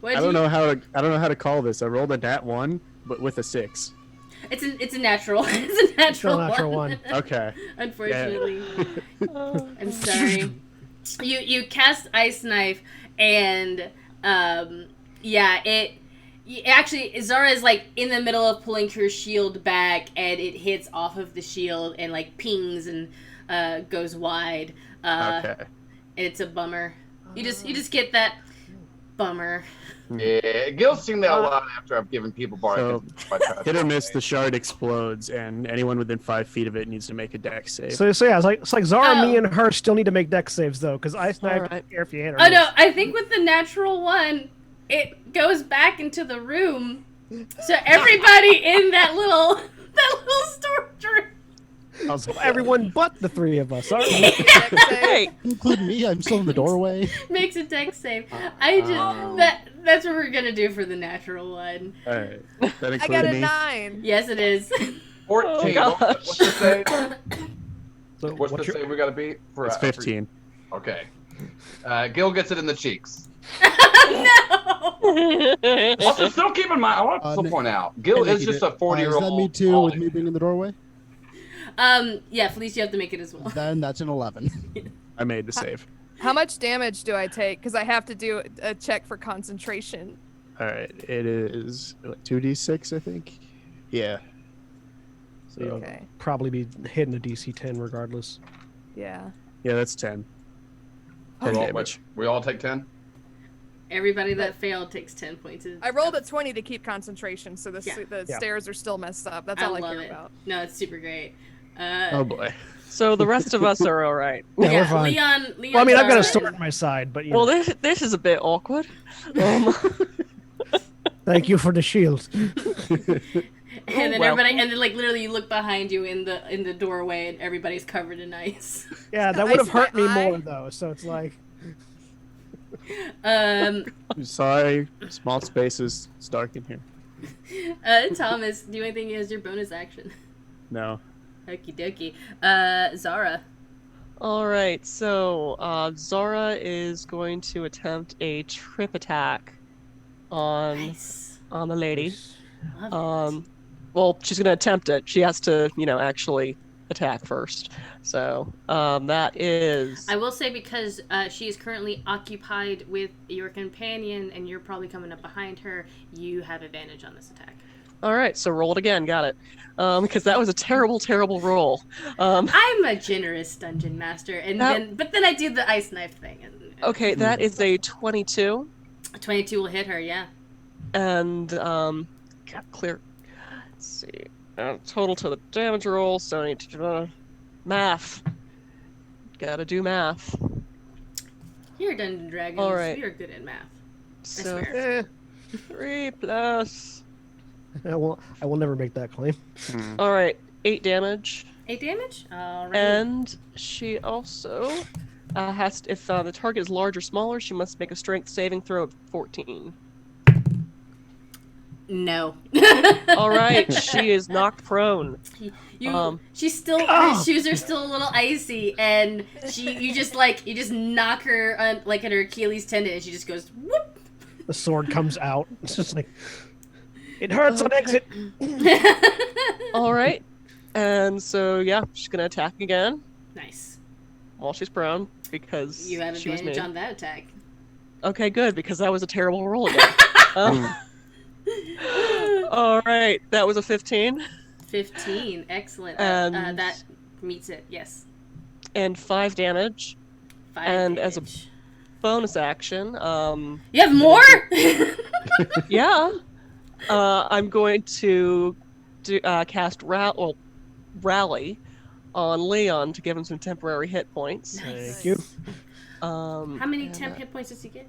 What'd I don't you- know how to call this. I rolled a nat 1, but with a 6. It's a natural. It's a natural, Still a natural one. Okay. Unfortunately. I'm sorry. You cast Ice Knife, and actually Zara is like in the middle of pulling her shield back, and it hits off of the shield and like pings and goes wide. Okay. It's a bummer. You just get that bummer. Yeah, Gil's seen that a lot after I've given people So, bar. hit or miss, the shard explodes, and anyone within 5 feet of it needs to make a dex save. So yeah, it's like Zara, Oh. me, and her still need to make dex saves though, because I sniped. Alright. Don't care if you hit or Oh no, miss. I think with the natural one, it goes back into the room. So everybody in that little storage room. So everyone but the three of us. All right. Hey, Including me, I'm still in the doorway. Makes a dex save. That's what we're gonna do for the natural one. All right. That I includes got a me. 9. Yes, it is. 14. Oh, What's the save? So What's the what's your- save we gotta beat? For, It's for- 15. Okay. Gil gets it in the cheeks. No. Also, still keep in mind, I want to Uh, still Nick- point out, Gil Hey, is Nikki, just a Is 40-year-old. that me too, with me being in the doorway? Yeah, Felice, you have to make it as well. Then that's an 11. I made the save. How much damage do I take? Because I have to do a check for concentration. All right. It is 2d6, I think. Yeah. So, You'll Okay. probably be hitting a DC 10 regardless. Yeah. yeah, that's 10. We 10 all, damage. we all take 10? Everybody that failed takes 10 points. I rolled a 20 to keep concentration, so the Yeah. stairs are still messed up. That's I all I love care it. about. No, it's super great. Oh boy. so the rest of us are all right. Yeah, we're fine. Leon. Well, I mean, I've got a Zara, sword on my side, but you Well, know, this is a bit awkward. thank you for the shield. and then well. everybody, and then like literally, you look behind you in the doorway, and everybody's covered in ice. Yeah, that Ice would have in my hurt me eye. more though. So it's like, Um, Sorry. Small spaces. It's dark in here. Thomas, do anything as your bonus action? No. Okie dokie. Zara. All right, so Zara is going to attempt a trip attack on Nice. on the lady. Love it. Well, she's going to attempt it. She has to, actually attack first. So that is. I will say because she is currently occupied with your companion, and you're probably coming up behind her, you have advantage on this attack. All right, so roll it again. Got it. Because that was a terrible, terrible roll. I'm a generous dungeon master, and That- but then I do the ice knife thing. And Okay, that is a 22, 22 will hit her. Yeah. and clear. Let's see. Total to the damage roll. So I need to do math. Gotta do math. You're Dungeon Dragons. All right. We are good at math. So swear. 3 plus. I will never make that claim. All right, 8 damage. 8 damage. All right. And she also has to, if the target is large or smaller, she must make a strength saving throw of 14. No. All right, she is knocked prone. She's still her shoes are still a little icy, and you just knock her like at her Achilles tendon, and she just goes whoop. The sword comes out. It's just like, it hurts on exit. All right, and so yeah, she's gonna attack again Nice. while she's prone because You have she was advantage me. on that attack. Okay, good because that was a terrible roll again. All right, that was a 15 15. Excellent. And- That meets it. Yes. and 5 damage. 5 And as a- damage. Bonus action. You have more? Yeah. I'm going to cast Rally on Leon to give him some temporary hit points. Thank you. How many and, temp hit points does he get?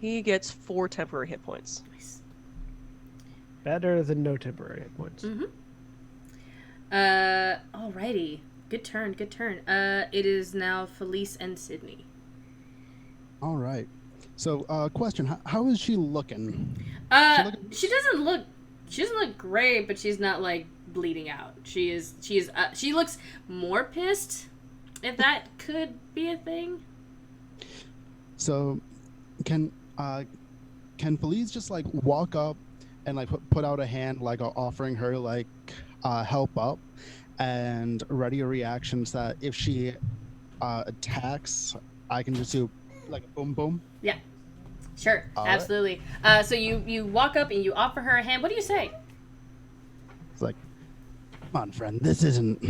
He gets 4 temporary hit points. Nice. Better than no temporary hit points. Alrighty. Good turn. Good turn. It is now Felice and Sydney. All right. So, question: how is she looking? She doesn't look great, but she's not like bleeding out. She looks more pissed, if that could be a thing. So, can Felice just like walk up and like put out a hand, like offering her like help up, and ready a reaction so that if she attacks, I can just do like a boom boom. Yeah. Sure, All right. absolutely. So you walk up and you offer her a hand. What do you say? It's like, come on, friend. This isn't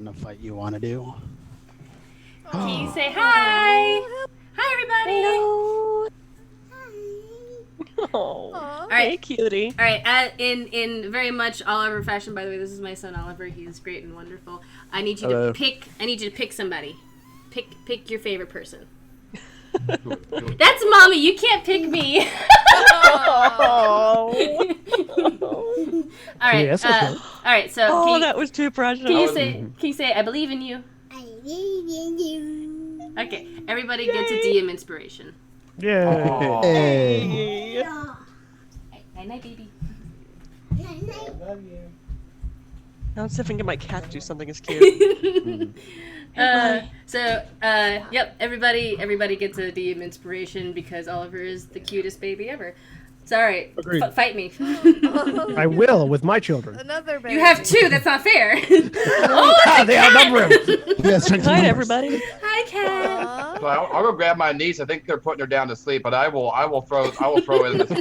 a fight you want to do. Can you say hi? Hi, everybody. Oh, All hey, right. cutie. All right. In very much Oliver fashion. By the way, this is my son Oliver. He's great and wonderful. I need you Hello. to pick. I need you to pick somebody. Pick your favorite person. That's mommy. You can't pick me. Oh, All right. Yes, okay. All right. So oh, can you, that was too precious. can you say I believe in you? I believe in you. Okay. Everybody gets a DM inspiration. Yeah. Hey. Night night, baby. Now I'm see if I can get my cat to do something as cute. Yep, everybody gets a DM inspiration because Oliver is the cutest baby ever. Sorry, Agreed. fight me. I will with my children. Another baby. You have two. That's not fair. Oh, Ah, they outnumber him. Yeah, strength in Night, numbers. everybody. hi, cat. So I'll go grab my niece. I think they're putting her down to sleep, but I will throw in this.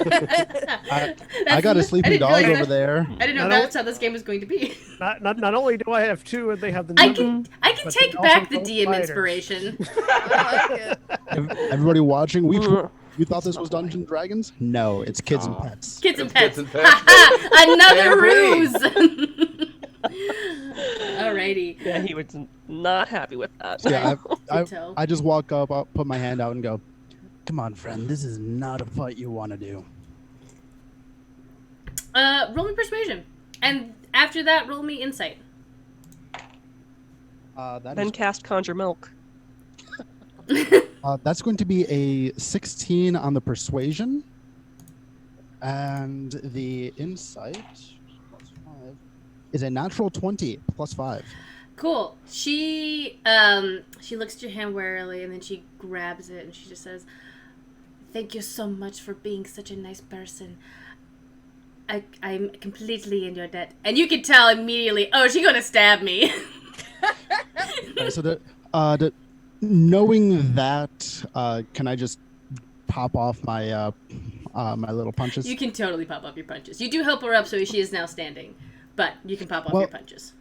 I got a sleeping didn't dog realize over there. I didn't know Not that's how this game was going to be. Not only do I have two, and they have the. I number, can but take they back also the go DM fighters. inspiration. I like it. Everybody watching, you thought this was Dungeons and Dragons? No, it's kids and pets. Kids and It's pets. kids and pets. Ha Another Campaign. ruse. Alrighty. Yeah, he was not happy with that. Yeah, Can tell. I just walk up, I'll put my hand out, and go, "Come on, friend. This is not a fight you want to do." Roll me persuasion, and after that, roll me insight. That Then is, cast Conjure Milk. that's going to be a 16 on the persuasion, and the insight plus 5 is a natural 20 plus 5. Cool. She looks at your hand warily, and then she grabs it, and she just says, "Thank you so much for being such a nice person. I'm completely in your debt." And you can tell immediately, oh, she's gonna stab me. Right, so knowing that, can I just pop off my my little punches? You can totally pop off your punches. You do help her up, so she is now standing, but you can pop off Well, your punches.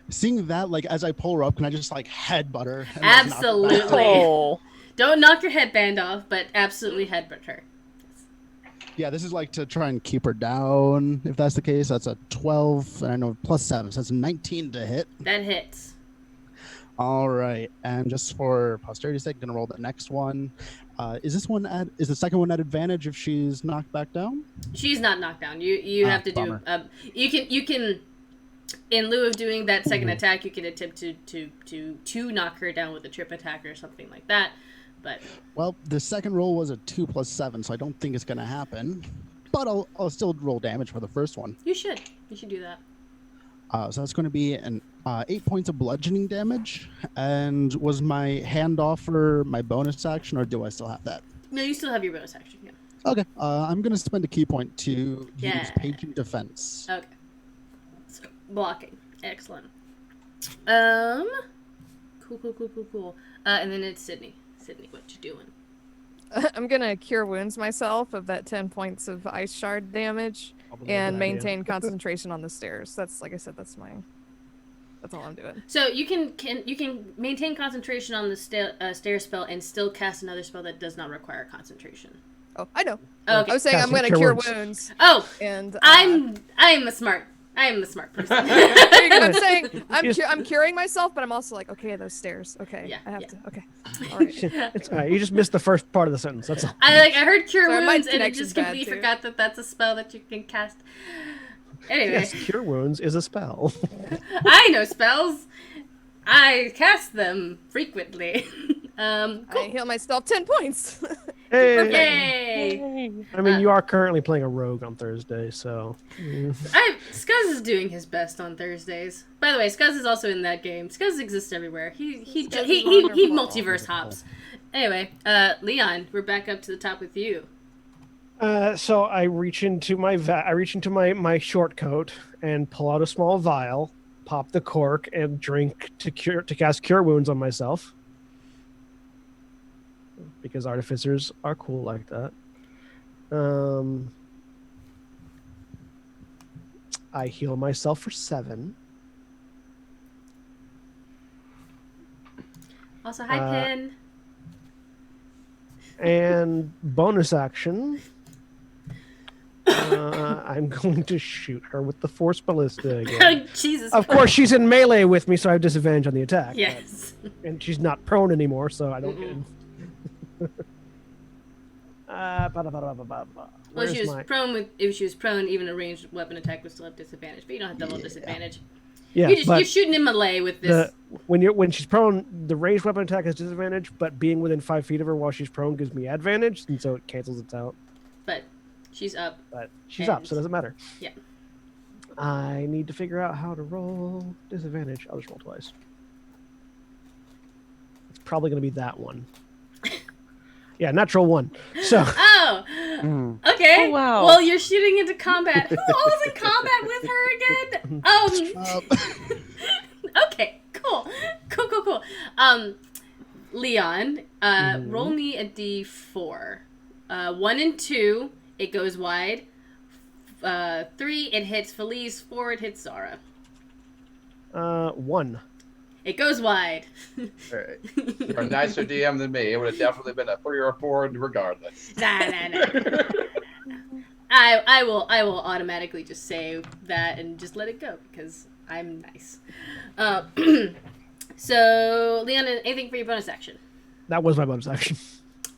Seeing that, like as I pull her up, can I just like headbutt her? And, like, knock her back? Absolutely. Oh, Don't knock your headband off, but absolutely headbutt her. Yeah, this is like to try and keep her down. If that's the case, that's a 12, and I know plus 7, so that's a 19 to hit. That hits. All right, and just for posterity's sake, gonna roll the next one. Is the second one at advantage if she's knocked back down? She's not knocked down. You have to bummer. do. You can. In lieu of doing that second attack, you can attempt to knock her down with a trip attack or something like that. But Well, the second roll was a 2 plus 7, so I don't think it's gonna happen. But I'll still roll damage for the first one. you should do that. So that's going to be an 8 points of bludgeoning damage. And was my handoff for my bonus action, or do I still have that? No, you still have your bonus action. Yeah. Okay, I'm going to spend a key point to Yeah. use patient defense. Okay. So, blocking. Excellent. Cool. And then it's Sydney. Sydney, what you doing? I'm gonna cure wounds myself of that 10 points of ice shard damage Probably a and good idea. maintain concentration on the stairs. That's like I said. That's all I'm doing. So you can maintain concentration on the stair spell and still cast another spell that does not require concentration. Oh, I know. Okay. I was saying I'm Casting gonna cure cure wounds. wounds, Oh, and I'm the smart person. I'm saying Yes. I'm curing myself, but I'm also like, okay, those stairs. Okay, Yeah, I have yeah. to. Okay, all right. It's all right. You just missed the first part of the sentence. That's all. I heard cure Sorry, my wounds and I connection's just bad, completely too. forgot that that's a spell that you can cast. Anyway, Yes, cure wounds is a spell. I know spells. I cast them frequently. Cool. I heal myself 10 points. Hey, Yay! I mean, you are currently playing a rogue on Thursday, so Scuzz is doing his best on Thursdays. By the way, Scuzz is also in that game. Scuzz exists everywhere. He Scuzz is he wonderful. multiverse hops. Anyway, Leon, we're back up to the top with you. So I reach into my short coat and pull out a small vial, pop the cork, and drink to cast cure wounds on myself. because artificers are cool like that. I heal myself for 7. Also, hi, Pin. And bonus action, I'm going to shoot her with the Force Ballista again. Jesus. Of course, she's in melee with me, so I have disadvantage on the attack. Yes. And she's not prone anymore, so I don't get. Well, she was prone. If she was prone, even a ranged weapon attack would still have disadvantage. But you don't have double disadvantage. Yeah, You're shooting in melee with this. When she's prone, the ranged weapon attack has disadvantage, but being within 5 feet of her while she's prone gives me advantage, and so it cancels it out. But she's up. But she's up, so it doesn't matter. Yeah. I need to figure out how to roll disadvantage. I'll just roll twice. It's probably going to be that one. Yeah, natural 1. So. Oh. Okay. Oh, wow. Well, you're shooting into combat. Who all was in combat with her again? Okay. Cool. Leon, roll me a d4. 1 and 2, it goes wide. 3, it hits Felice. 4, it hits Zara. 1. It goes wide. All right. You're a nicer DM than me. It would have definitely been a 3 or a 4 regardless. Nah. I will automatically just say that and just let it go because I'm nice. So, Leon, anything for your bonus action? That was my bonus action.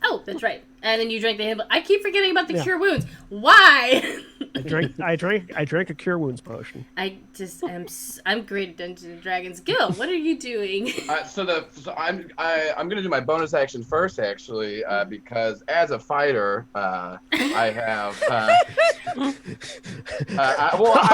Oh, that's right. And then you drank the hit. I keep forgetting about the cure wounds. Why? I drank a cure wounds potion. I'm great at Dungeons and Dragons. Gil, what are you doing? So I'm gonna do my bonus action first, actually, because as a fighter, I have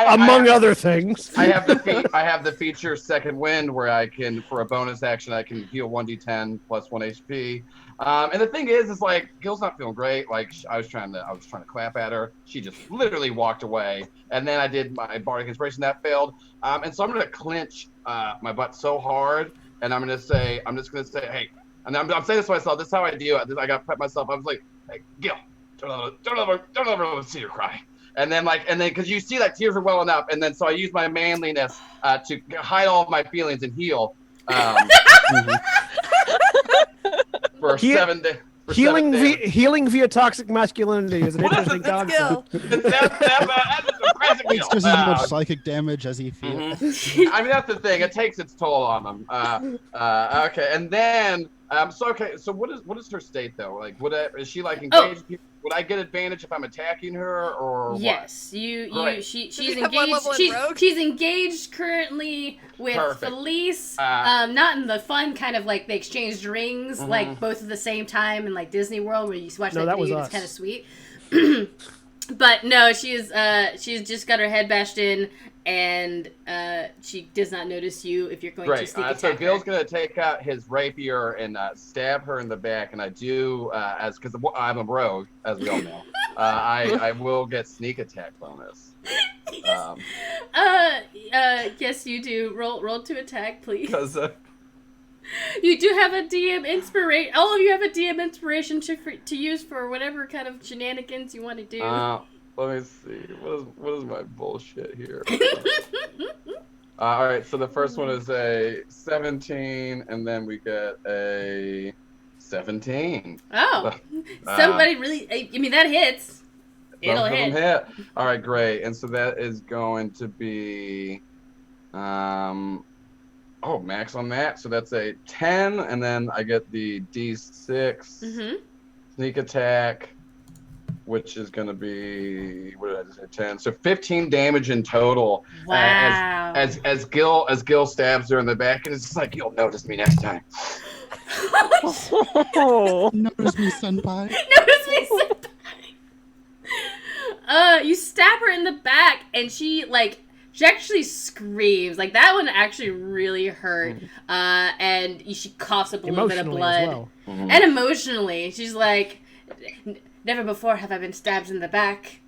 among other things. I have the feature Second Wind, where I can, for a bonus action, I can heal 1d10 plus 1 HP. And the thing is like Gil's not feeling great. Like I was trying to clap at her. She just literally walked away. And then I did my bardic inspiration, that failed. And so I'm gonna clench my butt so hard, and I'm just gonna say, hey, and I'm saying this to myself. This is how I deal. I got to prep myself. I was like, hey, Gil, don't ever see her cry. And then because you see that tears are welling up, and then so I use my manliness to hide all of my feelings and heal. For 7 days. Healing via toxic masculinity is an interesting concept. It's just as much psychic damage as he feels. Mm-hmm. I mean, that's the thing. It takes its toll on them. Okay, and then so what is her state though? Like, is she like engaged? Oh. Would I get advantage if I'm attacking her, or yes, what? She's engaged. She's engaged currently with Felice. Not in the fun kind of like they exchanged rings like both at the same time in like Disney World where you watch that video. It's kind of sweet. But no, she's just got her head bashed in, and she does not notice you if you're going to sneak attack so Gil's going to take out his rapier and stab her in the back, and I do, because I'm a rogue, as we all know, I will get sneak attack bonus. Yes, you do. Roll to attack, please. Because you do have a DM inspiration. All of you have a DM inspiration to use for whatever kind of shenanigans you want to do. Let me see. What is my bullshit here? All right. So the first one is a 17, and then we get a 17. Oh, somebody really. I mean, that hits. It'll hit. All right, great. And so that is going to be, max on that. So that's a 10, and then I get the D6 sneak attack, which is going to be, what did I just say, 10? So 15 damage in total. Wow. As Gil stabs her in the back, and it's just like, you'll notice me next time. Notice me, senpai. Notice me, senpai. You stab her in the back, and she actually screams. Like, that one actually really hurt. And she coughs up a little bit of blood. As well. And emotionally. She's like, never before have I been stabbed in the back.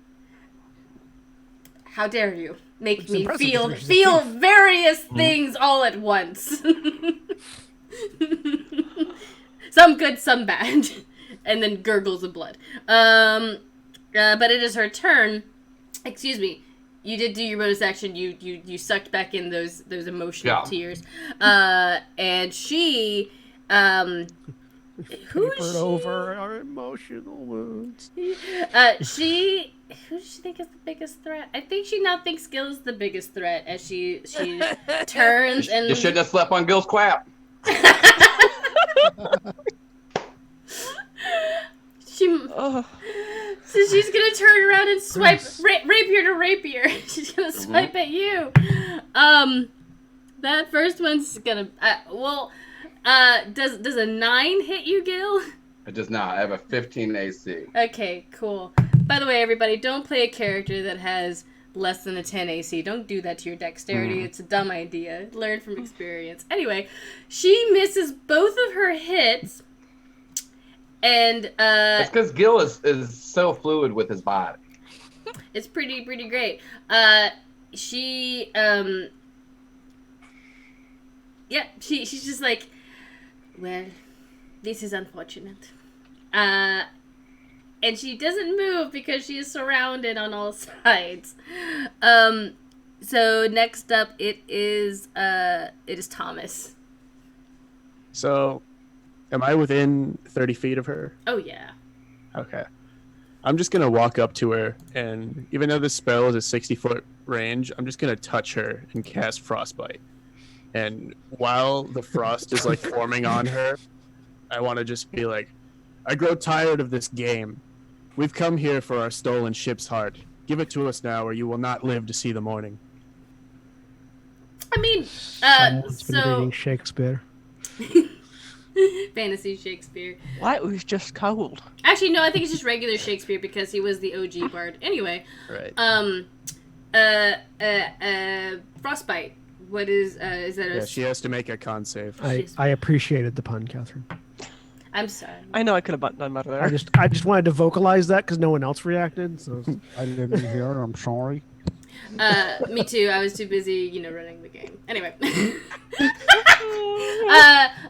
How dare you make me feel various things all at once. Some good, some bad. and then gurgles the blood. But it is her turn. Excuse me. You did do your bonus action. You sucked back in those emotional tears. And she, who is she? Over our emotional wounds. Who does she think is the biggest threat? I think she now thinks Gil is the biggest threat as she turns and. You shouldn't have slept on Gil's quap. So she's gonna turn around and swipe rapier to rapier. She's gonna swipe at you. That first one's gonna. Does a 9 hit you, Gil? It does not. I have a 15 AC. Okay, cool. By the way, everybody, don't play a character that has less than a 10 AC. Don't do that to your dexterity. It's a dumb idea. Learn from experience. Anyway, she misses both of her hits. And it's because Gil is so fluid with his body. It's pretty great. She's just like, well, this is unfortunate. And she doesn't move because she is surrounded on all sides. So next up it is Thomas. So, am I within 30 feet of her? Oh, yeah. Okay. I'm just going to walk up to her, and even though this spell is a 60-foot range, I'm just going to touch her and cast Frostbite. And while the frost is, like, forming on her, I want to just be like, I grow tired of this game. We've come here for our stolen ship's heart. Give it to us now, or you will not live to see the morning. I mean, Someone's been reading Shakespeare. Fantasy Shakespeare. Why? It was just cold. Actually, no, I think it's just regular Shakespeare because he was the OG bard. Anyway. Right. Frostbite. What is that? Yeah, she has to make a con save. I appreciated the pun, Catherine. I'm sorry. I know I could have done better there. I just wanted to vocalize that because no one else reacted. So I didn't hear. I'm sorry. Me too. I was too busy, running the game. Anyway.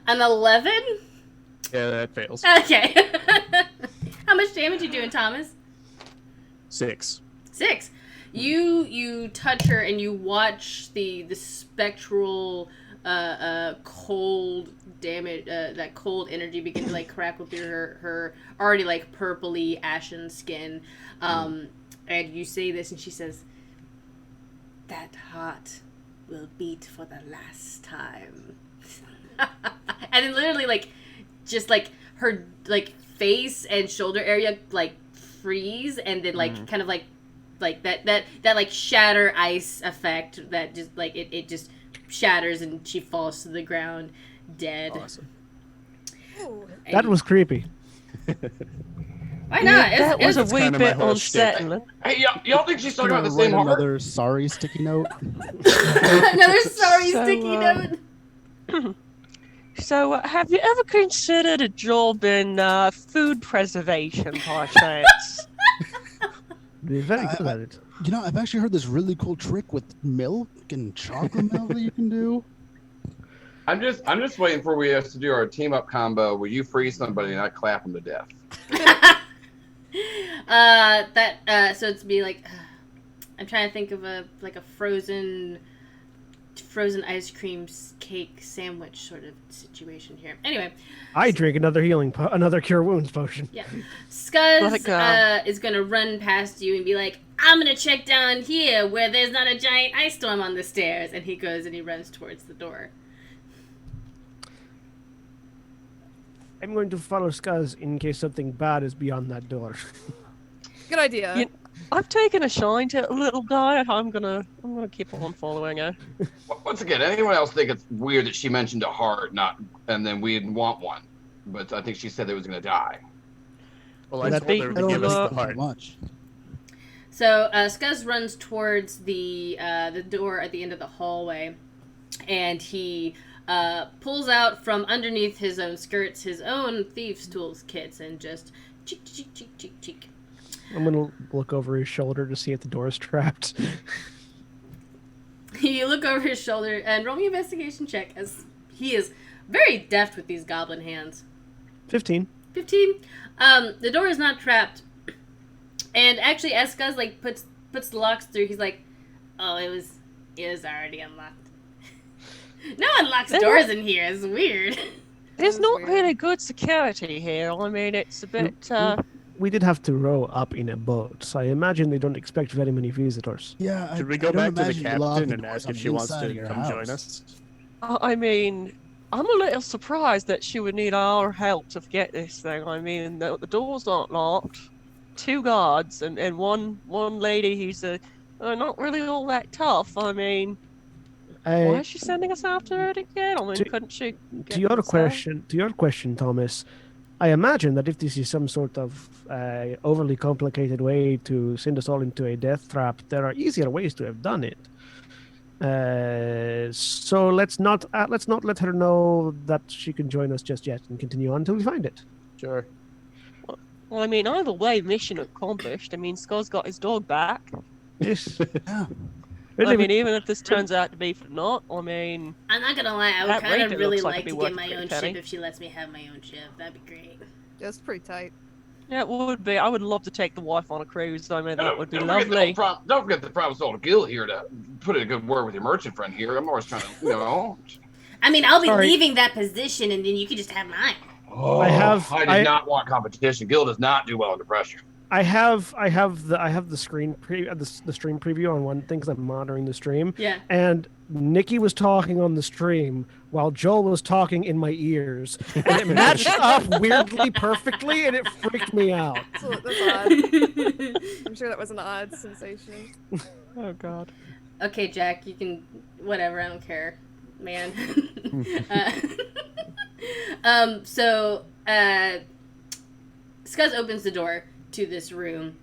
An 11? Yeah, that fails. Okay. How much damage you doing, Thomas? 6. 6. You touch her and you watch the spectral cold damage, that cold energy begin to crackle through her already purpley ashen skin. And you say this and she says, "That heart will beat for the last time." And then literally her face and shoulder area freeze and then kind of that shatter ice effect that just it just shatters and she falls to the ground dead. Awesome. That was creepy. Why not? That was a That's wee kinda my bit whole shtick. unsettling. Hey, y'all think she's talking about the Write same heart? another sorry sticky note. Another sorry So, sticky note. So, have you ever considered a job in food preservation, by chance? Be very good at it. I've actually heard this really cool trick with milk and chocolate milk that you can do. I'm just waiting for us to do our team up combo where you freeze somebody and I clap them to death. So it's be I'm trying to think of a frozen ice cream cake sandwich sort of situation here. Anyway, I drink another cure wounds potion. yeah, Let it Scuzz go. is gonna run past you and be like, "I'm gonna check down here where there's not a giant ice storm on the stairs," and he goes and he runs towards the door. I'm going to follow Scuzz in case something bad is beyond that door. Good idea. You- I've taken a shine to a little guy. I'm gonna keep on following her. Once again, anyone else think it's weird that she mentioned a heart, and then we didn't want one, but I think she said it was gonna die. Well, I That's told her I to don't give us know. the heart. Much. So Scuzz runs towards the door at the end of the hallway, and he pulls out from underneath his own skirts his own thieves' tools kits and just cheek, cheek, cheek, cheek, cheek. I'm going to look over his shoulder to see if the door is trapped. You look over his shoulder and roll me an investigation check, as he is very deft with these goblin hands. 15. 15. The door is not trapped. And actually, as Skuzz, like, puts the locks through, he's like, oh, it was already unlocked. No one locks doors in here. It's weird. There's was not weird. really good security here. I mean, it's a bit. We did have to row up in a boat, so I imagine they don't expect very many visitors. Yeah. Should we I go don't back to the imagine you lock captain the and doors ask on if the she wants inside of to your come join house. us? I mean, I'm a little surprised that she would need our help to get this thing. I mean, the doors aren't locked. 2 guards and one lady who's not really all that tough. I mean, why is she sending us after it again? I mean, To- couldn't she? To your question, Thomas, I imagine that if this is some sort of overly complicated way to send us all into a death trap, there are easier ways to have done it. So let's not let her know that she can join us just yet, and continue on until we find it. Sure. Well, I mean, either way, mission accomplished. I mean, Scott's got his dog back. Yes. Yeah. Really, I mean, even if this turns out to be for naught, I mean, I'm not gonna lie, I would That kind rate, of it really looks like like it'd be to worth get my a own penny. ship if she lets me have my own ship. That'd be great. That's pretty tight. yeah, it would be. I would love to take the wife on a cruise. I mean, that would be Don't lovely. Don't forget the promise old Gil here to put in a good word with your merchant friend here. I'm always trying to, I mean, I'll be Sorry. leaving that position, and then you can just have mine. Oh, I- did not want competition. Gil does not do well under pressure. I have the screen the stream preview on one thing because I'm monitoring the stream. Yeah. And Nikki was talking on the stream while Joel was talking in my ears, and it matched up weirdly perfectly, and it freaked me out. So that's odd. I'm sure that was an odd sensation. Oh God. Okay, Jack, you can whatever. I don't care, man. So Skuzz opens the door to this room,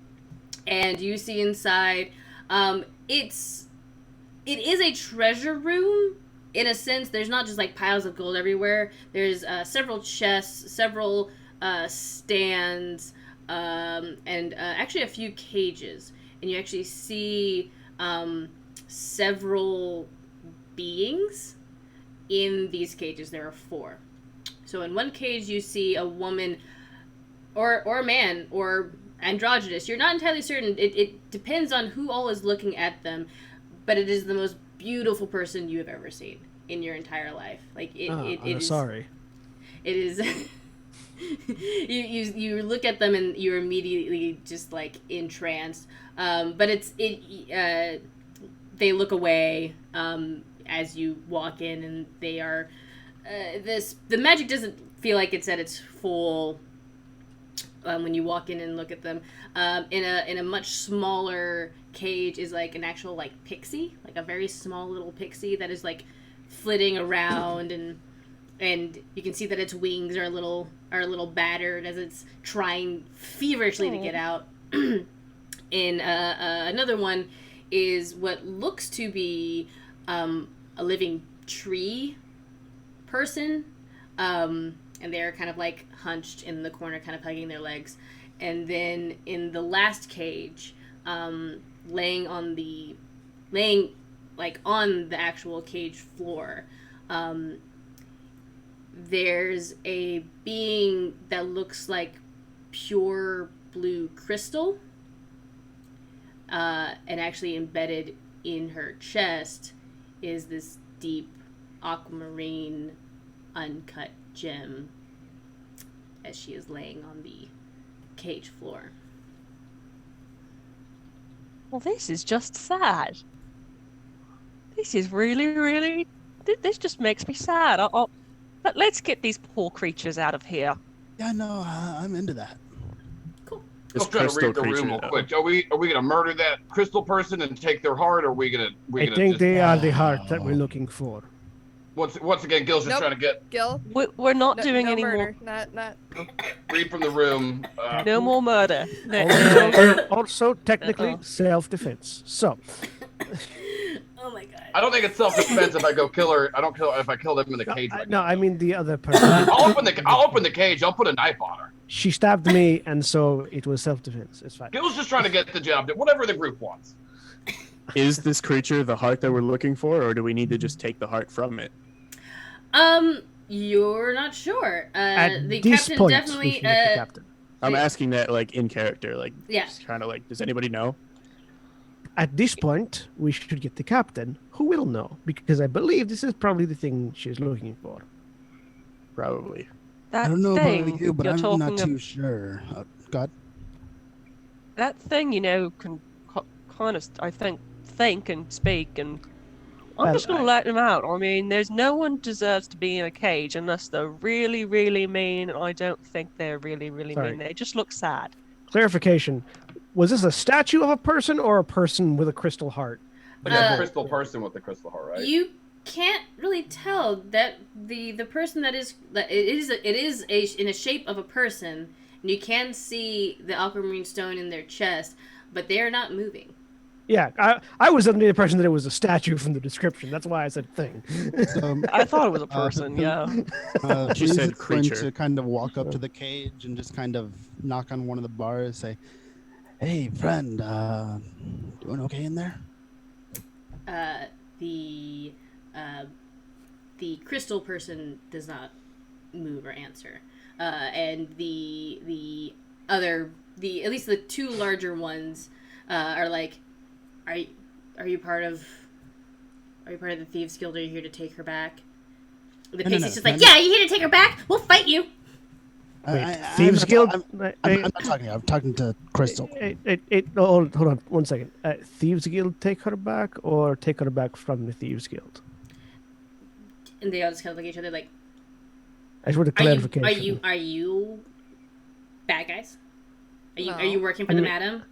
and you see inside. It is a treasure room in a sense. There's not just like piles of gold everywhere. There's several chests, several stands, and actually a few cages. And you actually see several beings in these cages. There are 4. So in one cage you see a woman or a man or androgynous. You're not entirely certain. It depends on who all is looking at them, but it is the most beautiful person you have ever seen in your entire life. Like it is. Sorry. It is. you look at them and you're immediately just like entranced. But they look away as you walk in, and they are the magic doesn't feel like it's at its full when you walk in and look at them. In a much smaller cage is like an actual like pixie, like a very small little pixie that is like flitting around, and you can see that its wings are a little battered as it's trying feverishly to get out. In another one is what looks to be a living tree person, and they're kind of like hunched in the corner, kind of hugging their legs. And then in the last cage, laying on the actual cage floor, there's a being that looks like pure blue crystal, and actually embedded in her chest is this deep aquamarine uncut gem as she is laying on the cage floor. Well, this is just sad. This is really. This just makes me sad. Let's get these poor creatures out of here. Yeah, no, I'm into that. This I'm trying to read the crystal room real creature, quick. Are we gonna murder that crystal person and take their heart, or are we gonna? I think they are the heart that we're looking for. Once again, Gil's just Nope. trying to get Gil, We're not doing no any murder. Not. read from the room. No more murder. Also, technically, self-defense. So, Oh my god. I don't think it's self-defense if I go kill her. I don't kill if I kill them in the cage. Right no, I mean the other person. I'll open the cage. I'll put a knife on her. She stabbed me, and so it was self-defense. It's fine. Gil's just trying to get the job done. Whatever the group wants. Is this creature the heart that we're looking for, or do we need to just take the heart from it? You're not sure. At The this captain point, definitely. we should get the captain. I'm Wait. asking that like in character, like Yeah. just kind of like, does anybody know? At this point, we should get the captain, who will know, because I believe this is probably the thing she's looking for. Probably. That I don't know thing about you, but you're I'm talking not ab- too sure. God, That thing, can kind of, I think and speak, and I'm Well, just going to let them out. I mean, there's no one deserves to be in a cage unless they're really, really mean, and I don't think they're really, really Sorry. mean. They just look sad. Clarification: was this a statue of a person or a person with a crystal heart? Like a crystal person with the crystal heart, right? You can't really tell that the person that it is in a shape of a person, and you can see the aquamarine stone in their chest, but they are not moving. Yeah, I was under the impression that it was a statue from the description. That's why I said thing. so I thought it was a person, yeah. She Felice said is going creature. to kind of walk up to the cage and just kind of knock on one of the bars, say, "Hey, friend, doing okay in there?" The crystal person does not move or answer, and the other at least the two larger ones are like, are you part of the Thieves Guild? Are you here to take her back? The No, no, Pixie's no, just no, like, no. yeah, you here to take her back? We'll fight you. Wait, I'm Thieves not- Guild? I'm not talking to you. I'm talking to Crystal. Hold on 1 second. Thieves Guild take her back, or take her back from the Thieves Guild? And they all just kind of look at each other like, I just want a are clarification. you bad guys? Are No. you working for the I mean- madam?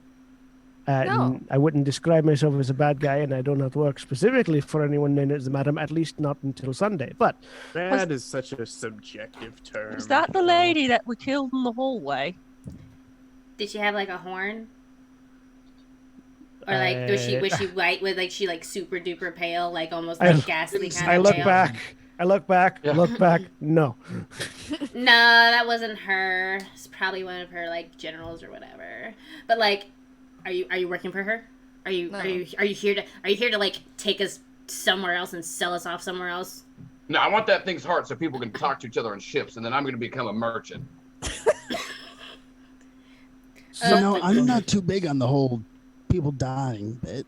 No. I wouldn't describe myself as a bad guy, and I do not work specifically for anyone known as the madam, at least not until Sunday. But That is such a subjective term. Was that the lady that we killed in the hallway? Did she have like a horn? Or like was she white with like she like super duper pale, like almost I- like ghastly kind I of look pale? back. Yeah. Look back. No. No, that wasn't her. It's probably one of her like generals or whatever. But like, are you working for her? Are you No. are you here to like take us somewhere else and sell us off somewhere else? No, I want that thing's heart so people can talk to each other on ships, and then I'm going to become a merchant. I'm not too big on the whole people dying bit.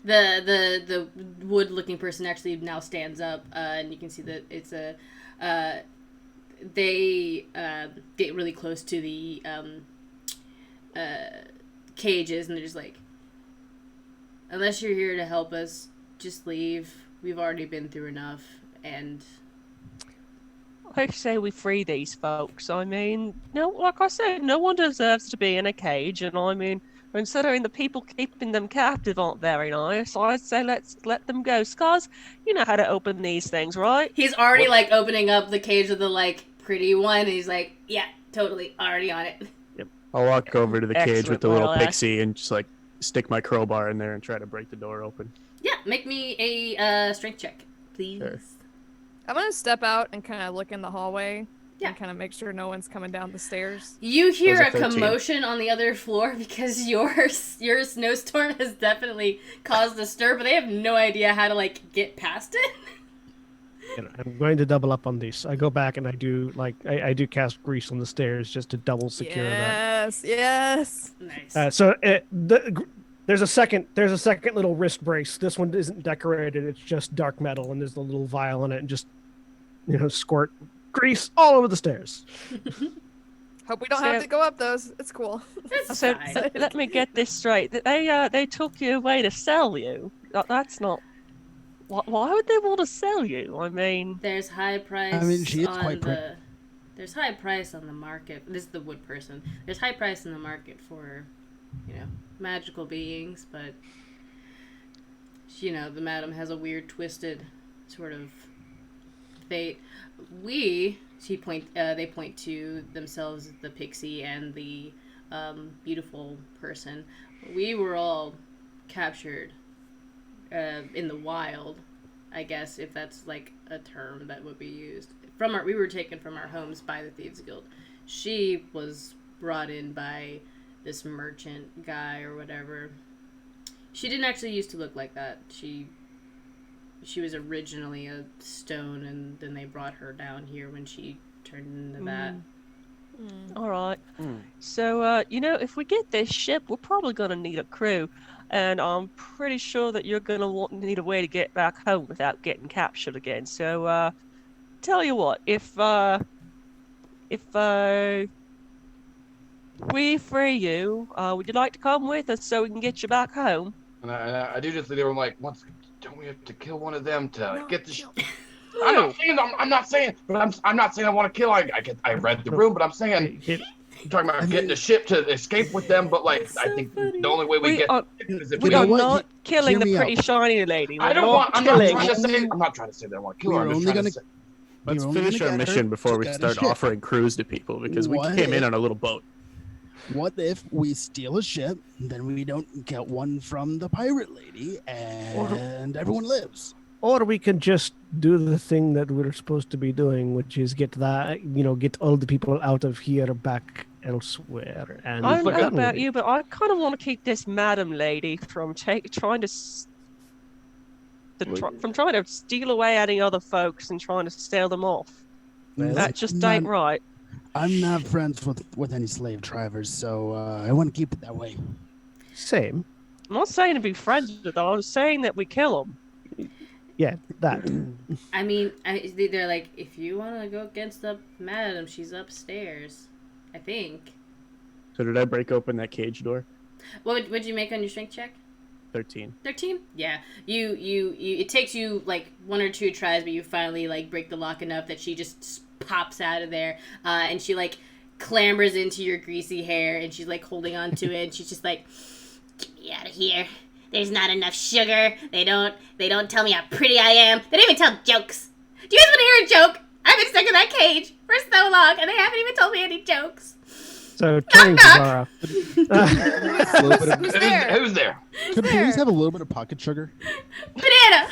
The wood-looking person actually now stands up, and you can see that it's a. They get really close to the cages, and they're just like, unless you're here to help us, just leave. We've already been through enough, and I say we free these folks. I mean, no, like I said, no one deserves to be in a cage, and I mean, considering the people keeping them captive aren't very nice, I'd say let's let them go. Scars, you know how to open these things, right? he's already like opening up the cage of the like pretty one, and he's like, yeah, totally, already on it. I'll walk over to the cage with Excellent, the little well, pixie and just like stick my crowbar in there and try to break the door open. Yeah, make me a strength check, please. Sure. I'm gonna step out and kind of look in the hallway Yeah. and kind of make sure no one's coming down the stairs. You hear Those a are 13. commotion on the other floor because your snowstorm has definitely caused a stir, but they have no idea how to like get past it. I'm going to double up on these. I go back and I do I do cast grease on the stairs just to double secure that. Yes. Nice. There's a second little wrist brace. This one isn't decorated. It's just dark metal, and there's the little vial in it, and just squirt grease all over the stairs. Hope we don't So- have to go up those. It's cool. That's So fine. let me get this straight. They took you away to sell you. That's not. Why would they want to sell you? I mean, There's high price. I mean, she is on quite the. There's high price on the market. This is the wood person. There's high price in the market for, magical beings, but the madam has a weird, twisted sort of fate. They point to themselves, the pixie and the beautiful person. We were all captured in the wild, I guess, if that's like a term that would be used. We were taken from our homes by the Thieves Guild. She was brought in by this merchant guy or whatever. She didn't actually used to look like that. She she was originally a stone, and then they brought her down here when she turned into that. All right. So, if we get this ship, we're probably gonna need a crew, and I'm pretty sure that you're gonna need a way to get back home without getting captured again. So, tell you what, if we free you, would you like to come with us so we can get you back home? And I do just leave them like, don't we have to kill one of them to get the? No. I'm not saying, but I'm not saying I want to kill. I read the room, but I'm saying. I'm talking about getting a ship to escape with them, but like I think the only way we get is if we we are don't. not killing Hear the me pretty out. shiny lady. I We're don't not want. I'm killing. not trying to say that I want to kill her. We're I'm just only trying gonna- to say. Let's You're only finish gonna our get her mission before to we get a start ship. offering crews to people because we What came in if- on a little boat. What if we steal a ship, then we don't get one from the pirate lady, and everyone lives? Or we can just do the thing that we're supposed to be doing, which is get all the people out of here back elsewhere. And I don't be know done with about it. you, but I kind of want to keep this madam lady from trying to from trying to steal away any other folks and trying to sell them off. Well, That just ain't right. I'm not friends with any slave drivers, so I want to keep it that way. Same. I'm not saying to be friends with them. I was saying that we kill them. Yeah, that. I mean, they're like, if you want to go against the madam, she's upstairs, I think. So did I break open that cage door? What'd you make on your strength check? 13. 13? Yeah. You it takes you like 1 or 2 tries, but you finally like break the lock enough that she just pops out of there, and she like clambers into your greasy hair, and she's like holding on to it, and she's just like, get me out of here. There's not enough sugar. They don't tell me how pretty I am. They don't even tell jokes. Do you guys want to hear a joke? I've been stuck in that cage for so long, and they haven't even told me any jokes. So turning to Zara. A little bit of- Who's there? Who's there? Could please have a little bit of pocket sugar? Banana.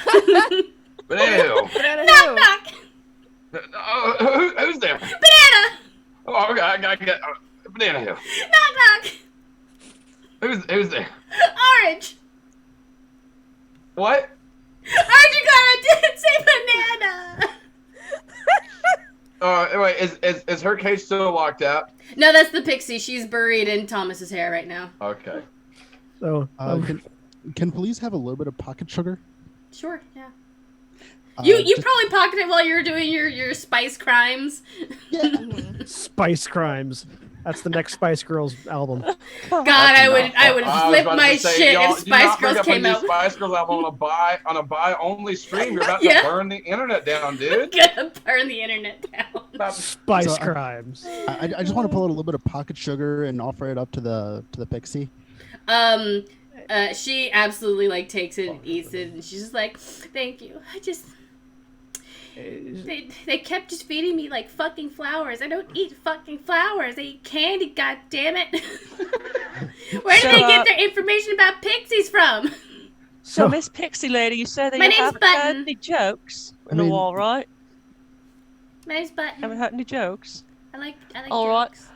But anywho, Knock knock. who's there? Banana. Oh, okay, I gotta get banana here. Knock knock. Who's there? Orange. What? Archie didn't say banana. Anyway, is her cage still locked out? No, that's the pixie. She's buried in Thomas's hair right now. Okay. So Can police have a little bit of pocket sugar? Sure, yeah. Uh, You just- probably pocketed it while you were doing your spice crimes. Yeah. Spice Crimes. That's the next Spice Girls album. God, I would I was flip about my to say, shit y'all if do not Spice bring Girls up a came new out. Spice Girls album on a buy only stream. You're about Yeah. to burn the internet down, dude. Gonna burn the internet down. About- Spice So, Crimes. I just want to pull out a little bit of pocket sugar and offer it up to the pixie. She absolutely like takes it and eats it, and she's just like, "Thank you. They kept just feeding me like fucking flowers. I don't eat fucking flowers. I eat candy. God damn it! Where did So, they get their information about pixies from? So, Miss Pixie Lady, you said that My you name's haven't heard Button. any jokes in I a mean- while, right? My name's Button. Haven't heard any jokes. I like All right. jokes.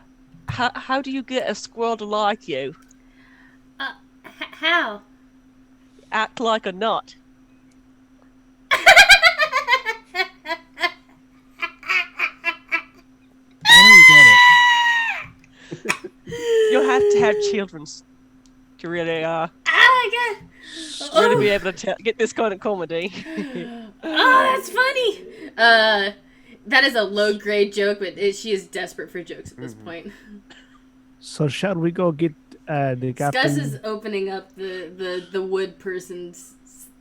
How do you get a squirrel to like you? How? Act like a nut. I don't get it. You'll have to have children to really Oh my god! really be able to get this kind of comedy. Oh, that's funny. That is a low grade joke, but she is desperate for jokes at this point. So shall we go get the captain? Scuzz is opening up the wood person's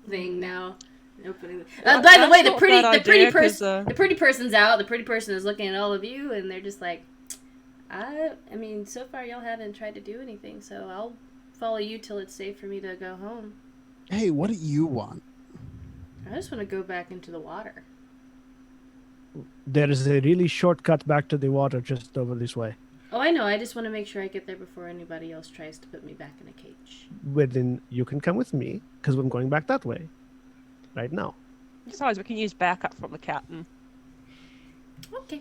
thing now. Opening. By the That's way, the not a pretty bad the pretty idea, 'cause, person the pretty person's out. The pretty person is looking at all of you, and they're just like, I mean, so far y'all haven't tried to do anything, so I'll follow you till it's safe for me to go home. Hey, what do you want? I just want to go back into the water. There is a really shortcut back to the water just over this way. Oh, I know. I just want to make sure I get there before anybody else tries to put me back in a cage. Well, then you can come with me because I'm going back that way. Right now. Besides, we can use backup from the captain. Okay.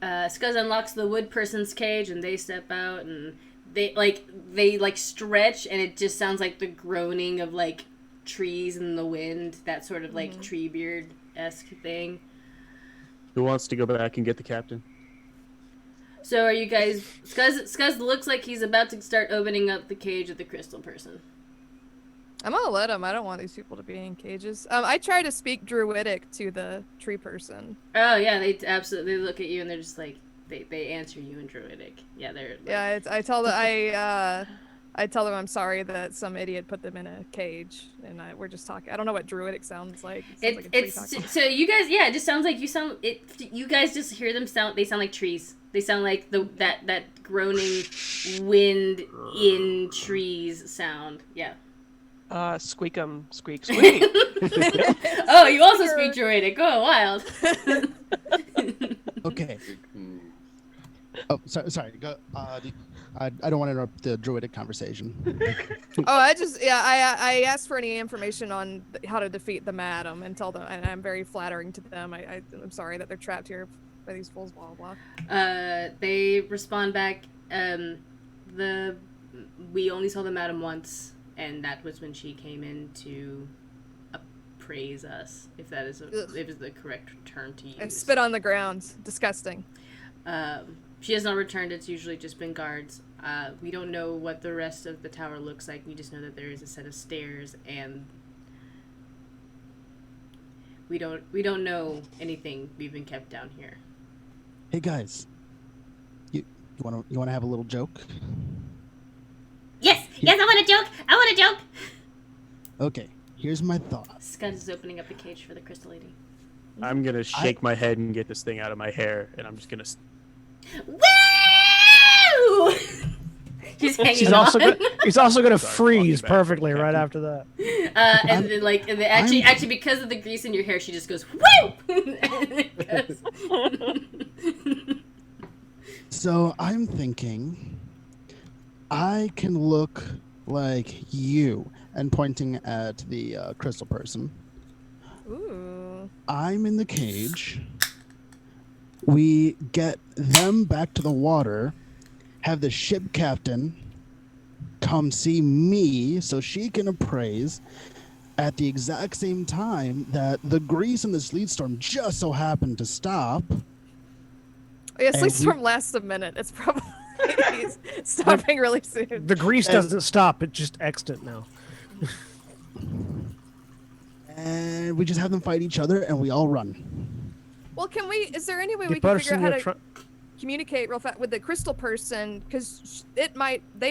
Scuzz unlocks the wood person's cage, and they step out, and they stretch, and it just sounds like the groaning of like trees in the wind, that sort of like Treebeard-esque thing. Who wants to go back and get the captain? So are you guys... Scuzz looks like he's about to start opening up the cage of the crystal person. I'm gonna let him. I don't want these people to be in cages. I try to speak Druidic to the tree person. Oh, yeah, they absolutely look at you and they're just like... They answer you in Druidic. Yeah, they're... Like, Yeah, I tell them I'm sorry that some idiot put them in a cage, and we're just talking. I don't know what Druidic sounds like. It sounds like a tree talking. So you guys, yeah, it just sounds like you guys just hear them sound. They sound like trees. They sound like that groaning wind in trees sound. Yeah. Squeak 'em, squeak, squeak. Oh, you also speak Druidic. Go wild. Okay. Oh, sorry. Go. I don't want to interrupt the Druidic conversation. I asked for any information on how to defeat the Madam and tell them, and I'm very flattering to them. I'm sorry that they're trapped here by these fools. Blah blah blah. They respond back. We only saw the Madam once, and that was when she came in to appraise us. If that is the correct term to use. And spit on the ground. Disgusting. She has not returned. It's usually just been guards. We don't know what the rest of the tower looks like. We just know that there is a set of stairs, and we don't know anything. We've been kept down here. Hey guys, you want to have a little joke? Yes, I want a joke. Okay, here's my thought. Scuzz is opening up the cage for the crystal lady. I'm gonna shake my head and get this thing out of my hair, and I'm just gonna. Woo! He's hanging He's also gonna freeze perfectly right after that. And then actually because of the grease in your hair, she just goes woo. So I'm thinking I can look like you, and pointing at the crystal person. Ooh. I'm in the cage. We get them back to the water, have the ship captain come see me so she can appraise at the exact same time that the grease in the sleet storm just so happened to stop. Yeah, sleet storm lasts a minute. It's probably stopping really soon. The grease doesn't stop; it just exits now. And we just have them fight each other, and we all run. Well, is there any way we can figure out how to communicate real fast with the crystal person? Because they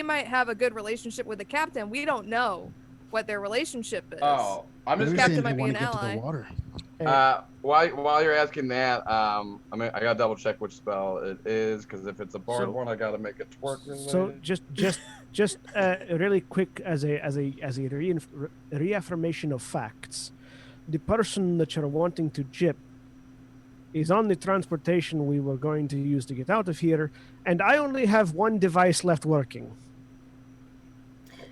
might have a good relationship with the captain. We don't know what their relationship is. Oh, I'm just Captain saying might we be want an to get to ally. the water. While you're asking that, I gotta double check which spell it is, because if it's a bard one, I gotta make it twerk related. So just really quick as a reaffirmation of facts, the person that you're wanting to gyp is on the transportation we were going to use to get out of here, and I only have one device left working.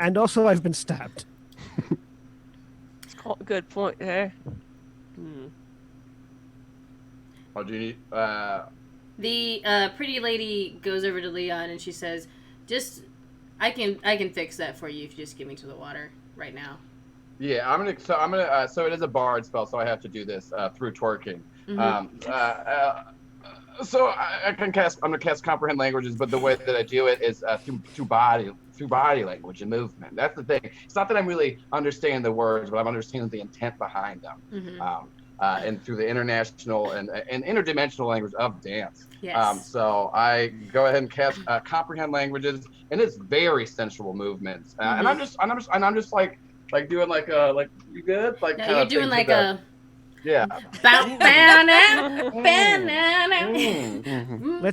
And also, I've been stabbed. Good point. Eh? Oh, do you need? The pretty lady goes over to Leon and she says, I can fix that for you if you just get me to the water right now." Yeah, so it is a bard spell, so I have to do this through twerking. So I'm gonna cast comprehend languages, but the way that I do it is through body language and movement. That's the thing. It's not that I'm really understanding the words, but I'm understanding the intent behind them. And through the international and interdimensional language of dance. Yes. So I go ahead and cast comprehend languages, and it's very sensual movements. And I'm just like doing like you good? Like no, you're doing like a yeah. Let's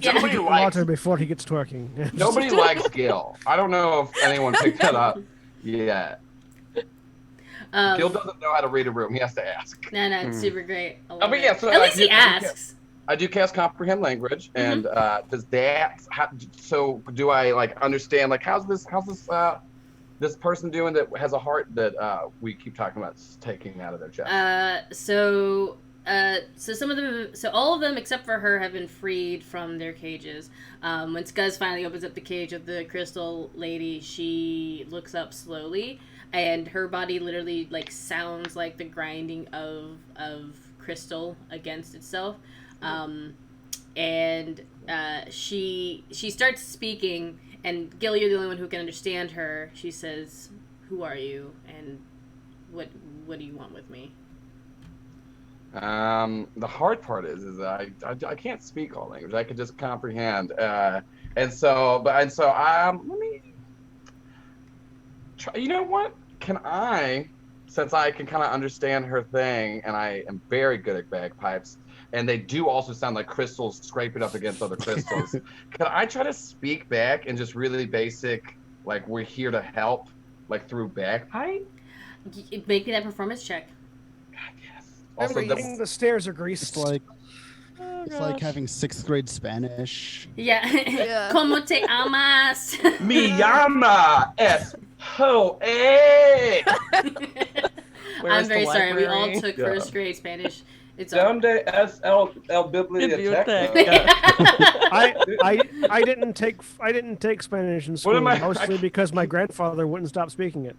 get the water before he gets twerking. Nobody likes Gil. I don't know if anyone picked that up yet. Gil doesn't know how to read a room. He has to ask. No, it's super great. But yeah, so at least he asks. I do cast comprehend language, and does that? So do I understand? How's this person doing that has a heart that we keep talking about taking out of their chest? So some of them, so all of them except for her have been freed from their cages. When Scuzz finally opens up the cage of the crystal lady, she looks up slowly. and her body literally like sounds like the grinding of crystal against itself. And she starts speaking, and Gil, you're the only one who can understand her. She says, "Who are you, and what do you want with me?" The hard part is that I can't speak all language. I can just comprehend. And so let me try. You know what? Since I can kind of understand her thing, and I am very good at bagpipes, and they do also sound like crystals scraping up against other crystals. Can I try to speak back in just really basic, like, we're here to help, like, through bagpipe? Make me that performance check. God, yes. Also, The stairs are greased. It's like having 6th grade Spanish. Yeah. Yeah. Como te amas? Mi llama es Joe. I'm very sorry. We all library? took Yeah. first grade Spanish. It's all. Donde es el biblioteca? I didn't take Spanish in school, am I- mostly because my grandfather wouldn't stop speaking it.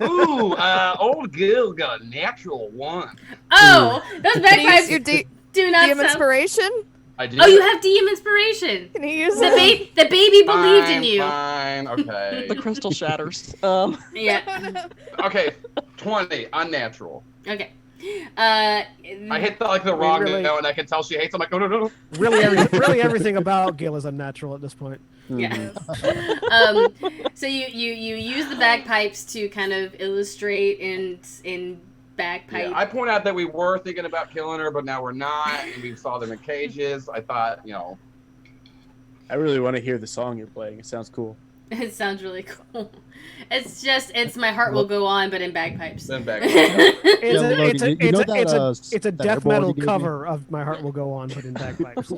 Ooh, old Gil got a natural 1. Oh, those Can you use bagpipes your do not DM sound. inspiration? I do. Oh, you have DM inspiration. Can you use The, it? the baby believed in you. Fine, okay. The crystal shatters. Yeah. Okay, 20, unnatural. Okay. I hit the wrong really- note, and I can tell she hates. I'm like, no. Really, everything about Gil is unnatural at this point. Yeah. So you use the bagpipes to kind of illustrate in bagpipe. Yeah, I point out that we were thinking about killing her, but now we're not, and we saw them in cages. I thought, I really want to hear the song you're playing. It sounds cool. It sounds really cool. It's My Heart Will Go On, but in bagpipes. then back. It's a that death airboard metal you gave me? cover of My Heart Will Go On, but in bagpipes.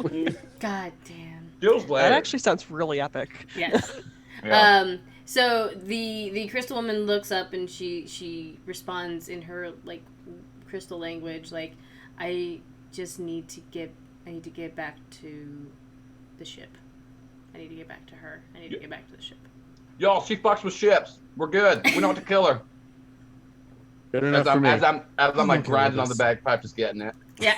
God damn. Jill's That glad. actually sounds really epic. Yes. Yeah. So the crystal woman looks up and she responds in her like crystal language, like, I need to get back to the ship. I need to get back to her. I need to get back to the ship. Y'all, she fucks with ships. We're good. We don't have to kill her. Good enough for me. As I'm like okay grinding with on the this. bagpipe, just getting it. Yeah.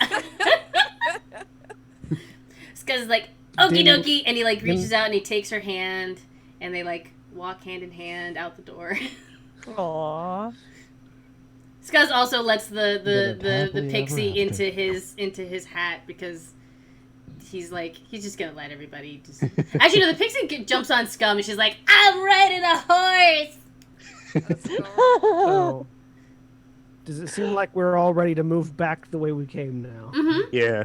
Scuzz is like, okie dokie, and he like reaches out and he takes her hand, and they like walk hand in hand out the door. Aww. Scuzz also lets the happily pixie ever after. into his hat because he's just gonna let everybody just. Actually, no, the pixie jumps on Scum and she's like, I'm riding a horse. So, does it seem like we're all ready to move back the way we came now? Mm-hmm. Yeah.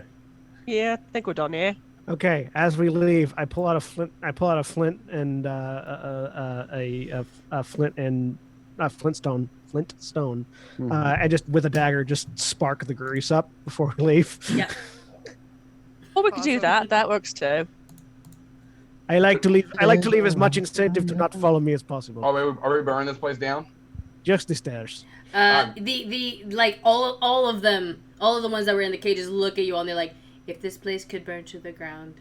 Yeah, I think we're done here. Okay. As we leave, I pull out a flint and a flintstone, and just with a dagger, just spark the grease up before we leave. Yeah. Well, we could do Awesome. that. That works too. I like to leave as much incentive to not follow me as possible. Are we burning this place down? Just the stairs. The like all of them, all of the ones that were in the cages look at you all and they're like, if this place could burn to the ground,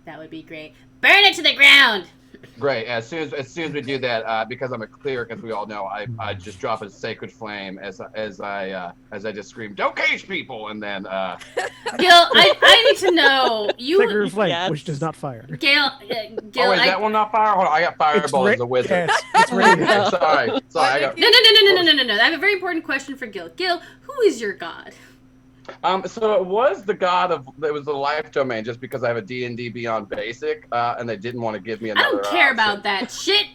that would be great. Burn it to the ground. Great. As soon as we do that, because I'm a cleric, as we all know, I just drop a sacred flame as I just scream, "Don't cage people!" and then Gil, I need to know Sacred flame, Yes. which does not fire. Gil, oh wait, that one not fire? Hold on, I got fireball as a wizard. Yes, it's ready. Sorry, I got. No. I have a very important question for Gil. Gil, who is your god? So it was the god of it was the life domain, just because I have a D&D Beyond Basic, and they didn't want to give me I another. don't care about that shit.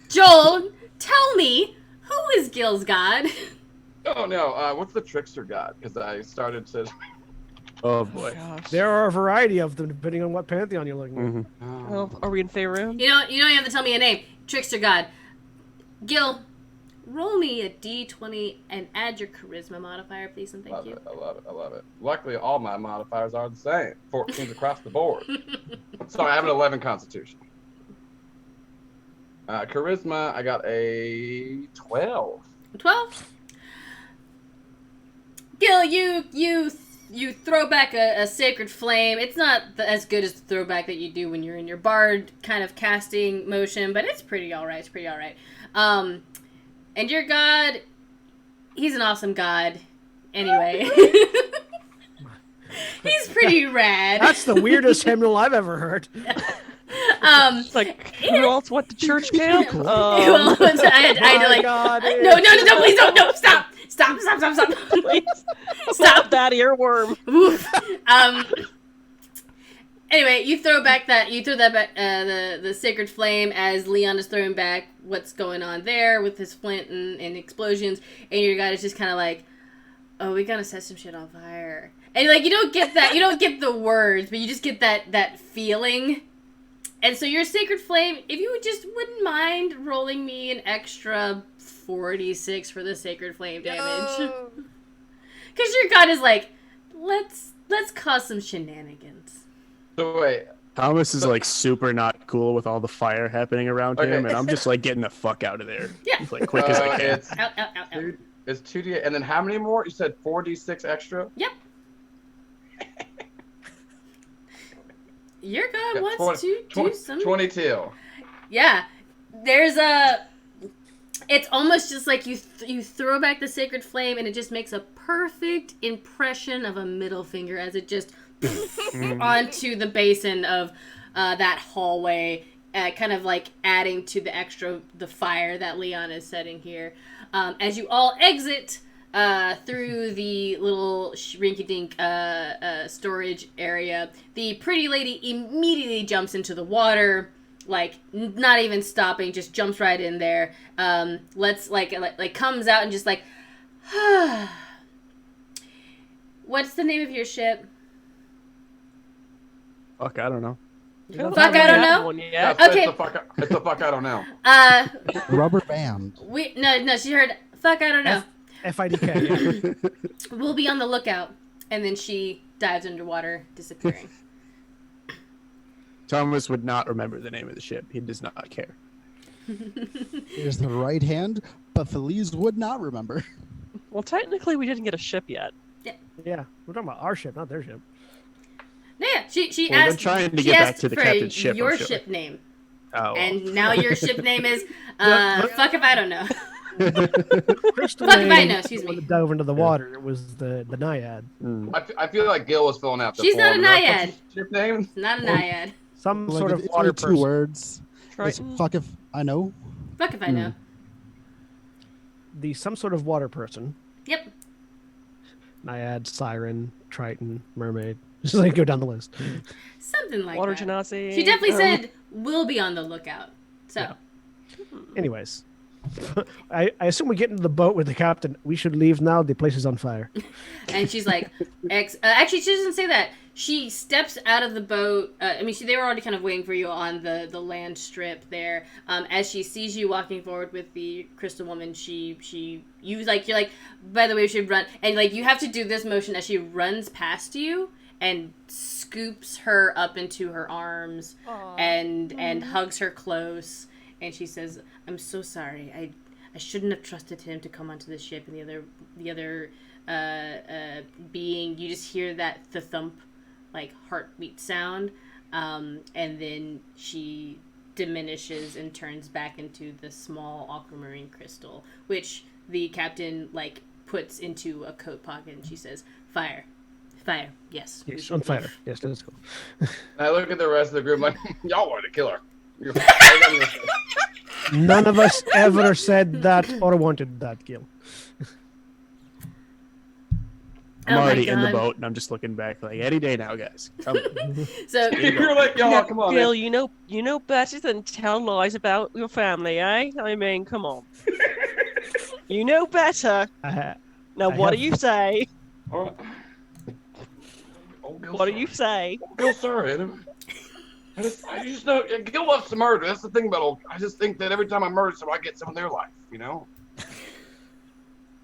Joel, tell me, who is Gil's god? Oh no, what's the trickster god? Because I started to. Oh boy. Gosh. There are a variety of them depending on what pantheon you're looking at. Mhm. Well, are we in Faerun? You don't have to tell me a name. Trickster god. Gil, roll me a d20 and add your charisma modifier, please, and thank Love you. it, I love it. Luckily, all my modifiers are the same. 14s across the board. Sorry, I have an 11 Constitution. Charisma, I got a 12. 12. Gil, you throw back a sacred flame. It's not as good as the throwback that you do when you're in your bard kind of casting motion, but it's pretty all right. And your god, he's an awesome god. Anyway. He's pretty rad. That's the weirdest hymnal I've ever heard. It's like, who else went to church camp? Well, I had to like, God, no, please don't, no, stop, Please. stop. That earworm. Oof. Anyway, you throw back the sacred flame as Leon is throwing back what's going on there with his flint and explosions, and your god is just kind of like, oh, we gotta set some shit on fire. And like, you don't get the words, but you just get that feeling. And so your sacred flame, if you wouldn't mind rolling me an extra 46 for the sacred flame damage. Because your god is like, let's cause some shenanigans. So wait, Thomas is like super not cool with all the fire happening around him, and I'm just like getting the fuck out of there. Yeah. Like quick as I can. It's Out. it's 2d, and then how many more? You said 4d6 extra. Yep. Your god Yeah, wants to do some. 22. Yeah, it's almost just like you throw back the sacred flame and it just makes a perfect impression of a middle finger as it just onto the basin of that hallway, kind of like adding to the fire that Leon is setting here. As you all exit through the little rinky-dink storage area, the pretty lady immediately jumps into the water, like not even stopping, just jumps right in there. Comes out and just like, what's the name of your ship? Fuck, I don't know. Fuck, I don't know. Yeah, Okay. It's the fuck I don't know. Rubber band. No, she heard, fuck, I don't know. FIDK. We'll be on the lookout. And then she dives underwater, disappearing. Thomas would not remember the name of the ship. He does not care. Here's the right hand, but Feliz would not remember. Well, technically, we didn't get a ship yet. Yeah, we're talking about our ship, not their ship. Yeah, she Well, they're asked. trying to she get back asked to the for captain's ship, I'm your sure. ship name, Oh. and now your ship name is Yep. fuck if I don't know. Crystal Fuck if I Maid know, excuse me. wanted to dive into the water. It was the Naiad. I feel like Gil was filling out the She's not form. a naiad. What's your ship name? Not a naiad. Some Like, sort of it's water only two person. words. It's Triton. fuck if I know. Fuck if I know. Some sort of water person. Yep. Naiad, siren, triton, mermaid. Just like go down the list. Something like Water that. genasi. She definitely said we'll be on the lookout. So. Yeah. Anyways, I assume we get into the boat with the captain. We should leave now. The place is on fire. And she's like, actually, she doesn't say that. She steps out of the boat. They were already kind of waiting for you on the land strip there. As she sees you walking forward with the crystal woman, you're like, by the way, we should run. And like, you have to do this motion as she runs past you and scoops her up into her arms and hugs her close. And she says, "I'm so sorry. I shouldn't have trusted him to come onto the ship." And the other being, you just hear the thump, like heartbeat sound, and then she diminishes and turns back into the small aquamarine crystal, which the captain like puts into a coat pocket, and she says, "Fire, yes, we Yes, should on leave." fire. Yes, let's go. And I look at the rest of the group like, y'all wanted to kill her. None of us ever said that or wanted that, Gil. I'm Oh my already in the God. boat, and I'm just looking back like, any day now, guys. Come on. So You're like, y'all, come on. Gil, man. you know better than tell lies about your family, eh? I mean, come on. You know better. Now, I what do have- you say? All right. Oh, Gil, What do sorry. you say? Gil, sorry. I just know Gil loves to murder. That's the thing about old. I just think that every time I murder someone, I get some of their life. You know?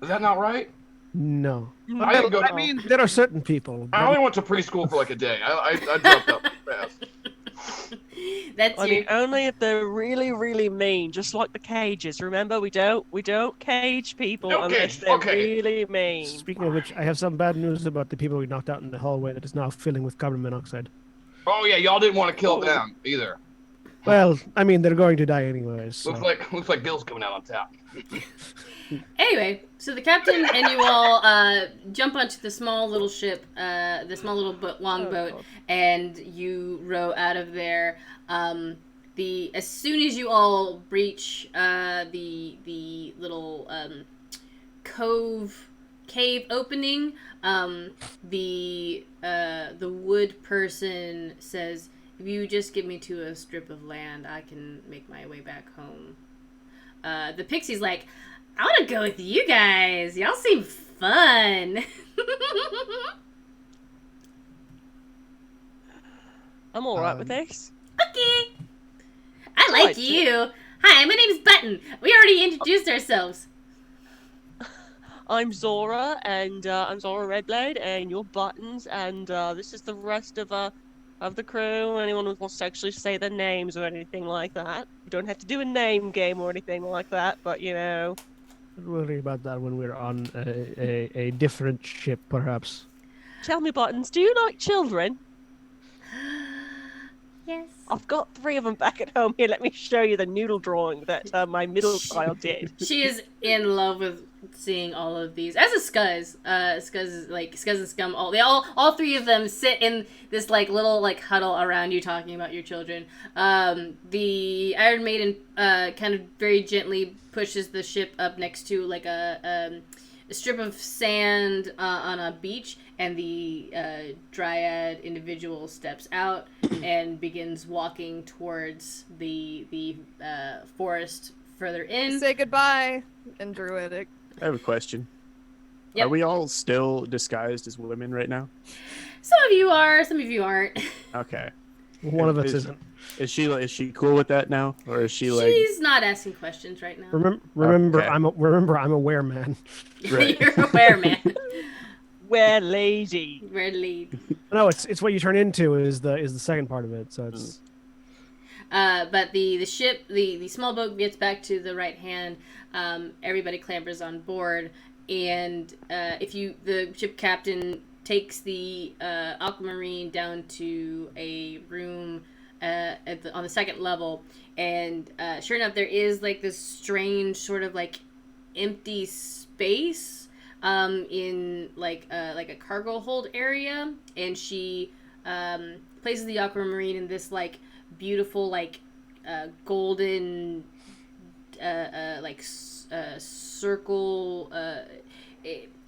Is that not right? No. I didn't go. I mean, there are certain people. I only went to preschool for like a day. I dropped out fast. that's I your mean, only if they're really, really mean, just like the cages. Remember, we don't cage people No unless cage, they're okay. really mean. Speaking of which, I have some bad news about the people we knocked out in the hallway that is now filling with carbon monoxide. Oh yeah, y'all didn't want to kill them either. Well, I mean, they're going to die anyways. So. Looks like Gil's coming out on top. Anyway, so the captain and you all jump onto the small little ship, the small little longboat, God. and you row out of there. As soon as you all breach the little cave opening, the wood person says, "If you just get me to a strip of land, I can make my way back home." The pixie's like, "I want to go with you guys. Y'all seem fun." I'm all right with this. Okay. I like Right. you. Hi, my name's Button. We already introduced ourselves. I'm Zora, and I'm Zora Redblade, and you're Buttons, and this is the rest of the crew. Anyone who wants to actually say their names or anything like that. You don't have to do a name game or anything like that, but you know. Don't worry about that when we're on a different ship, perhaps. Tell me, Buttons, do you like children? Yes. I've got 3 of them back at home. Here, let me show you the noodle drawing that my middle child did. She is in love with seeing all of these. As is Scuzz. Scuzz is like Scuzz and Scum. All 3 of them sit in this like little like huddle around you, talking about your children. The Iron Maiden kind of very gently pushes the ship up next to like a strip of sand on a beach, and the Dryad individual steps out and begins walking towards the forest further in. Say goodbye in Druidic. I have a question. Yep. Are we all still disguised as women right now? Some of you are, some of you aren't. Okay. One of us Is- isn't. Is she cool with that now, or is she like? She's not asking questions right now. Remember, Okay. I'm aware, man. Right. You're aware, man. Where lady? Red lead. No, it's what you turn into is the second part of it. So it's But the ship, the small boat gets back to the right hand. Everybody clambers on board, and the ship captain takes the Aquamarine down to a room on the second level, and sure enough, there is like this strange sort of like empty space in like a cargo hold area, and she places the Aquamarine in this like beautiful like golden circle.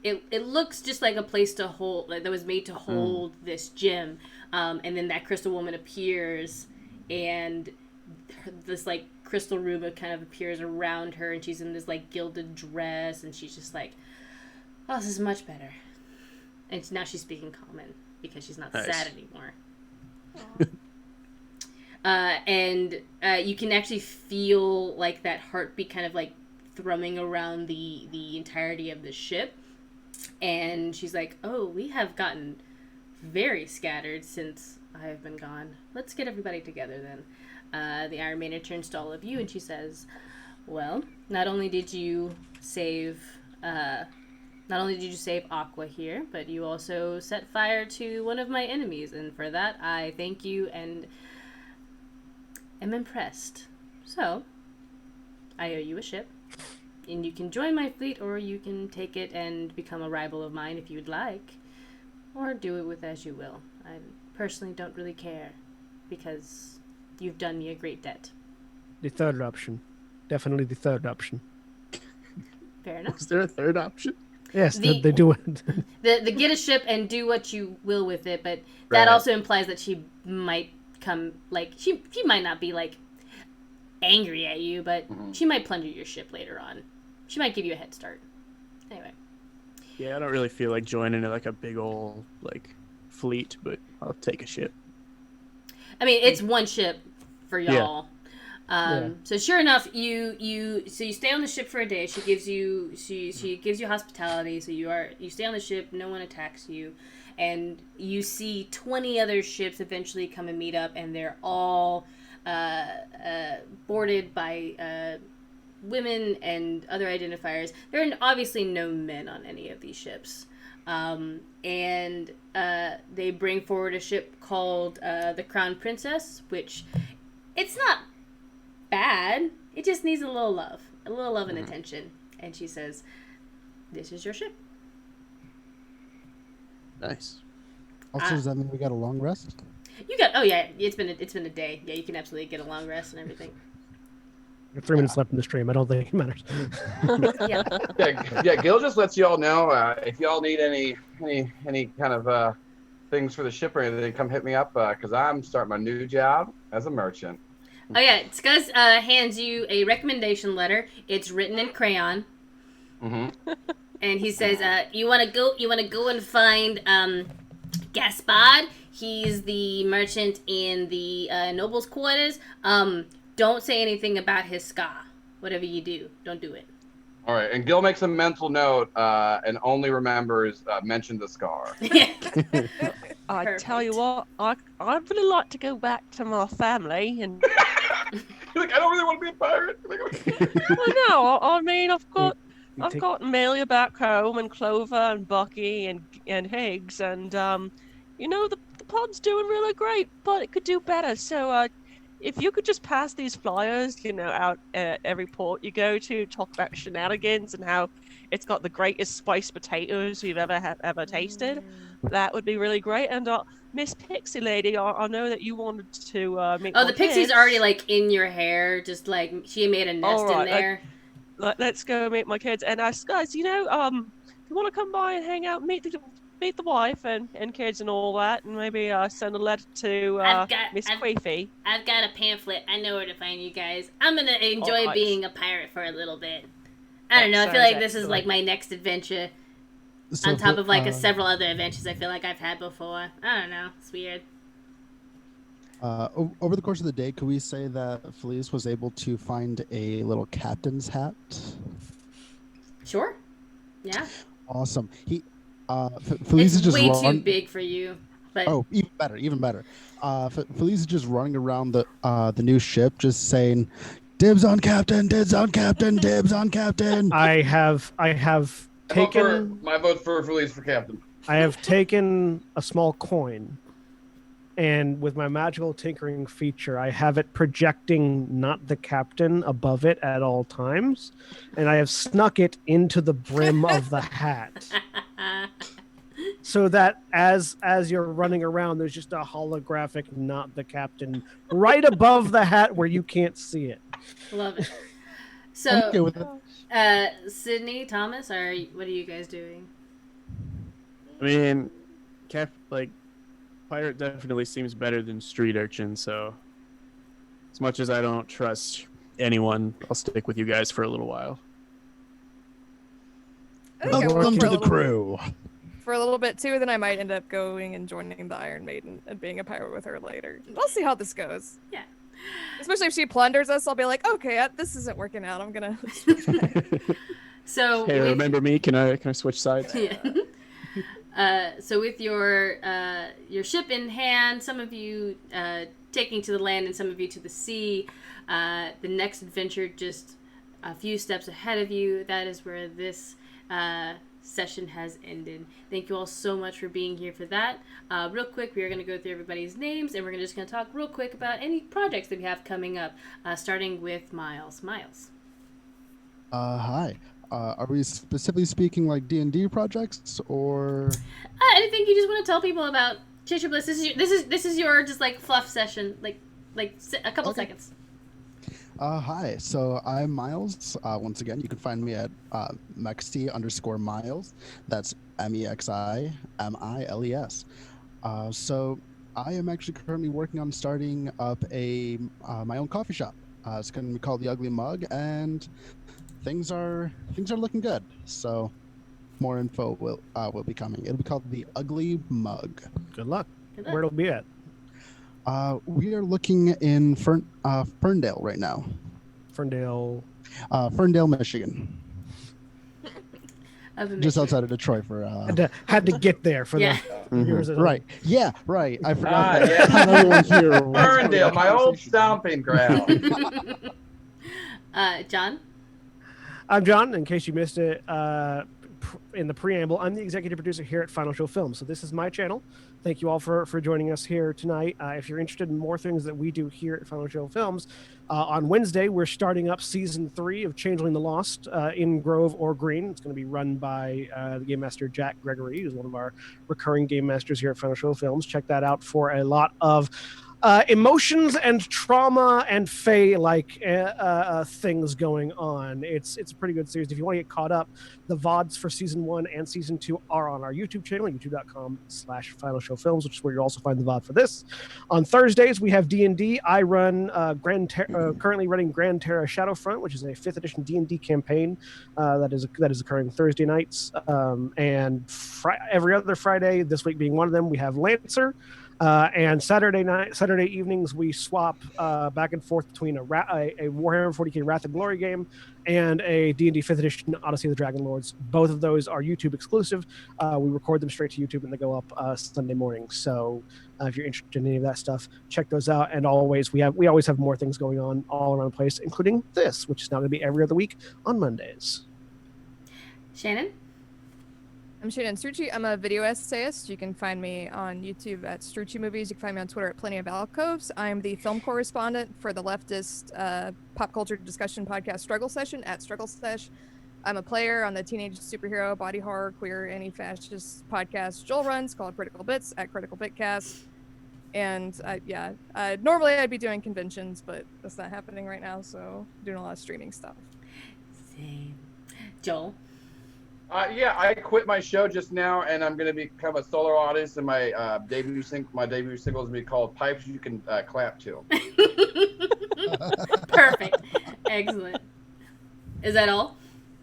It looks just like a place to hold, like that was made to hold this gem, and then that crystal woman appears, and this like crystal Ruba kind of appears around her, and she's in this like gilded dress, and she's just like, "Oh, this is much better." And now she's speaking common because she's not Nice. sad anymore. And you can actually feel like that heartbeat kind of like thrumming around the entirety of the ship. And she's like, "Oh, we have gotten very scattered since I have been gone. Let's get everybody together then." The Iron Maiden turns to all of you and she says, "Well, not only did you save Aqua here, but you also set fire to one of my enemies, and for that I thank you and am impressed. So, I owe you a ship, and you can join my fleet, or you can take it and become a rival of mine if you'd like, or do it with as you will. I personally don't really care, because you've done me a great debt." the third option. Definitely the third option. Fair enough. Is there a third option? Yes, The- they do it. The get a ship and do what you will with it, but that Right. also implies that she might come, like, she might not be, like, angry at you, but she might plunder your ship later on. She might give you a head start. Anyway. Yeah, I don't really feel like joining like a big old like fleet, but I'll take a ship. I mean, it's one ship for Yeah. y'all. So sure enough, you stay on the ship for a day. She gives you hospitality. So you stay on the ship. No one attacks you, and you see 20 other ships eventually come and meet up, and they're all boarded by women and other identifiers. There are obviously no men on any of these ships. And they bring forward a ship called the Crown Princess, which it's not bad. It just needs a little love and attention. And she says, "This is your ship." Nice. Also, does that mean we got a long rest? You got. Oh yeah, it's been a day. Yeah, you can absolutely get a long rest and everything. We have 3 minutes left in the stream. I don't think it matters. Yeah. Yeah. Gil just lets y'all know if y'all need any kind of things for the ship or anything, come hit me up because I'm starting my new job as a merchant. Oh yeah, Scuzz hands you a recommendation letter. It's written in crayon. Mm-hmm. And he says, "You want to go and find Gaspard. He's the merchant in the nobles' quarters. Don't say anything about his scar. Whatever you do, don't do it." All right, and Gil makes a mental note and only remembers mention the scar. I tell you what, I'd really like to go back to my family and. Like, I don't really want to be a pirate. Well, no, I mean, I've got Amelia back home, and Clover, and Bucky, and Higgs, and the pod's doing really great, but it could do better. So, if you could just pass these flyers, out at every port you go to, talk about shenanigans and how it's got the greatest spiced potatoes you've ever tasted, that would be really great. And Miss Pixie Lady, I know that you wanted to meet. Oh, the pixie's already like in your hair, just like she made a nest in there. Let's go meet my kids. And guys, if you want to come by and hang out, meet the wife and kids and all that, and maybe send a letter to Miss Queefy. I've got a pamphlet. I know where to find you guys. I'm gonna enjoy being a pirate for a little bit. I don't know. I feel like this is like my next adventure. So, on top of like several other adventures I feel like I've had before. I don't know. It's weird. Over the course of the day, could we say that Felice was able to find a little captain's hat? Sure. Yeah. Awesome. Felice is just way too big for you. But even better. Felice is just running around the new ship, just saying, "Dibs on captain, dibs on captain, dibs on captain." I have taken my vote for Felice for captain. I have taken a small coin, and with my magical tinkering feature, I have it projecting not the captain above it at all times, and I have snuck it into the brim of the hat. So that as you're running around, there's just a holographic not the captain right above the hat where you can't see it. Love it. I'm So okay with it. Sydney, Thomas, what are you guys doing? I mean, pirate definitely seems better than street urchin, so as much as I don't trust anyone, I'll stick with you guys for a little while. I think I will Welcome for to a the little- crew. For a little bit too, then I might end up going and joining the Iron Maiden and being a pirate with her later. I'll see how this goes. Yeah. Especially if she plunders us, I'll be like, okay, this isn't working out. I'm gonna. So Hey, remember me? Can I switch sides? Yeah. So with your ship in hand, some of you taking to the land and some of you to the sea, the next adventure just a few steps ahead of you. That is where this session has ended. Thank you all so much for being here for that. Real quick, we are going to go through everybody's names, and we're just going to talk real quick about any projects that we have coming up, starting with Miles. Miles. Hi. Are we specifically speaking like D&D projects or? Anything you just want to tell people about Chase Bliss? This is your just like fluff session, like a couple seconds. Hi. So I'm Miles. Once again, you can find me at Mexi_Miles. That's MEXIMILES. So I am actually currently working on starting up my own coffee shop. It's going to be called The Ugly Mug, and things are looking good. So more info will be coming. It'll be called The Ugly Mug. Good luck. Good luck. Where it'll be at? We are looking in Ferndale right now. Ferndale. Ferndale, Michigan. Of a Just mission. outside of Detroit for Had to get there for Yeah. the viewers at home. right. Yeah, right. I forgot. yeah. Not everyone here was- Ferndale, my old stomping ground. John. I'm John. In case you missed it in the preamble, I'm the executive producer here at Final Show Films. So this is my channel, thank you all for joining us here tonight. If you're interested in more things that we do here at Final Show Films, on Wednesday we're starting up season 3 of Changeling the Lost in Grove or Green. It's going to be run by the game master Jack Gregory, who's one of our recurring game masters here at Final Show Films. Check that out for a lot of emotions and trauma and fae-like things going on. It's a pretty good series. If you want to get caught up, the VODs for season 1 and season 2 are on our YouTube channel, youtube.com/Final Show Films, which is where you'll also find the VOD for this. On Thursdays, we have D&D. I run currently running Grand Terra Shadowfront, which is a 5th edition D&D campaign that is occurring Thursday nights. And every other Friday, this week being one of them, we have Lancer. And Saturday evenings, we swap back and forth between a Warhammer 40k Wrath and Glory game and a D&D 5th edition Odyssey of the Dragon Lords. Both of those are YouTube exclusive. We record them straight to YouTube and they go up Sunday morning. So if you're interested in any of that stuff, check those out. And we always have more things going on all around the place, including this, which is now going to be every other week on Mondays. Shannon? I'm Shannon Strucci. I'm a video essayist. You can find me on YouTube at Strucci Movies. You can find me on Twitter at Plenty of Alcoves. I'm the film correspondent for the leftist pop culture discussion podcast Struggle Session at Struggle Sesh. I'm a player on the teenage superhero, body horror, queer, anti-fascist podcast Joel runs called Critical Bits at Critical Bitcast. And normally I'd be doing conventions, but that's not happening right now, so I'm doing a lot of streaming stuff. Same. Joel? I quit my show just now, and I'm going to become a solo artist, and my debut single is going to be called Pipes You Can Clap To. Perfect. Excellent. Is that all?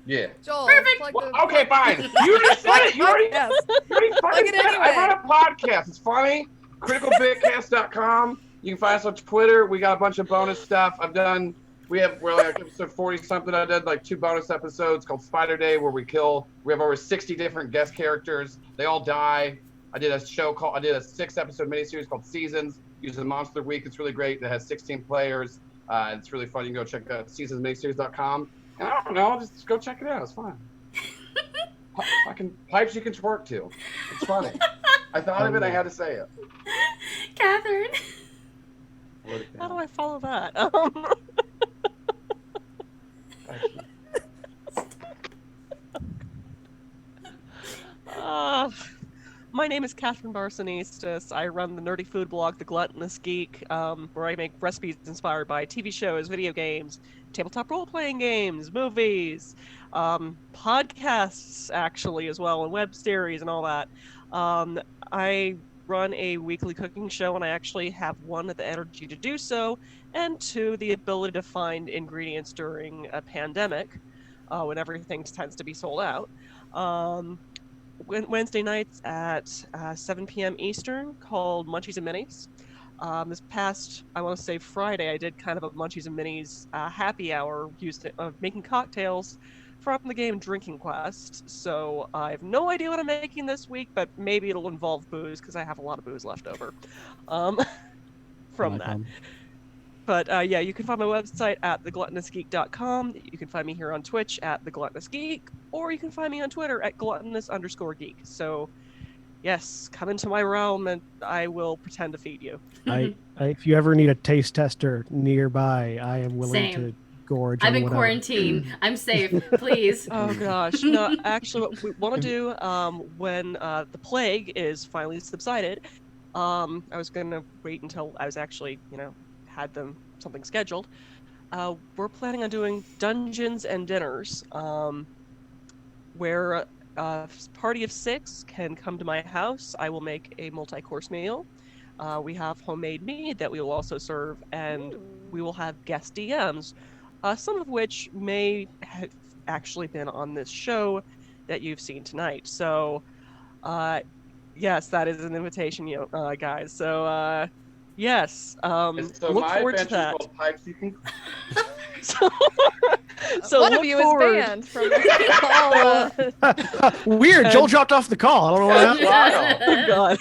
Yeah. Joel, Perfect. Okay, fine. You just said it. You already fucking said it. I run a podcast. It's funny. CriticalBitCast.com. You can find us on Twitter. We got a bunch of bonus stuff. We're like episode 40-something. I did like 2 bonus episodes called Spider Day where we have over 60 different guest characters. They all die. I did a 6-episode miniseries called Seasons, using Monster of the Week. It's really great. It has 16 players. It's really fun. You can go check out seasonsminiseries.com. And I don't know, just go check it out. It's fun. Fucking pipes you can twerk to. It's funny. I thought of it. I had to say it. Catherine? How do I follow that? My name is Catherine Barsonistas. I run the nerdy food blog, The Gluttonous Geek, where I make recipes inspired by TV shows, video games, tabletop role-playing games, movies, podcasts, actually, as well, and web series and all that. I run a weekly cooking show, and I actually have, 1, the energy to do so, and 2, the ability to find ingredients during a pandemic, when everything tends to be sold out. Wednesday nights at 7 p.m. Eastern, called Munchies and Minis. This past, I want to say Friday, I did kind of a Munchies and Minis happy hour making cocktails from the game Drinking Quest. So I have no idea what I'm making this week, but maybe it'll involve booze because I have a lot of booze left over from that. But you can find my website at thegluttonousgeek.com. You can find me here on Twitch at thegluttonousgeek, or you can find me on Twitter at gluttonous_geek. So, yes, come into my realm and I will pretend to feed you. If you ever need a taste tester nearby, I am willing to gorge. I'm in quarantine. I'm safe. Please. Oh gosh. No, actually, what we want to do when the plague is finally subsided, I was gonna wait until I was actually, had something scheduled. We're planning on doing dungeons and dinners, where a party of 6 can come to my house. I will make a multi-course meal. We have homemade mead that we will also serve, and we will have guest DMs, some of which may have actually been on this show that you've seen tonight. So, yes, that is an invitation, guys. So, yes, look forward to that. Pipes you can... so one of you is banned from the call. Weird. Joel dropped off the call. I don't know what happened. Oh God.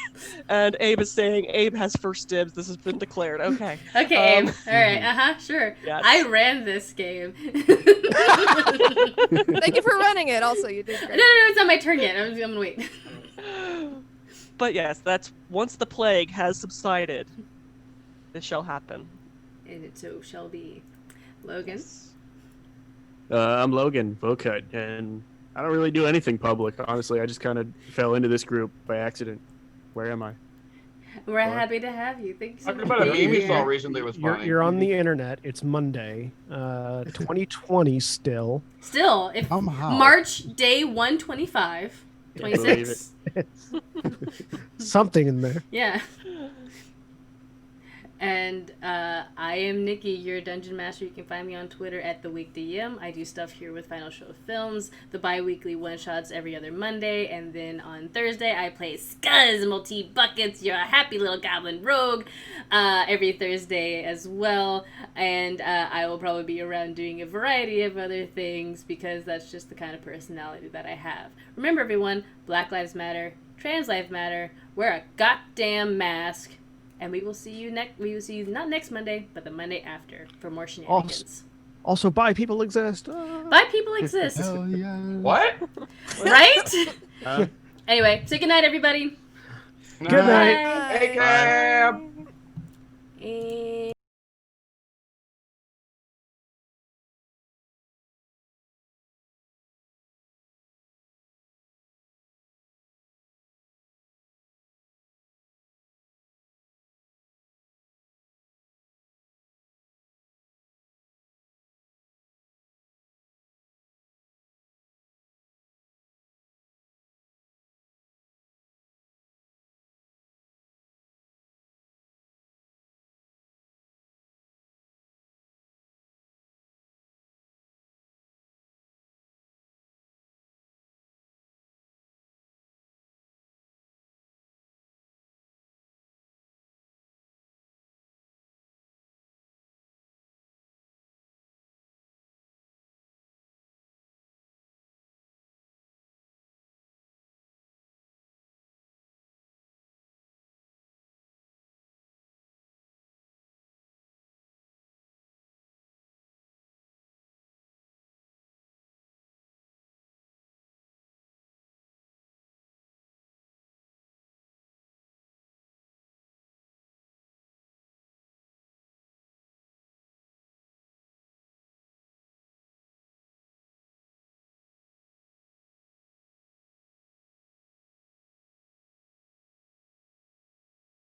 And Abe is saying Abe has first dibs. This has been declared. Okay. Okay, Abe. All right. Sure. Yes. I ran this game. Thank you for running it. Also, you did great. No, it's not my turn yet. I'm gonna wait. But yes, that's once the plague has subsided, this shall happen. And it so shall be. Logan? I'm Logan Bocut, and I don't really do anything public, honestly. I just kind of fell into this group by accident. Where am I? We're happy to have you. Thank you so Talking much. about for a being meme we here. saw recently was You're, funny. you're on the internet. It's Monday, 2020 still. Still, if Somehow. March day 125, Can't believe 26. Something in there. Yeah. And I am Nikki, your Dungeon Master. You can find me on Twitter at TheWeekDM. I do stuff here with Final Show Films, the bi-weekly one-shots every other Monday, and then on Thursday I play Scuzz Multi-Buckets, your happy little goblin rogue, every Thursday as well. And I will probably be around doing a variety of other things because that's just the kind of personality that I have. Remember, everyone, Black Lives Matter, Trans Lives Matter, wear a goddamn mask. And we will see you not next Monday, but the Monday after for more shenanigans. Also, bi people exist. Bye, people exist. Hell yeah. What? Right? Anyway, say goodnight, everybody. Good night. Bye. Hey, Cam! And